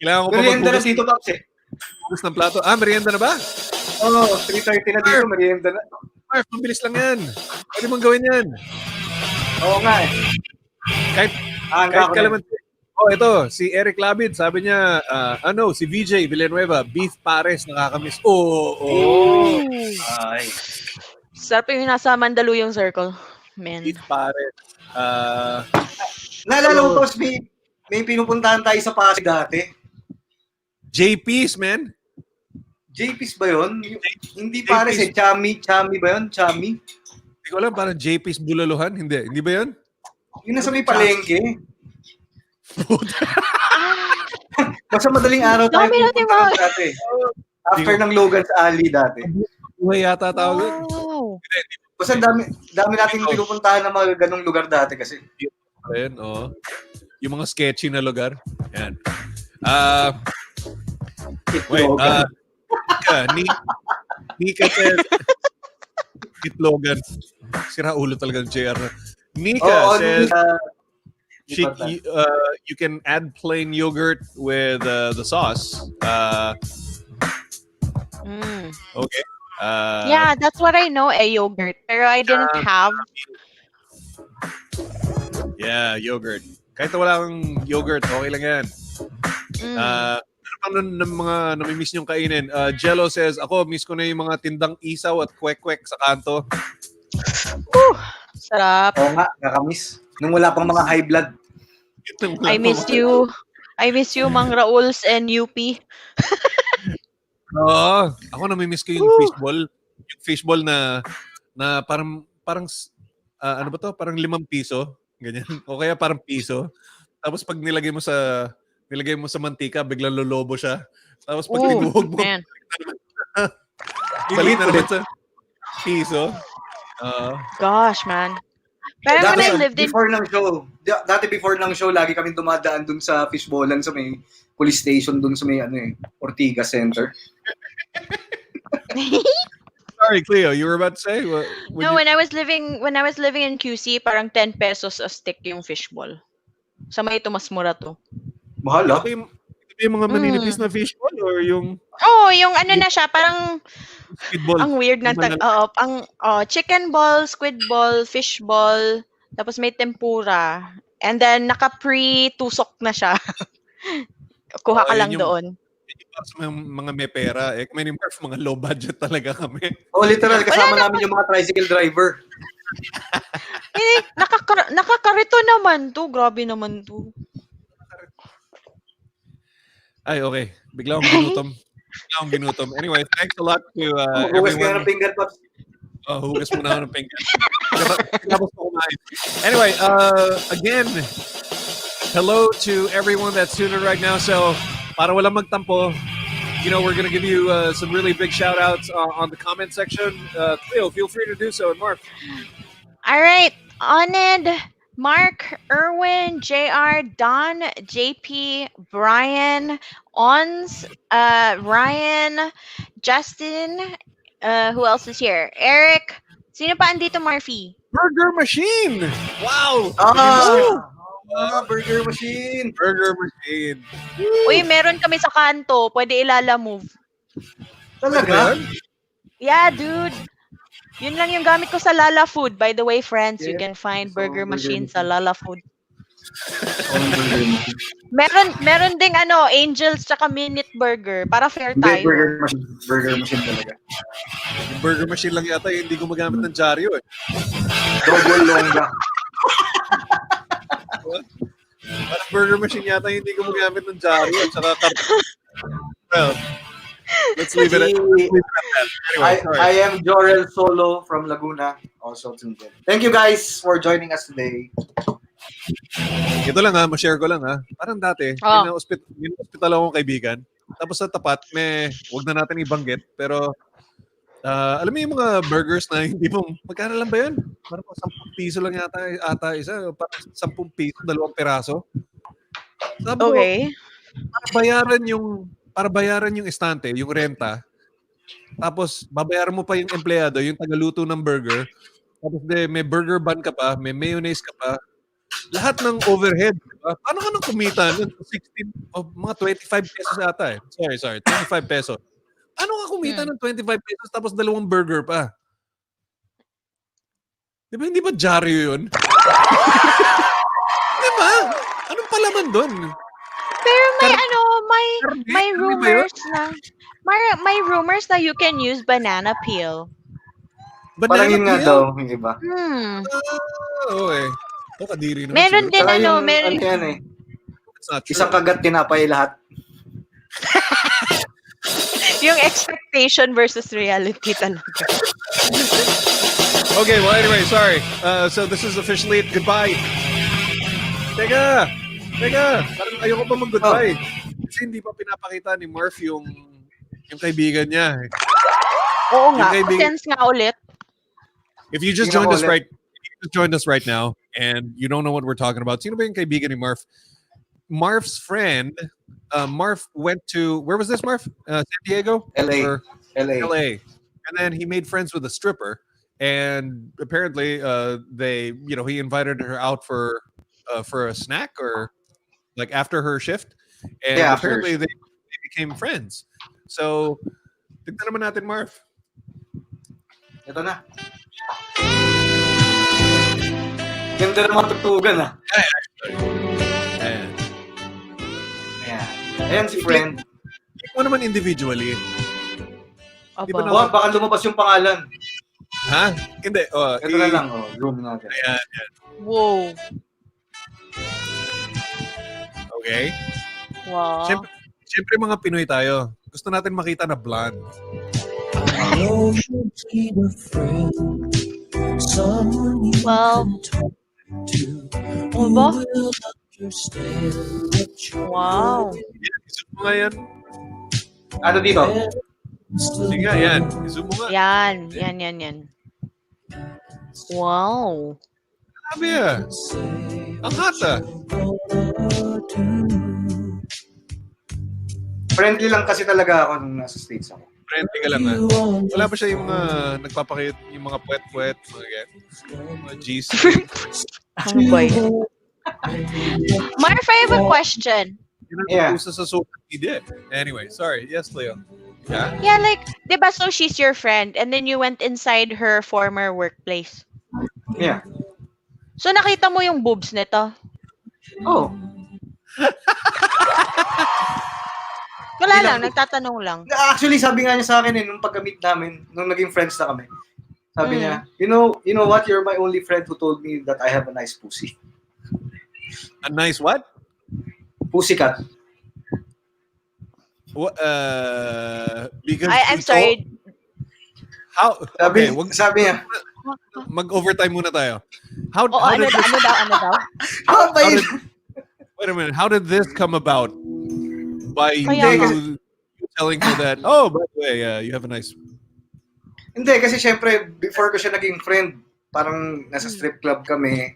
A: Kailangan ko pa
C: Merienda na
A: magbukas
C: dito, Pops eh.
A: ng plato. Merienda na ba?
C: Oo, 3:30 na dito, merienda na.
A: Marf, mabilis lang yan. Pwede mong gawin yan.
C: Oo nga eh.
A: Kahit kalamansi. Ito, si Eric Labid, sabi niya, si VJ Villanueva, beef pares, nakakamiss.
C: Ay.
B: Sarap yung nasa Mandaluyong Circle. Man.
A: Beef pares.
C: Naalala mo, Pops, may pinupuntahan tayo sa Pasig dati.
A: JP's, man.
C: JP's ba yun? Hindi pares eh. Chami ba yun? Chami?
A: Hindi ko alam, parang JP's Bulalohan. Hindi ba yun?
C: Yun nasa may palengke. Basta madaling araw tayo
B: Dami natin
C: pupunta dati. After ng Logan's Alley dati.
A: Buhay yata tawag yun.
B: Wow.
C: Basta dami nating pinupuntahan ng mga ganong lugar dati kasi.
A: Ayun, oo. Yung mga sketchy na lugar. Yan. Wait, Nika says, Kitlogan. Sira ulo talaga ng JR. Nika says, you can add plain yogurt with the sauce. Okay.
B: Yeah, that's what I know, yogurt. Pero I didn't have.
A: Yeah, yogurt. Kahit wala kang yogurt, okay lang yan. Ano ng mga namimiss niyong kainin? Jello says, ako, miss ko na yung mga tindang isaw at kwek-kwek sa kanto.
B: Sarap.
C: Oo nga, nakamiss. Nung wala pang mga high blood.
B: I miss you. I miss you, Mang Raul's and UP.
A: Oo. Ako namimiss ko yung fishball. Yung fishball na parang ano ba to? Parang 5 piso. Ganyan. O kaya parang piso. Tapos pag nilagay mo sa mantika, biglang lolobo siya. Tapos pag tinuhog mo, bali na naman sa piso.
B: Gosh, man. Pero when I lived in...
C: Before ng show, lagi kami dumadaan dun sa fishballan sa may police station dun sa may Ortigas Center.
A: Sorry, Cleo, you were about to say?
B: When I was living in QC, parang 10 pesos a stick yung fishball. Sa may ito, mas mura to.
C: Mahal ah.
A: Ito yung mga maninipis na fishball or yung...
B: yung ano na siya, parang...
A: Squid ball.
B: Ang weird ng chicken ball, squid ball, fish ball, tapos may tempura. And then naka-pre-tusok na siya. Kuha ka lang doon.
A: Mga may pera. Kami ni Marf, mga low budget talaga kami.
C: Literal. Kasama namin yung mga tricycle driver.
B: Nakakarito naman to. Grabe naman to.
A: Ay, okay. Bigla akong ginutom. Anyway, thanks a lot to everyone. Hugas muna ako ng pinggan. Tapos ko kumain. Anyway, again, hello to everyone that's tuning right now. So, para walang magtampo, we're going to give you some really big shout-outs on the comment section. Cleo, feel free to do so. And Marf.
B: All right. Oned, Mark, Erwin, JR, Don, JP, Brian, Ons, Ryan, Justin, who else is here? Eric. Sino pa andito, Marfy?
A: Burger Machine! Wow!
C: Burger Machine!
A: Burger Machine.
B: Uy, meron kami sa kanto. Pwede ilala-move.
C: Talaga?
B: Yeah, dude. Yun lang yung gamit ko sa Lala Food. By the way, friends, you can find Burger Machine sa Lala Food. Meron ding Angels tsaka Minute Burger para fair tayo.
C: Burger Machine talaga.
A: Yung Burger Machine lang yata hindi gumagamit ng dyaryo eh.
C: Double longa.
A: Parang Burger Machine yata hindi gumagamit ng dyaryo at saka well, let's leave it at that. Anyway,
C: I am Jorel Solo from Laguna, also tuned in. Thank you guys for joining us today.
A: Ito lang ma-share ko lang Parang dati, hospital akong kaibigan. Tapos sa tapat, wag na natin ibanggit, pero alam mo yung mga burgers na hindi mo, magkano lang ba yun? Parang 10 piso lang ata isa. Parang 10 piso, 2 peraso. Sabi ko, para bayaran yung estante, yung renta, tapos babayaran mo pa yung empleyado, yung tagaluto ng burger, tapos may burger bun ka pa, may mayonnaise ka pa, lahat ng overhead, diba? Paano ka nang kumita ng 16 mga 25 pesos ata Sorry, 25 pesos. Ano ka kumita ng 25 pesos tapos 2 burger pa? Diba hindi ba dyaryo yun? Diba? Anong palaman doon?
B: Pero may rumors na you can use banana peel.
C: Parang yun nga daw, yung iba.
A: Okay. Kadiri naman
B: Meron
A: siguro.
B: din
A: It's not true.
C: Isang kagat tinapay lahat.
B: Yung expectation versus reality talaga.
A: Okay, well, anyway, sorry. So this is officially it. Goodbye. Teka. Parang ayoko pa mag-goodbye. Kasi hindi pa pinapakita ni Marf yung kaibigan niya.
B: Oo
A: Yung
B: nga,
A: kaibigan-
B: sense nga ulit.
A: If you just joined us right now and you don't know what we're talking about, sino ba yung kaibigan ni Marf? Marf's friend, Marf went to, where was this, Marf? San Diego?
C: LA.
A: Or
C: LA.
A: LA. And then he made friends with a stripper. And apparently, he invited her out for a snack or like after her shift. And
C: Yeah,
A: apparently they became friends. So, tignan naman natin, Marf.
C: Ito na. Ganda ng mga tutugan, ah.
A: Ayan.
C: Ayan. Ayan si friend.
A: Click mo naman individually. Di ba
B: Aba.
C: Oh, baka lumabas yung pangalan.
A: Ha? Hindi.
C: Ito na lang, room natin.
A: Ayan.
B: Wow.
A: Okay.
B: Wow.
A: Siyempre mga Pinoy tayo. Gusto natin makita na blonde.
B: Well, Aba? Wow.
A: I-zoom mo nga yan.
C: Ano dito?
A: Sige nga, yan. I-zoom mo nga.
B: Yan. Wow.
A: Sabi ah. Ang hot ah.
C: Friendly lang kasi talaga ako nung nasa States ako.
A: Friendly ka lang ah. Wala pa siya yung mga nagpapakit, yung mga puwet-puwet, mga ganyan. Mga G's.
B: Ano ba yun? Marf, I have a question.
A: Yun ang
C: Yeah.
A: uso sa social media. Anyway, sorry. Yes, Cleo. Yeah?
B: Yeah, like, diba, so she's your friend and then you went inside her former workplace.
C: Yeah.
B: So nakita mo yung boobs nito?
C: Oh.
B: Wala lang, nagtatanong lang.
C: Actually, sabi nga niya sa akin nung pagka-meet namin, nung naging friends na kami. Sabi niya, you know what? You're my only friend who told me that I have a nice pussy.
A: A nice what?
C: Pussycat.
A: Because
B: I'm sorry.
A: How?
C: Sabi,
A: Okay,
C: sabi niya,
A: mag-overtime muna tayo. How
B: Ano
A: did this,
B: daw?
C: how ba yun?
A: wait a minute. How did this come about? By
B: Kaya nga.
A: you telling her that, oh, by the way, you have a nice...
C: Hindi, kasi syempre, before ko siya naging friend, parang nasa strip club kami.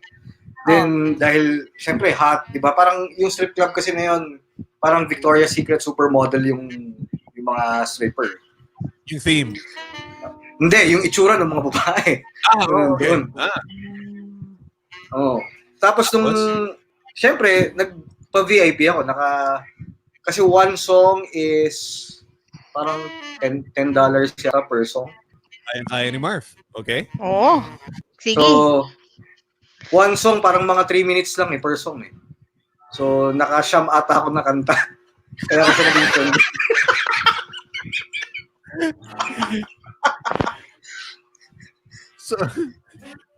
C: Then, dahil, syempre, hot, di ba? Parang yung strip club kasi na yun, parang Victoria's Secret supermodel yung mga stripper.
A: Yung theme.
C: Hindi, yung itsura ng mga babae.
A: Okay.
C: Doon. Oh. Tapos nung, syempre, nagpa-VIP ako, kasi one song is parang $10 siya per song.
A: Kaya ni Marf. Okay?
B: Oo. Sige.
C: So, one song parang mga 3 minutes lang per song eh. So, nakasyam ata ako na kanta. Kaya ako siya naging friend.
A: So,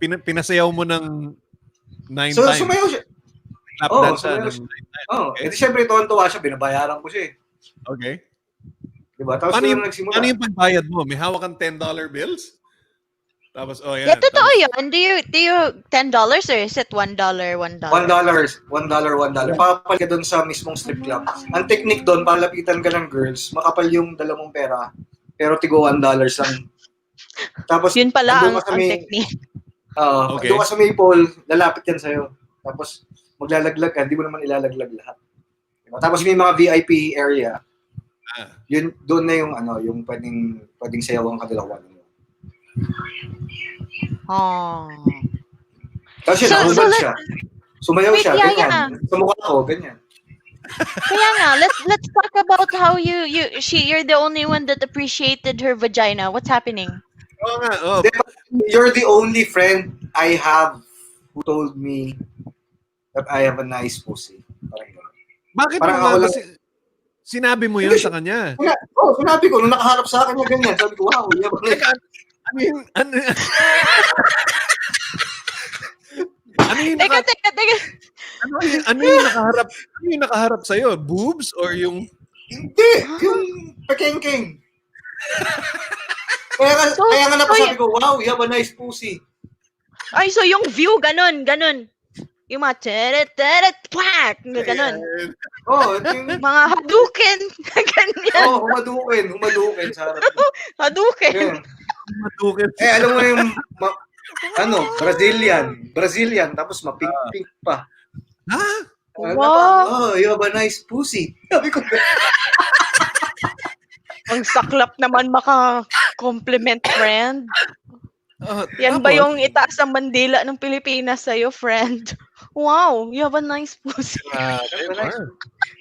A: pinasayaw mo ng 9
C: So,
A: times.
C: sumayaw siya.
A: Lap
C: Oo,
A: dance siya
C: sumayaw
A: ng
C: siya.
A: 9 times.
C: Oh,
A: Okay.
C: edi syempre tuwan-tuwa siya, binabayaran ko siya eh.
A: Okay.
C: Diba? Tapos
A: Paano
C: nung nagsimula.
A: yung pagbayad mo? May hawak kang $10 bills? Tapos, yan.
B: Yeah, totoo yun. Do you $10 or is it $1? $1?
C: $1. Papapal ka doon sa mismong strip club. Ang technique doon, palapitan ka ng girls, makapal yung dala mong pera, pero tigo $1 lang. Tapos,
B: Yun pala
C: andun
B: ang
C: ka sa may-
B: technique.
A: Okay.
C: Doon ka sa Maple, lalapit yan sa'yo. Tapos, maglalaglag ka, hindi mo naman ilalaglag lahat. Diba? Tapos may mga VIP area. Yun, doon na yung pwedeng sayawan ka dalawa.
B: Oh.
C: Tapos yun,
B: So,
C: nahubad
B: let-
C: siya. Sumayaw
B: Wait,
C: siya,
B: yeah,
C: ganyan. Sa mukha ko, ganyan.
B: Kaya nga, let's talk about how you're the only one that appreciated her vagina. What's happening?
A: Oo nga. Oh.
C: You're the only friend I have who told me that I have a nice pussy. Parang gano'n.
A: Bakit
C: Parang
A: mo nga
C: ako
A: ba
C: lang-
A: sinabi mo yun sa kanya?
C: Sinabi ko, nung nakaharap sa akin na ganyan, sabi ko, wow, yaman na.
A: I mean, ano yung Ano yung nakaharap sa'yo? Boobs or yung...
C: Hindi, yung pakengkeng. Kaya nga napasabi ko, wow, you have a nice pussy.
B: Ay, so yung view, ganun. Yung mga teret, plak, ganun. Mga haduken, ganyan.
C: Humadukin sa harap.
B: Haduken.
C: Alam mo yung, Brazilian, tapos mapink-pink pa.
A: Ha?
B: Wow.
C: You have a nice pussy. Sabi ko,
B: Ang saklap naman maka-compliment, friend. Yan ba yung itaas ang bandila ng Pilipinas sa'yo, friend? Wow, you have a nice pussy.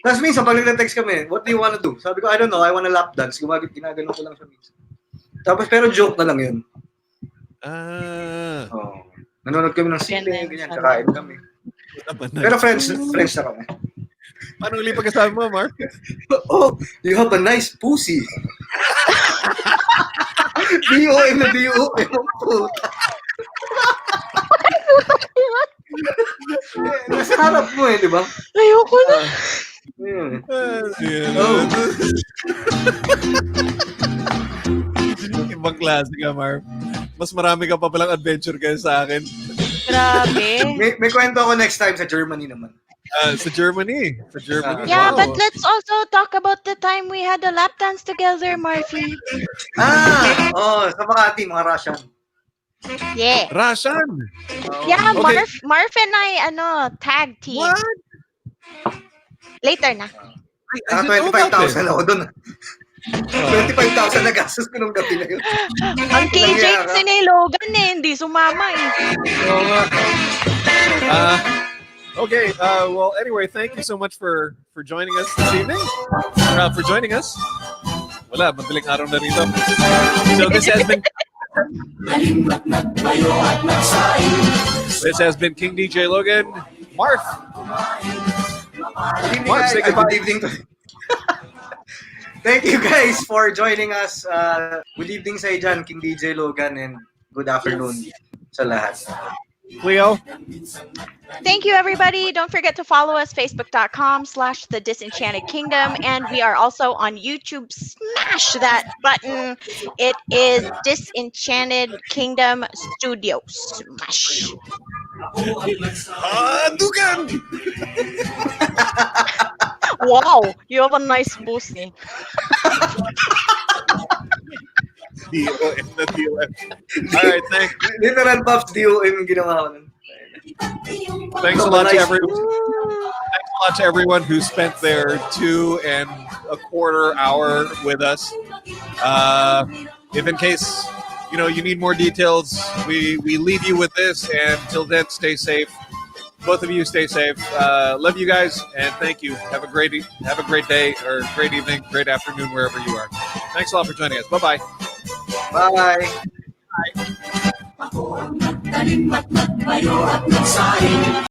C: Tapos minsan, pag nag-text kami, what do you wanna do? Sabi ko, I don't know, I wanna lap dance. Ginagano ko lang siya minsan. Tapos, pero joke na lang yun. Nanonood kami ng sine, ganyan, kakain kami. Pero friends na kami.
A: Paano uli pagkasabi mo, Marf?
C: Oh, you have a nice pussy. D-O-M na D-O-M ang puta. Nasa harap mo di ba?
B: Ayoko na.
A: Ibang klase ka, Marf. Mas marami ka pa palang adventure kaya sa akin.
B: Grabe.
C: May kwento ako next time sa Germany naman.
A: Sa Germany.
B: Yeah,
A: wow.
B: but let's also talk about the time we had a lap dance together, Marfy.
C: Sa Makati, mga Russian.
B: Yeah.
A: Russian?
B: Yeah,
A: okay.
B: Marf and I, tag team.
A: What?
B: Later na.
C: 25,000 ako doon. 25,000 na gastos ko nung gabi na yun.
B: Ang KJ sinilogan hindi sumama
A: Okay, well, anyway, thank you so much for joining us this evening. For joining us. Wala, madaling araw na rito. So this has been King DJ Logan. Marf, say goodbye.
C: Good evening. Thank you guys for joining us. Good evening sa dyan, King DJ Logan, and good afternoon sa lahat.
A: Cleo.
B: Thank you, everybody. Don't forget to follow us, facebook.com/The Disenchanted Kingdom. And we are also on YouTube. Smash that button. It is Disenchanted Kingdom Studios. Smash.
A: Dugan!
B: Wow, you have a nice pussy.
A: D-O-M na D-O-M. Alright, thanks.
C: Literal Pops D-O-M yung ginawa ko nun.
A: Thanks a lot to everyone. Thanks a lot to everyone who spent their 2.25 hour with us. If in case you need more details, we leave you with this. And till then, stay safe. Both of you stay safe. Love you guys and thank you. Have a great day or great evening, great afternoon wherever you are. Thanks a lot for joining us. Bye-bye.
C: Bye.
F: Ako ang nagtanim at nagtayo at nagsahin.